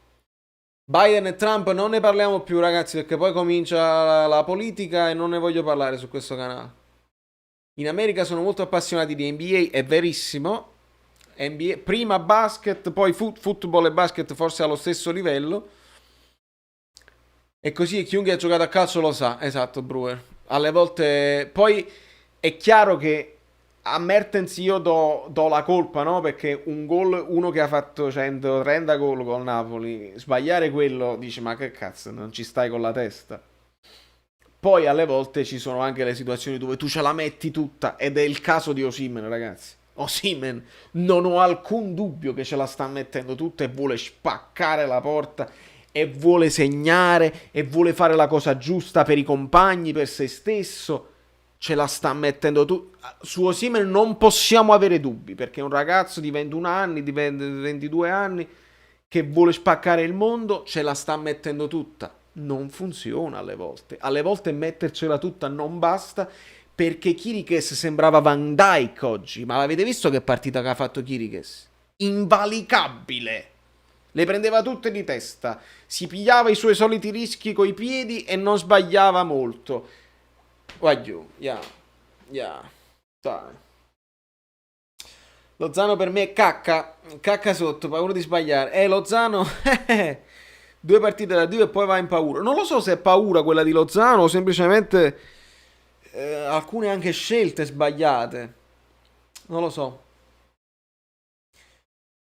Biden e Trump non ne parliamo più ragazzi perché poi comincia la politica e non ne voglio parlare su questo canale. In America sono molto appassionati di NBA, è verissimo. NBA, prima basket, poi football e basket forse allo stesso livello. E così chiunque ha giocato a calcio lo sa, esatto, Brewer. Alle volte... Poi è chiaro che a Mertens io do la colpa, no? Perché un gol, uno che ha fatto 130 gol col Napoli, sbagliare quello, dici ma che cazzo, non ci stai con la testa. Poi alle volte ci sono anche le situazioni dove tu ce la metti tutta ed è il caso di Osimhen, ragazzi. Osimhen, non ho alcun dubbio che ce la sta mettendo tutta e vuole spaccare la porta e vuole segnare e vuole fare la cosa giusta per i compagni, per se stesso. Ce la sta mettendo tutta. Su Osimhen non possiamo avere dubbi perché è un ragazzo di 21 anni, di 22 anni che vuole spaccare il mondo, ce la sta mettendo tutta. Non funziona alle volte. Alle volte mettercela tutta non basta perché Chiriches sembrava Van Dijk oggi. Ma l'avete visto che partita che ha fatto Chiriches? Invalicabile. Le prendeva tutte di testa. Si pigliava i suoi soliti rischi coi piedi e non sbagliava molto. Vai giù. Dai. Lozano per me è cacca. Cacca sotto, paura di sbagliare. Lozano... 2 partite da Dio e poi va in paura. Non lo so se è paura quella di Lozano o semplicemente alcune anche scelte sbagliate. Non lo so.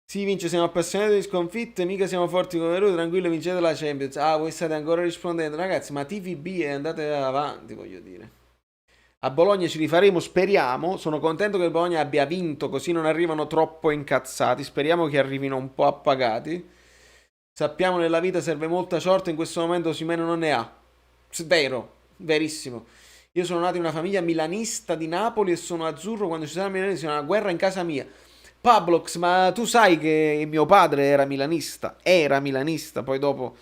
Si vince, siamo appassionati di sconfitte, mica siamo forti come Rui, tranquillo, vincete la Champions. Ah, voi state ancora rispondendo, ragazzi, ma TVB e andate avanti, voglio dire. A Bologna ci rifaremo, speriamo. Sono contento che il Bologna abbia vinto, così non arrivano troppo incazzati. Speriamo che arrivino un po' appagati. Sappiamo nella vita serve molta sorte, in questo momento Osimhen non ne ha. Vero, verissimo. Io sono nato in una famiglia milanista di Napoli e sono azzurro quando ci sarà milanese, una guerra in casa mia. Pablox, ma tu sai che mio padre era milanista, poi dopo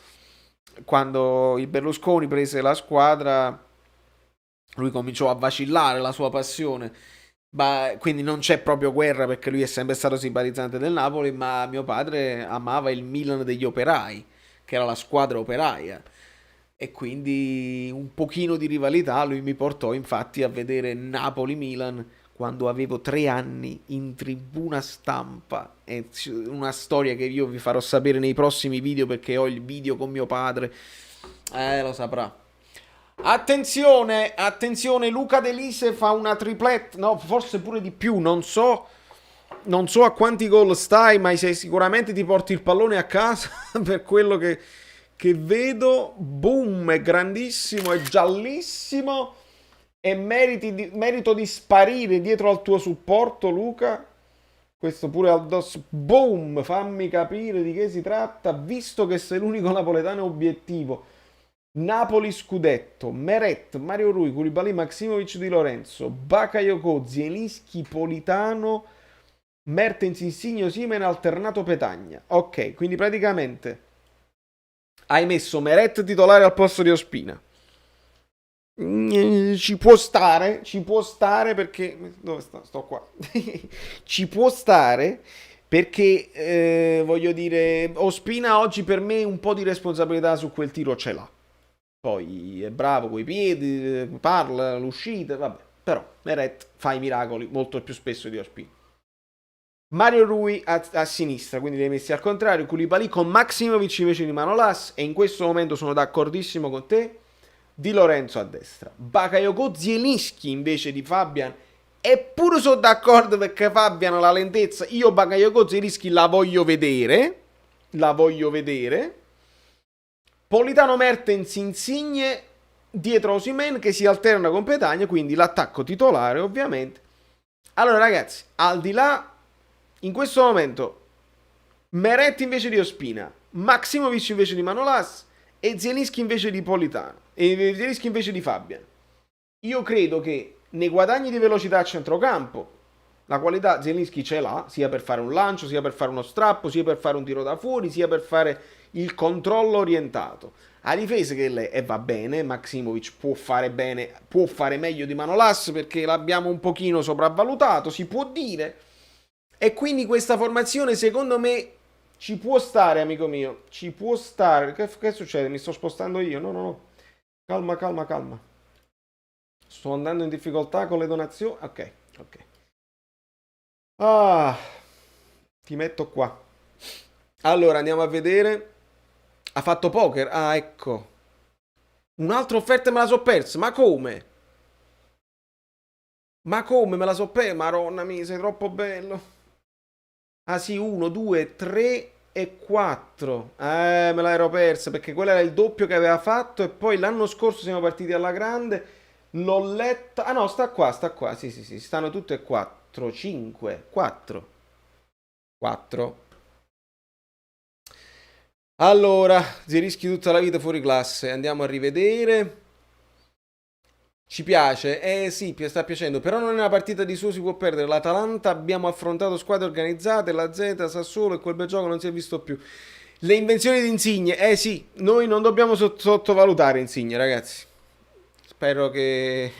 quando il Berlusconi prese la squadra lui cominciò a vacillare la sua passione. Quindi non c'è proprio guerra perché lui è sempre stato simpatizzante del Napoli, ma mio padre amava il Milan degli operai, che era la squadra operaia. E quindi un pochino di rivalità lui mi portò infatti a vedere Napoli-Milan quando avevo 3 anni in tribuna stampa. È una storia che io vi farò sapere nei prossimi video perché ho il video con mio padre. Lo saprà. Attenzione, attenzione, Luca Delise fa una tripletta, no, forse pure di più, non so a quanti gol stai, ma sicuramente ti porti il pallone a casa per quello che vedo. Boom, è grandissimo, è giallissimo e merito di sparire dietro al tuo supporto, Luca. Questo pure addosso. Boom, fammi capire di che si tratta, visto che sei l'unico napoletano obiettivo. Napoli scudetto, Meret, Mario Rui, Koulibaly, Maximovic Di Lorenzo, Bakayoko, Zielinski, Politano, Mertens, Insigne, Osimhen, alternato Petagna. Ok, quindi praticamente hai messo Meret titolare al posto di Ospina. Ci può stare perché... Dove sto? Sto qua. Ci può stare perché, voglio dire, Ospina oggi per me un po' di responsabilità su quel tiro ce l'ha. Poi è bravo coi piedi, parla, l'uscita, vabbè. Però Meret fa i miracoli molto più spesso di Ospina. Mario Rui a sinistra, quindi li hai messi al contrario, Koulibaly con Maximovic invece di Manolas, e in questo momento sono d'accordissimo con te, Di Lorenzo a destra, Bakayoko Zielinski invece di Fabian, eppure sono d'accordo perché Fabian ha la lentezza, io Bakayoko Zielinski la voglio vedere, Politano, Mertens, Insigne dietro Osimhen che si alterna con Petagna, quindi l'attacco titolare ovviamente. Allora ragazzi, al di là, in questo momento, Meret invece di Ospina, Maximovic invece di Manolas e Zielinski invece di Politano, e Zielinski invece di Fabian. Io credo che nei guadagni di velocità a centrocampo, la qualità Zielinski ce l'ha, sia per fare un lancio, sia per fare uno strappo, sia per fare un tiro da fuori, sia per fare il controllo orientato. A difesa che lei, e va bene, Maximovic può fare bene, può fare meglio di Manolas perché l'abbiamo un pochino sopravvalutato, si può dire. E quindi questa formazione secondo me ci può stare, amico mio, ci può stare. Che succede? Mi sto spostando io? No. Calma. Sto andando in difficoltà con le donazioni. Ok. Ah, ti metto qua. Allora, andiamo a vedere. Ha fatto poker? Ah, ecco. Un'altra offerta me la so persa. Ma come? Me la so persa? Maronna mia, sei troppo bello. Ah sì, 1, 2, 3 e 4. Me l'ero persa perché quello era il doppio che aveva fatto e poi l'anno scorso siamo partiti alla grande. L'ho letta. Ah no, sta qua. Sì. Stanno tutte e 4, 5, 4. Allora, Zielinski tutta la vita fuori classe. Andiamo a rivedere. Ci piace? Sì, sta piacendo. Però non è una partita di suo, si può perdere. L'Atalanta abbiamo affrontato squadre organizzate, la Z, Sassuolo, e quel bel gioco non si è visto più. Le invenzioni di Insigne, sì, noi non dobbiamo sottovalutare Insigne, ragazzi. Spero che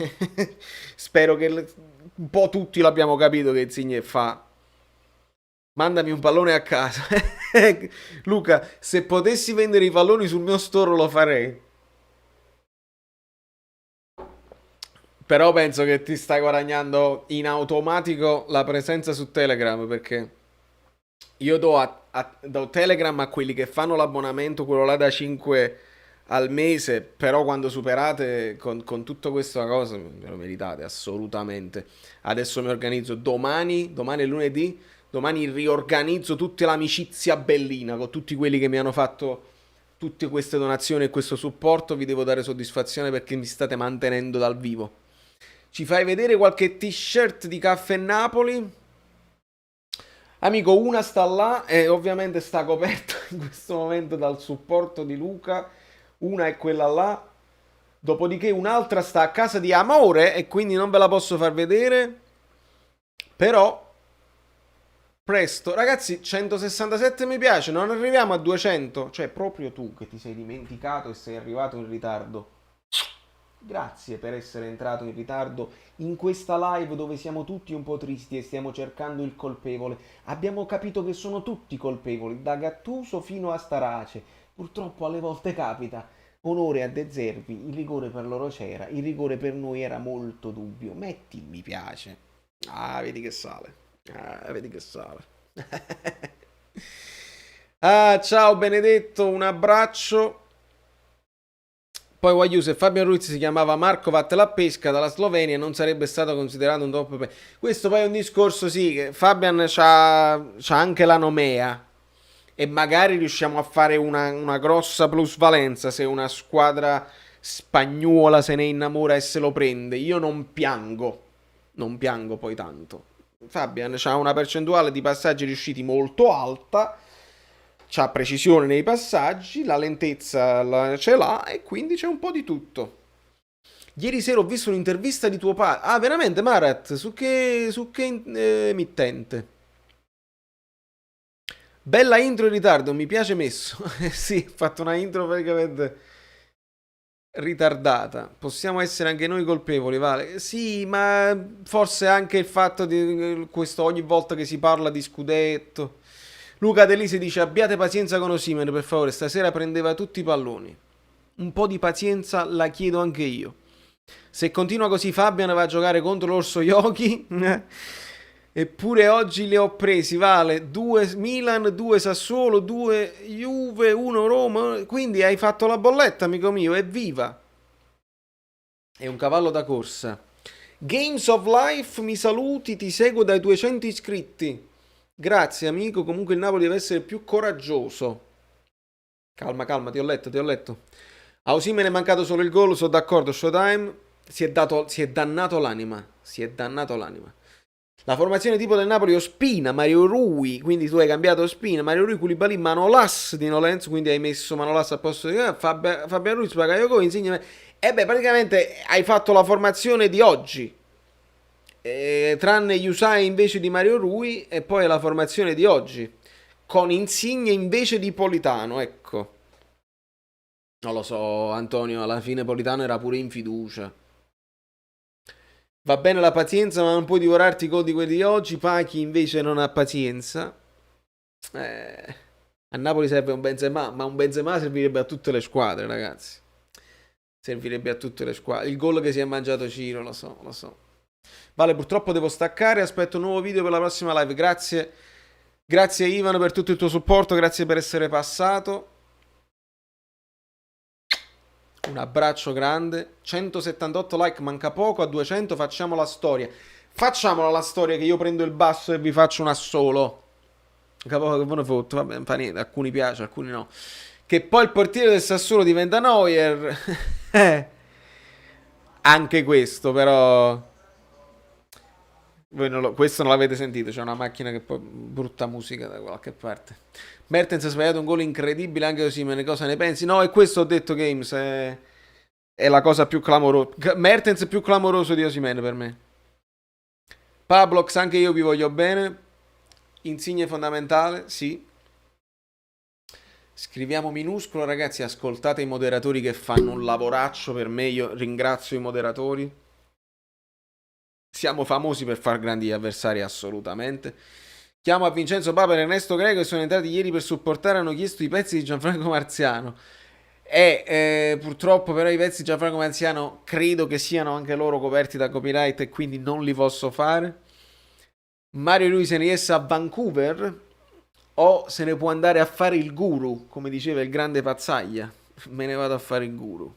un po' tutti l'abbiamo capito che Insigne fa. Mandami un pallone a casa. Luca, se potessi vendere i palloni sul mio store lo farei. Però penso che ti stai guadagnando in automatico la presenza su Telegram, perché io do Telegram a quelli che fanno l'abbonamento, quello là da 5 al mese, però quando superate con tutta questa cosa ve lo meritate assolutamente. Adesso mi organizzo domani è lunedì, domani riorganizzo tutta l'amicizia bellina con tutti quelli che mi hanno fatto tutte queste donazioni e questo supporto. Vi devo dare soddisfazione perché mi state mantenendo dal vivo. Ci fai vedere qualche t-shirt di Caffè Napoli? Amico, una sta là e ovviamente sta coperta in questo momento dal supporto di Luca. Una è quella là. Dopodiché un'altra sta a casa di Amore e quindi non ve la posso far vedere. Però presto. Ragazzi, 167 mi piace, non arriviamo a 200. Cioè, proprio tu che ti sei dimenticato e sei arrivato in ritardo. Grazie per essere entrato in ritardo in questa live dove siamo tutti un po' tristi e stiamo cercando il colpevole. Abbiamo capito che sono tutti colpevoli, da Gattuso fino a Starace. Purtroppo alle volte capita. Onore a De Zerbi, il rigore per loro c'era, il rigore per noi era molto dubbio. Metti il mi piace. Ah, vedi che sale. Ciao Benedetto, un abbraccio. Poi voglio, se Fabian Ruiz si chiamava Marco Vattela Pesca dalla Slovenia non sarebbe stato considerato un top. Questo poi è un discorso, sì, che Fabian c'ha anche la nomea e magari riusciamo a fare una grossa plusvalenza se una squadra spagnola se ne innamora e se lo prende. Io non piango poi tanto. Fabian c'ha una percentuale di passaggi riusciti molto alta, c'ha precisione nei passaggi, la lentezza ce l'ha e quindi c'è un po' di tutto. Ieri sera ho visto un'intervista di tuo padre. Ah, veramente, Marat? Su che emittente? Bella intro in ritardo, mi piace messo. Sì, ho fatto una intro praticamente ritardata. Possiamo essere anche noi colpevoli, vale? Sì, ma forse anche il fatto di questo ogni volta che si parla di scudetto. Luca Delisi dice: abbiate pazienza con Osimhen, per favore, stasera prendeva tutti i palloni. Un po' di pazienza la chiedo anche io. Se continua così Fabian va a giocare contro l'Orso Yoki. Eppure oggi li ho presi, Vale, 2 Milan, 2 Sassuolo, 2 Juve, 1 Roma, quindi hai fatto la bolletta, amico mio, evviva! È un cavallo da corsa. Games of Life, mi saluti, ti seguo dai 200 iscritti. Grazie, amico, comunque il Napoli deve essere più coraggioso. Calma, calma, ti ho letto, ti ho letto. A Osimhen è mancato solo il gol, sono d'accordo, Showtime. Si è dannato l'anima, si è dannato l'anima. La formazione tipo del Napoli: Ospina, Mario Rui, quindi tu hai cambiato Ospina, Mario Rui, Koulibaly, Manolas di Nolenzo, quindi hai messo Manolas al posto di Fabian Ruiz, Bakayoko, Insigne. E beh, praticamente hai fatto la formazione di oggi, tranne Yusai invece di Mario Rui, e poi la formazione di oggi, con Insigne invece di Politano, ecco. Non lo so, Antonio, alla fine Politano era pure in fiducia. Va bene la pazienza, ma non puoi divorarti i gol di quelli di oggi. Pachi invece non ha pazienza. A Napoli serve un Benzema, ma un Benzema servirebbe a tutte le squadre, ragazzi. Servirebbe a tutte le squadre. Il gol che si è mangiato Ciro, lo so, lo so. Vale, purtroppo devo staccare, aspetto un nuovo video per la prossima live. Grazie. Grazie Ivan per tutto il tuo supporto, grazie per essere passato. Un abbraccio grande. 178 like, manca poco. A 200 facciamo la storia. Facciamola la storia che io prendo il basso e vi faccio un assolo. Capo che buono foto. Vabbè, fa niente. Alcuni piace, alcuni no. Che poi il portiere del Sassuolo diventa Neuer. Anche questo però. Voi questo non l'avete sentito. C'è una macchina che poi brutta musica da qualche parte. Mertens ha sbagliato un gol incredibile, anche così, me ne cosa ne pensi? No, e questo ho detto, Games, è la cosa più clamorosa. Mertens è più clamoroso di Osimhen per me. Pablox, anche io vi voglio bene. Insigne fondamentale, sì. Scriviamo minuscolo, ragazzi, ascoltate i moderatori che fanno un lavoraccio per me, io ringrazio i moderatori. Siamo famosi per far grandi avversari, assolutamente. Chiamo a Vincenzo Papa e Ernesto Greco che sono entrati ieri per supportare, hanno chiesto i pezzi di Gianfranco Marziano. Purtroppo però i pezzi di Gianfranco Marziano credo che siano anche loro coperti da copyright e quindi non li posso fare. Mario Rui se ne riesce a Vancouver o se ne può andare a fare il guru, come diceva il grande Pazzaglia. Me ne vado a fare il guru.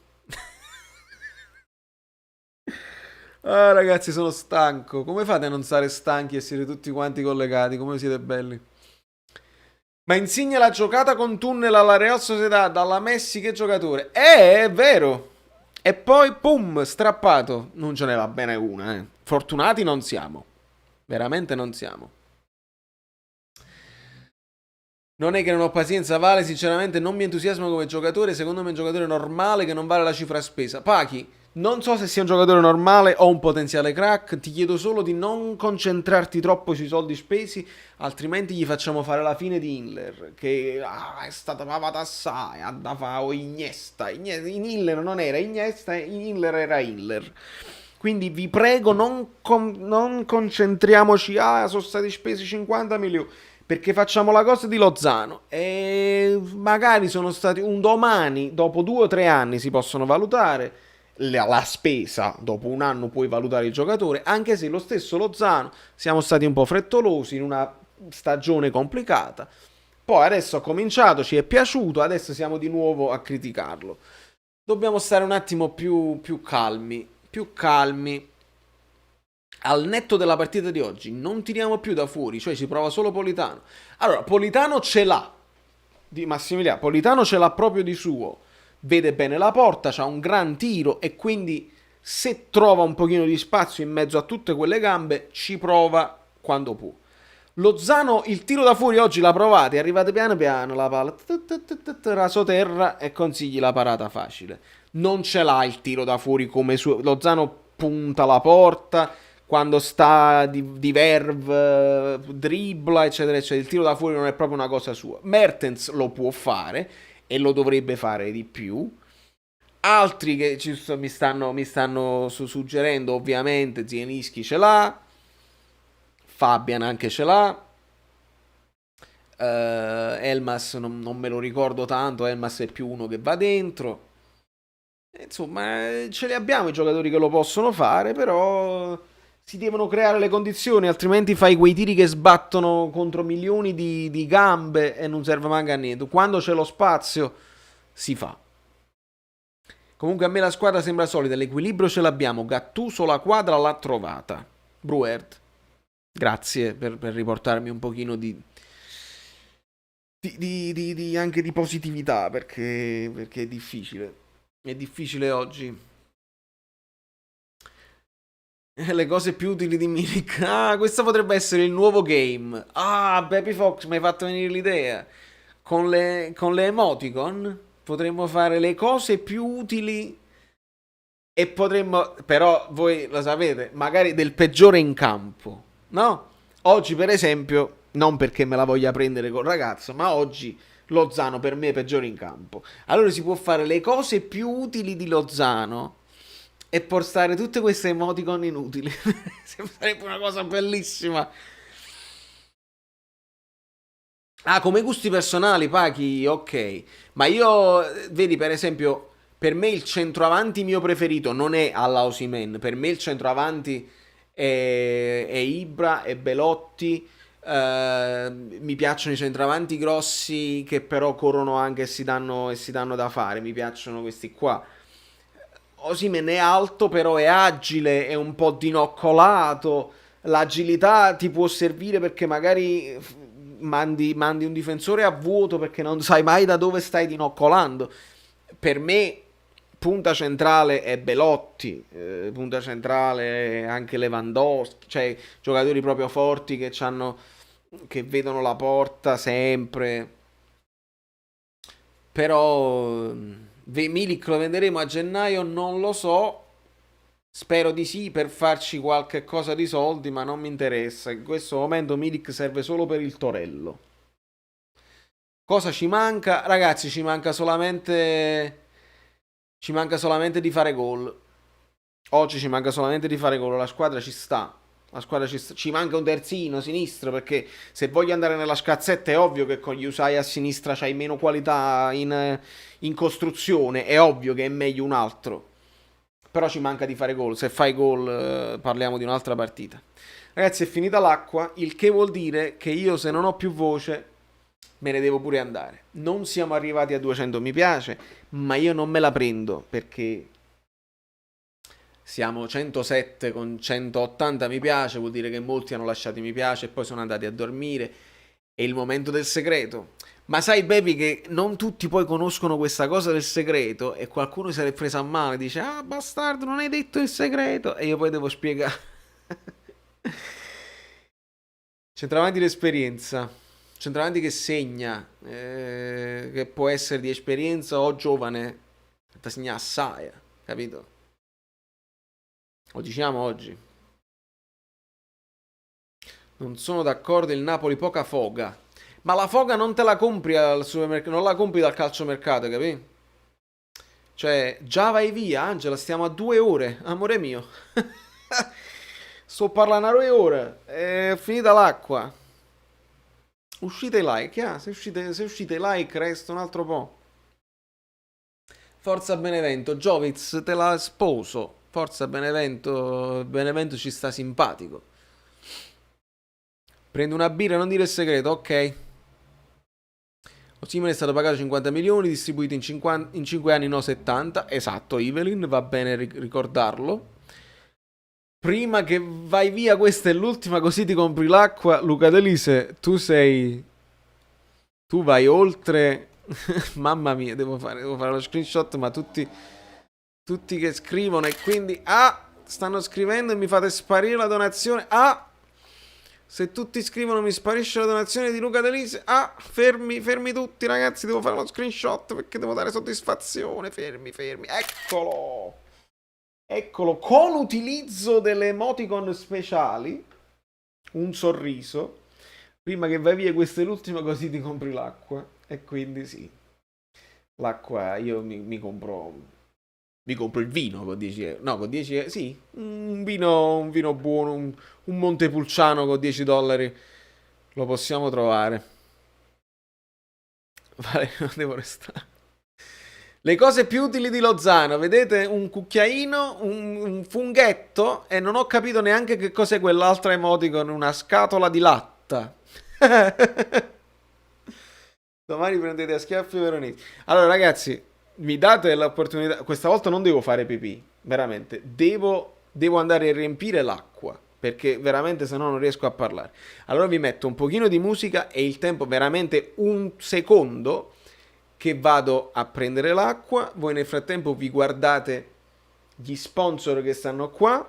Ah, ragazzi, sono stanco. Come fate a non stare stanchi e siete tutti quanti collegati? Come siete belli? Ma Insigne la giocata con tunnel alla Real Sociedad, dalla Messi, che giocatore. È vero. E poi, pum, strappato. Non ce ne va bene una, eh. Fortunati non siamo. Veramente non siamo. Non è che non ho pazienza, Vale, sinceramente non mi entusiasma come giocatore. Secondo me è un giocatore normale che non vale la cifra spesa. Pachi, non so se sia un giocatore normale o un potenziale crack, ti chiedo solo di non concentrarti troppo sui soldi spesi, altrimenti gli facciamo fare la fine di Inler, che è stata pavata assai, andava o Iniesta, in Inler non era Iniesta, in Inler era Inler. Quindi vi prego non concentriamoci, sono stati spesi 50 milioni, perché facciamo la cosa di Lozano e magari sono stati un domani, dopo 2 o 3 anni si possono valutare la spesa, dopo un anno puoi valutare il giocatore, anche se lo stesso Lozano siamo stati un po' frettolosi in una stagione complicata, poi adesso ha cominciato, ci è piaciuto, adesso siamo di nuovo a criticarlo. Dobbiamo stare un attimo più calmi, al netto della partita di oggi, non tiriamo più da fuori, cioè ci prova solo Politano. Allora, Politano ce l'ha, di Massimiliano, Politano ce l'ha proprio di suo. Vede bene la porta, c'ha un gran tiro e quindi se trova un pochino di spazio in mezzo a tutte quelle gambe ci prova quando può. Lozano il tiro da fuori oggi l'ha provato, è arrivata piano piano la palla, rasoterra e consigli la parata facile. Non ce l'ha il tiro da fuori come su Lozano, punta la porta, quando sta di verve, dribbla eccetera eccetera, il tiro da fuori non è proprio una cosa sua. Mertens lo può fare e lo dovrebbe fare di più. Altri che mi stanno suggerendo, ovviamente Zielinski ce l'ha, Fabian anche ce l'ha, Elmas non me lo ricordo tanto, Elmas è più uno che va dentro, insomma ce li abbiamo i giocatori che lo possono fare, però Si devono creare le condizioni, altrimenti fai quei tiri che sbattono contro milioni di gambe e non serve manco a niente. Quando c'è lo spazio, si fa. Comunque a me la squadra sembra solida, l'equilibrio ce l'abbiamo. Gattuso la quadra l'ha trovata. Bruert, grazie per riportarmi un pochino anche di positività, perché è difficile. È difficile oggi. Le cose più utili di Milik. Ah, questo potrebbe essere il nuovo game. Ah, Baby Fox, mi hai fatto venire l'idea. Con le emoticon potremmo fare le cose più utili e potremmo, però voi lo sapete, magari del peggiore in campo, no? Oggi per esempio, non perché me la voglia prendere col ragazzo, ma oggi Lozano per me è peggiore in campo. Allora si può fare le cose più utili di Lozano e portare tutte queste emoticon inutili. Sarebbe una cosa bellissima. Ah, come gusti personali, Pachi, ok. Ma io, vedi, per esempio, per me il centroavanti mio preferito non è Alla Osimhen. Per me il centroavanti è Ibra, è Belotti. Mi piacciono i centravanti grossi che però corrono anche e si danno da fare. Mi piacciono questi qua. Osimhen è alto, però è agile, è un po' dinoccolato. L'agilità ti può servire perché magari mandi un difensore a vuoto perché non sai mai da dove stai dinoccolando. Per me, punta centrale è Belotti, punta centrale è anche Lewandowski, cioè giocatori proprio forti che vedono la porta sempre. Però Milik lo venderemo a gennaio, non lo so. Spero di sì per farci qualche cosa di soldi, ma non mi interessa. In questo momento Milik serve solo per il Torello. Cosa ci manca? Ragazzi, ci manca solamente di fare gol. Oggi ci manca solamente di fare gol. La squadra ci sta. Ci manca un terzino sinistro, perché se voglio andare nella scazzetta è ovvio che con gli Usai a sinistra c'hai meno qualità in costruzione. È ovvio che è meglio un altro. Però ci manca di fare gol. Se fai gol parliamo di un'altra partita. Ragazzi, è finita l'acqua, il che vuol dire che io, se non ho più voce, me ne devo pure andare. Non siamo arrivati a 200 mi piace, ma io non me la prendo, perché siamo 107 con 180 mi piace, vuol dire che molti hanno lasciato i mi piace e poi sono andati a dormire. È il momento del segreto. Ma sai, baby, che non tutti poi conoscono questa cosa del segreto e qualcuno se l'è presa a male, dice: ah, bastardo, non hai detto il segreto, e io poi devo spiegare. Centravanti d'esperienza, centravanti che segna, che può essere di esperienza o giovane, da segnare assai, capito? Lo diciamo oggi. Non sono d'accordo, il Napoli poca foga. Ma la foga non te la compri al supermercato, non la compri dal calciomercato, capì? Cioè, già vai via, Angela, stiamo a 2 ore, amore mio. Sto parlando a 2 ore, è finita l'acqua. Uscite i like, se uscite i like resta un altro po'. Forza Benevento, Jovic te la sposo. Forza Benevento ci sta simpatico. Prendo una birra, non dire il segreto, ok. Osimhen è stato pagato 50 milioni, distribuito in 5 anni, no 70. Esatto, Evelyn, va bene ricordarlo. Prima che vai via, questa è l'ultima, così ti compri l'acqua. Luca Delise, tu vai oltre. Mamma mia, devo fare lo screenshot, ma tutti che scrivono e quindi... Ah, stanno scrivendo e mi fate sparire la donazione. Ah, se tutti scrivono mi sparisce la donazione di Luca Delise. Ah, fermi tutti, ragazzi, devo fare lo screenshot perché devo dare soddisfazione. Fermi. Eccolo, con utilizzo delle emoticon speciali. Un sorriso. Prima che vai via, questa è l'ultima, così ti compri l'acqua. E quindi sì, l'acqua io mi compro il vino con 10 euro. No, con 10 euro, sì, un vino buono, un Montepulciano con $10 lo possiamo trovare. Vale, non devo restare. Le cose più utili di Lozano, vedete un cucchiaino, un funghetto e non ho capito neanche che cos'è quell'altra emoticon, una scatola di latta. Domani prendete a schiaffi Veronesi. Allora ragazzi, mi date l'opportunità, questa volta non devo fare pipì, veramente, devo andare a riempire l'acqua, perché veramente se no non riesco a parlare. Allora vi metto un pochino di musica e il tempo, veramente un secondo, che vado a prendere l'acqua, voi nel frattempo vi guardate gli sponsor che stanno qua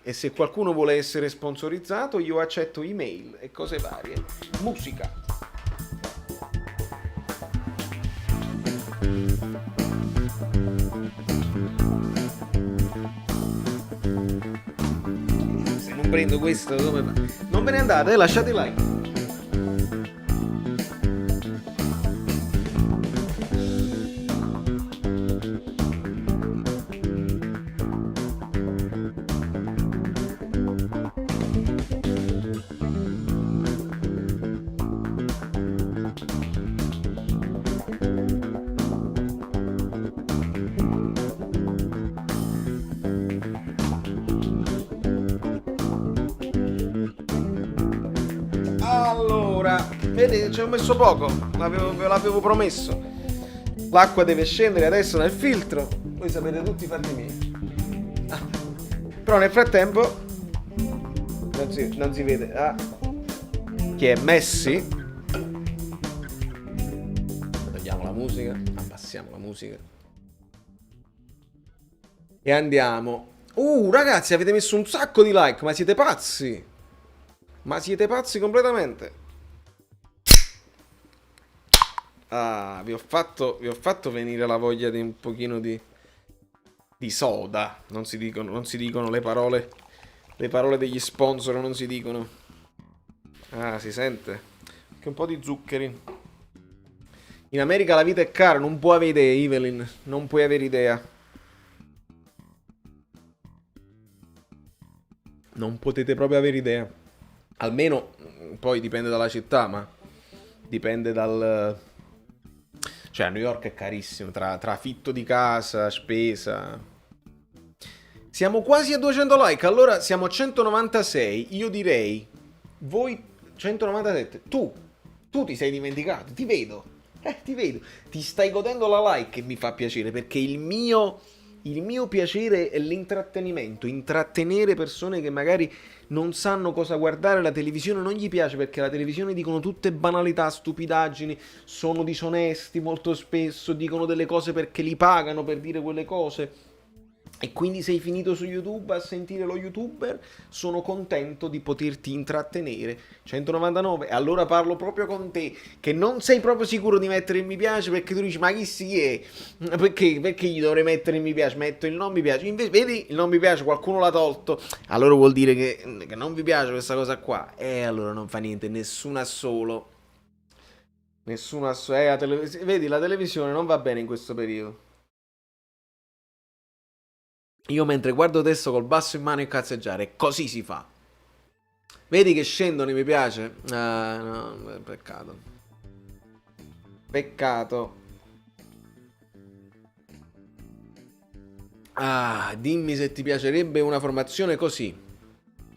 e se qualcuno vuole essere sponsorizzato io accetto email e cose varie. Musica. Se non prendo questo come va? Non ve ne andate, lasciate like. Allora, vedete, ci ho messo poco, ve l'avevo promesso. L'acqua deve scendere adesso nel filtro, voi sapete tutti i fatti miei. Però nel frattempo non si vede. Chi è Messi? Togliamo la musica, abbassiamo la musica. E andiamo. Ragazzi, avete messo un sacco di like, ma siete pazzi? Ma siete pazzi completamente. Vi ho fatto venire la voglia di un pochino di soda. Non si dicono le parole degli sponsor, non si dicono. Si sente. Anche un po' di zuccheri. In America la vita è cara, non puoi avere idea, Evelyn. Non puoi avere idea. Non potete proprio avere idea. Almeno, poi dipende dalla città, ma dipende dal... Cioè, a New York è carissimo, tra affitto di casa, spesa... Siamo quasi a 200 like, allora siamo a 196, io direi... Voi 197, tu ti sei dimenticato, ti vedo, ti stai godendo la like e mi fa piacere, perché il mio piacere è l'intrattenimento, intrattenere persone che magari non sanno cosa guardare, la televisione non gli piace perché la televisione dicono tutte banalità, stupidaggini, sono disonesti molto spesso, dicono delle cose perché li pagano per dire quelle cose. E quindi sei finito su YouTube a sentire lo YouTuber, sono contento di poterti intrattenere. 199, allora parlo proprio con te, che non sei proprio sicuro di mettere il mi piace perché tu dici ma chi si è? Perché gli dovrei mettere il mi piace? Metto il non mi piace. Invece, vedi, il non mi piace, qualcuno l'ha tolto, allora vuol dire che non vi piace questa cosa qua. Allora non fa niente, nessuno ha solo. Vedi, la televisione non va bene in questo periodo. Io mentre guardo adesso col basso in mano e cazzeggiare, così si fa. Vedi che scendono i mi piace? No, peccato. Peccato. Dimmi se ti piacerebbe una formazione così.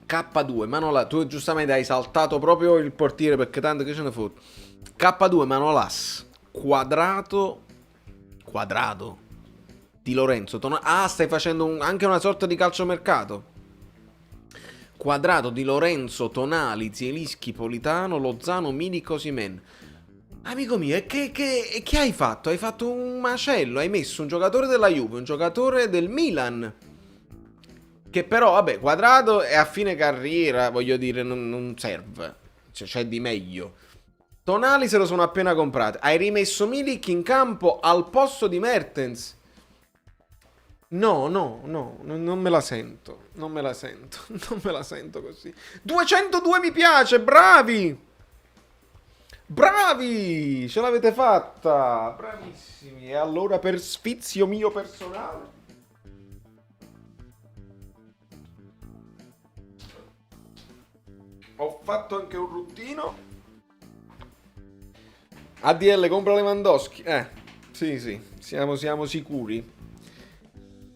K2, Manolas. Tu giustamente hai saltato proprio il portiere perché tanto che ce ne fotte. K2, Manolas. Quadrato di Lorenzo. Stai facendo anche una sorta di calciomercato. Quadrato di Lorenzo, Tonali, Zielinski, Politano, Lozano, Milik, Osimhen. Amico mio, e che hai fatto? Hai fatto un macello. Hai messo un giocatore della Juve, un giocatore del Milan. Che però, vabbè, Quadrato è a fine carriera, voglio dire, non serve. C'è di meglio. Tonali se lo sono appena comprato. Hai rimesso Milik in campo al posto di Mertens. No, non me la sento. Non me la sento così. 202 mi piace, bravi! Bravi! Ce l'avete fatta! Bravissimi! E allora per sfizio mio personale... Ho fatto anche un ruttino. ADL compra Lewandowski. Sì, siamo sicuri.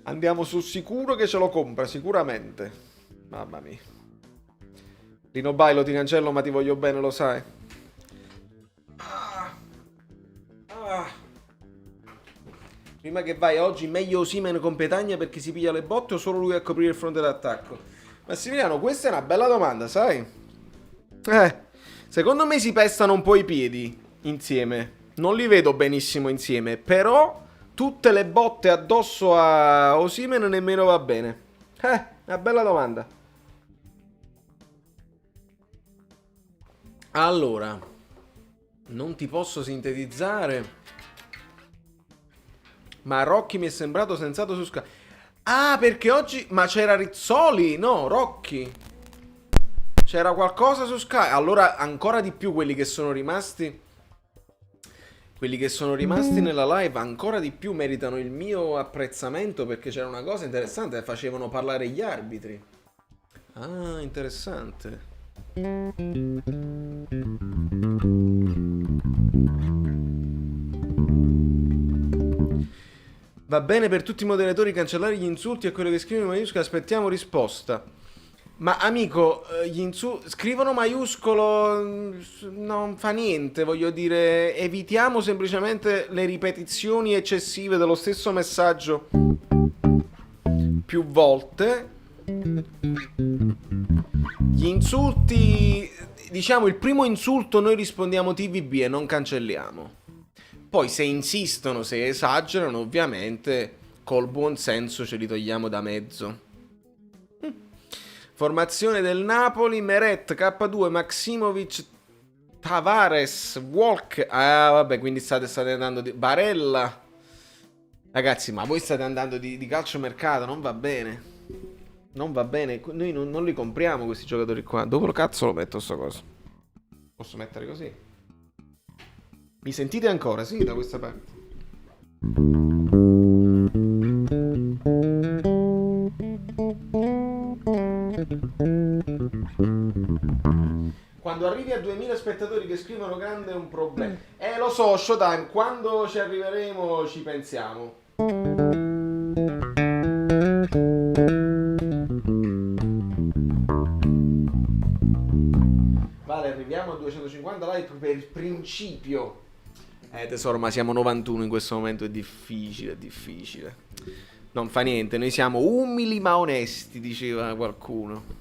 Andiamo sul sicuro che ce lo compra, sicuramente. Mamma mia. Rino Bailo, ti cancello, ma ti voglio bene, lo sai. Prima che vai, oggi meglio Osimhen con Petagna perché si piglia le botte o solo lui a coprire il fronte d'attacco? Massimiliano, questa è una bella domanda, sai? Secondo me si pestano un po' i piedi insieme. Non li vedo benissimo insieme, però tutte le botte addosso a Osimhen nemmeno va bene. Una bella domanda. Allora, non ti posso sintetizzare, ma Rocchi mi è sembrato sensato su Sky. Ah, perché oggi... Ma c'era Rizzoli? No, Rocchi. C'era qualcosa su Sky. Allora, ancora di più quelli che sono rimasti... Quelli che sono rimasti nella live ancora di più meritano il mio apprezzamento, perché c'era una cosa interessante, facevano parlare gli arbitri. Ah, interessante. Va bene per tutti i moderatori cancellare gli insulti a quello che scrivono in maiuscolo, aspettiamo risposta. Ma amico, scrivono maiuscolo, non fa niente, voglio dire, evitiamo semplicemente le ripetizioni eccessive dello stesso messaggio più volte. Gli insulti, diciamo, il primo insulto noi rispondiamo TVB e non cancelliamo. Poi se insistono, se esagerano, ovviamente col buon senso ce li togliamo da mezzo. Formazione del Napoli: Meret, K2, Maximovic, Tavares, Walk. Ah, vabbè, quindi state andando di Barella. Ragazzi, ma voi state andando di calciomercato, non va bene. Non va bene, noi non li compriamo questi giocatori qua. Dove lo cazzo lo metto sto coso? Posso mettere così? Mi sentite ancora? Sì, da questa parte. Quando arrivi a 2000 spettatori che scrivono grande è un problema. Lo so, Showtime, quando ci arriveremo ci pensiamo. Vale, arriviamo a 250 like per principio. Tesoro, ma siamo 91 in questo momento, è difficile, è difficile. Non fa niente, noi siamo umili ma onesti, diceva qualcuno.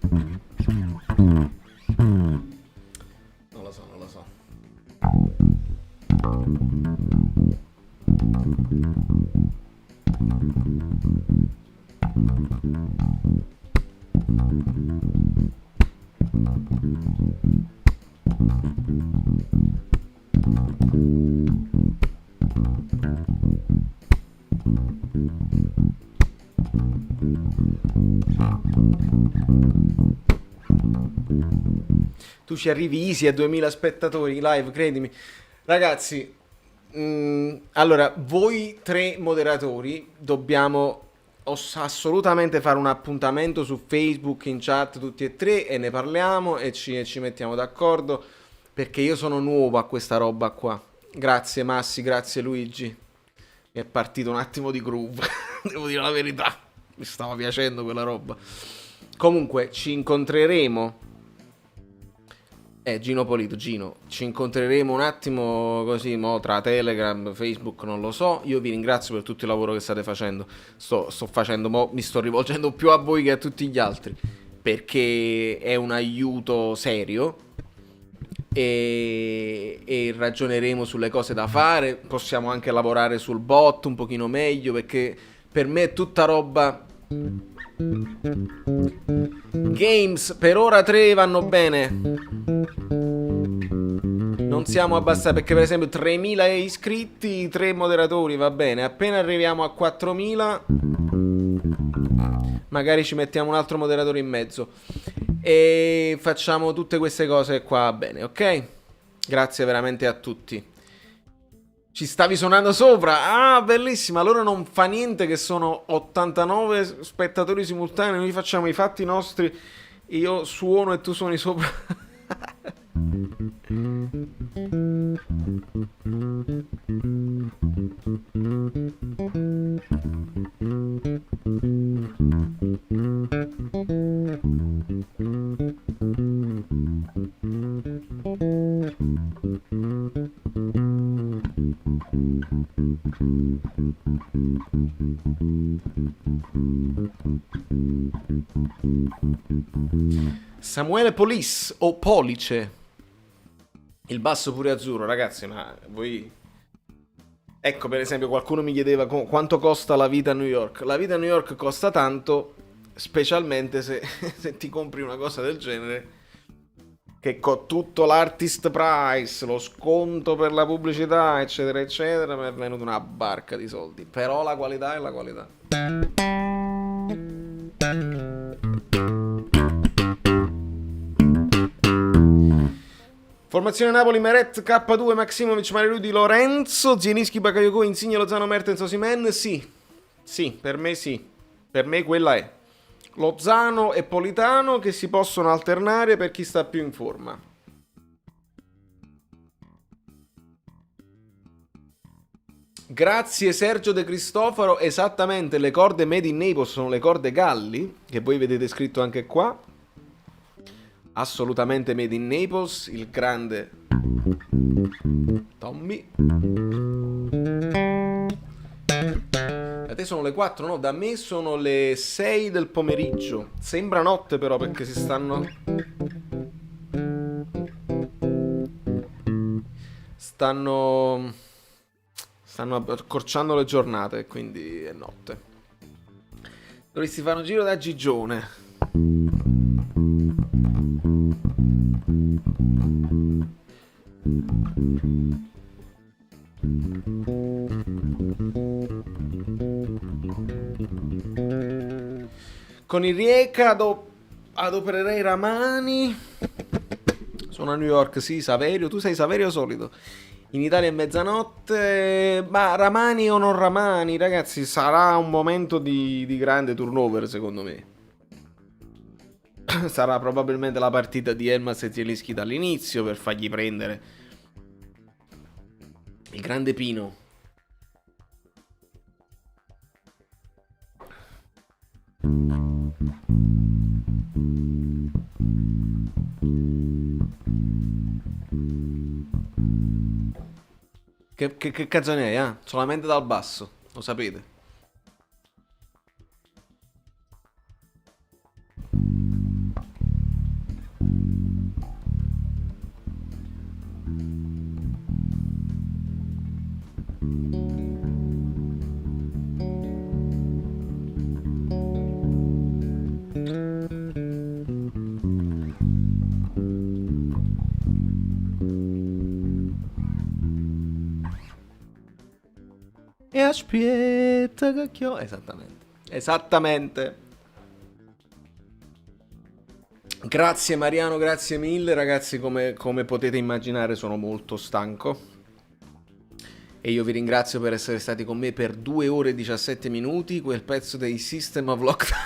Non lo so, non lo so. Tu ci arrivi easy a 2000 spettatori live, credimi. Ragazzi, allora, voi tre moderatori dobbiamo assolutamente fare un appuntamento su Facebook, in chat, tutti e tre, e ne parliamo e ci mettiamo d'accordo, perché io sono nuovo a questa roba qua. Grazie Massi, grazie Luigi. Mi è partito un attimo di groove, devo dire la verità. Mi stava piacendo quella roba. Comunque, ci incontreremo. Gino Polito, Gino, ci incontreremo un attimo così, tra Telegram, Facebook, non lo so. Io vi ringrazio per tutto il lavoro che state facendo. Sto facendo, mi sto rivolgendo più a voi che a tutti gli altri, perché è un aiuto serio e ragioneremo sulle cose da fare. Possiamo anche lavorare sul bot un pochino meglio, perché per me è tutta roba... Games per ora 3 vanno bene. Non siamo abbastanza, perché per esempio 3000 iscritti, 3 moderatori va bene. Appena arriviamo a 4000 magari ci mettiamo un altro moderatore in mezzo e facciamo tutte queste cose qua, va bene, ok? Grazie veramente a tutti. Ci stavi suonando sopra? Ah, bellissima. Allora non fa niente che sono 89 spettatori simultanei. Noi facciamo i fatti nostri. Io suono e tu suoni sopra. Samuele Polis o Police. Il basso pure azzurro, ragazzi, ma voi... Ecco, per esempio, qualcuno mi chiedeva quanto costa la vita a New York. La vita a New York costa tanto, specialmente se, se ti compri una cosa del genere, che con tutto l'artist price, lo sconto per la pubblicità, eccetera, eccetera, mi è venuta una barca di soldi. Però la qualità è la qualità. Formazione Napoli, Meret, K2, Maximovic, Mario Di Lorenzo, Zielinski, Bakayoko, Insigne, Lozano, Mertens, Osimhen. Sì, sì, per me sì. Per me quella è. Lozano e Politano che si possono alternare per chi sta più in forma. Grazie Sergio De Cristofaro. Esattamente, le corde made in Naples sono le corde Galli, che voi vedete scritto anche qua. Assolutamente made in Naples, il grande Tommy. Da te sono le 4, no? Da me sono le 6 del pomeriggio. Sembra notte però perché si stanno... Stanno accorciando le giornate, quindi è notte. Dovresti fare un giro da Gigione. Con il Rijeka adopererei Ramani. Sono a New York, sì, Saverio. Tu sei Saverio solito. In Italia è mezzanotte. Ma Ramani o non Ramani, ragazzi, sarà un momento di grande turnover, secondo me. Sarà probabilmente la partita di Elmas e Zielinski dall'inizio per fargli prendere il grande Pino. Che canzone è, eh? Solamente dal basso, lo sapete. E aspetta cacchio. Esattamente. Grazie Mariano, grazie mille ragazzi, come potete immaginare sono molto stanco e io vi ringrazio per essere stati con me per 2 ore e 17 minuti. Quel pezzo dei System of Lockdown.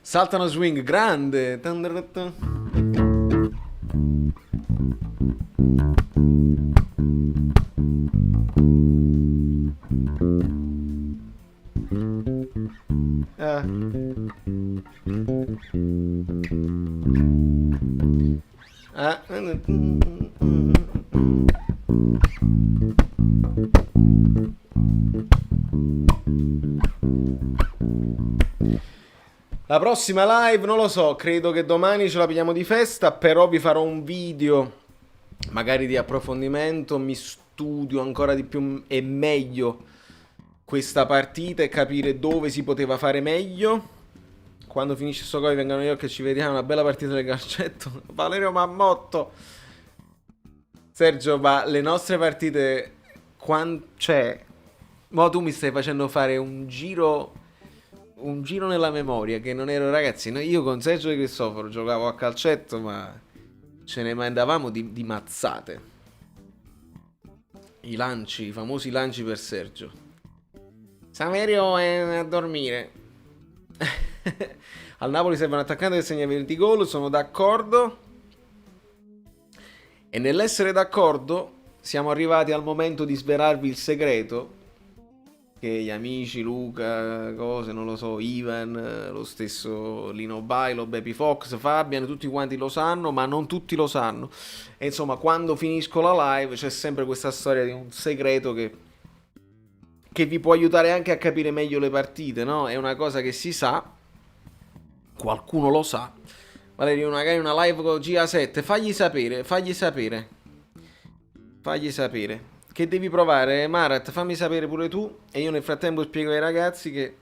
Saltano swing grande. La prossima live non lo so, credo che domani ce la pigliamo di festa, però vi farò un video magari di approfondimento, mi studio ancora di più e meglio questa partita e capire dove si poteva fare meglio. Quando finisce sto gol vengono io che ci vediamo, una bella partita del calcetto. Valerio Mammotto. Sergio, ma le nostre partite cioè, mo tu mi stai facendo fare un giro nella memoria che non ero, ragazzi, io con Sergio De Cristofaro giocavo a calcetto, ma ce ne mandavamo di mazzate. I lanci, i famosi lanci per Sergio. Saverio è a dormire. Al Napoli serve un attaccante che segna 20 gol, sono d'accordo. E nell'essere d'accordo siamo arrivati al momento di svelarvi il segreto che gli amici, Luca, cose, non lo so, Ivan, lo stesso Lino Bailo, Baby Fox, Fabian, tutti quanti lo sanno, ma non tutti lo sanno. E insomma, quando finisco la live c'è sempre questa storia di un segreto che vi può aiutare anche a capire meglio le partite, no? È una cosa che si sa, qualcuno lo sa. Valerio, magari una live con GA7, fagli sapere. Che devi provare, Marat, fammi sapere pure tu. E io nel frattempo spiego ai ragazzi che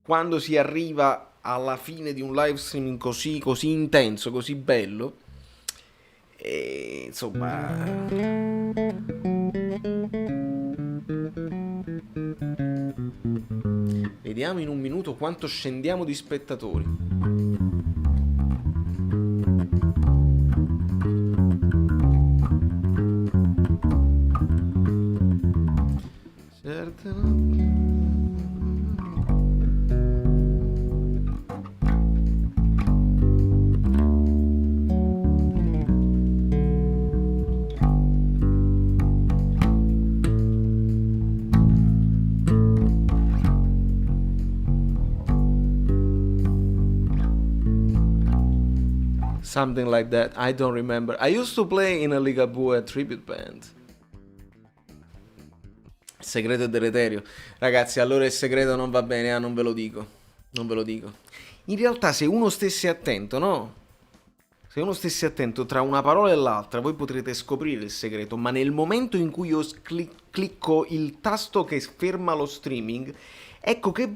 quando si arriva alla fine di un live streaming così intenso, così bello, insomma, vediamo in un minuto quanto scendiamo di spettatori. Something like that, I don't remember. I used to play in a Ligabue tribute band. Il segreto è deleterio. Ragazzi, allora il segreto non va bene, non ve lo dico. In realtà se uno stesse attento, no? Se uno stesse attento tra una parola e l'altra, voi potrete scoprire il segreto, ma nel momento in cui io clicco il tasto che ferma lo streaming, ecco che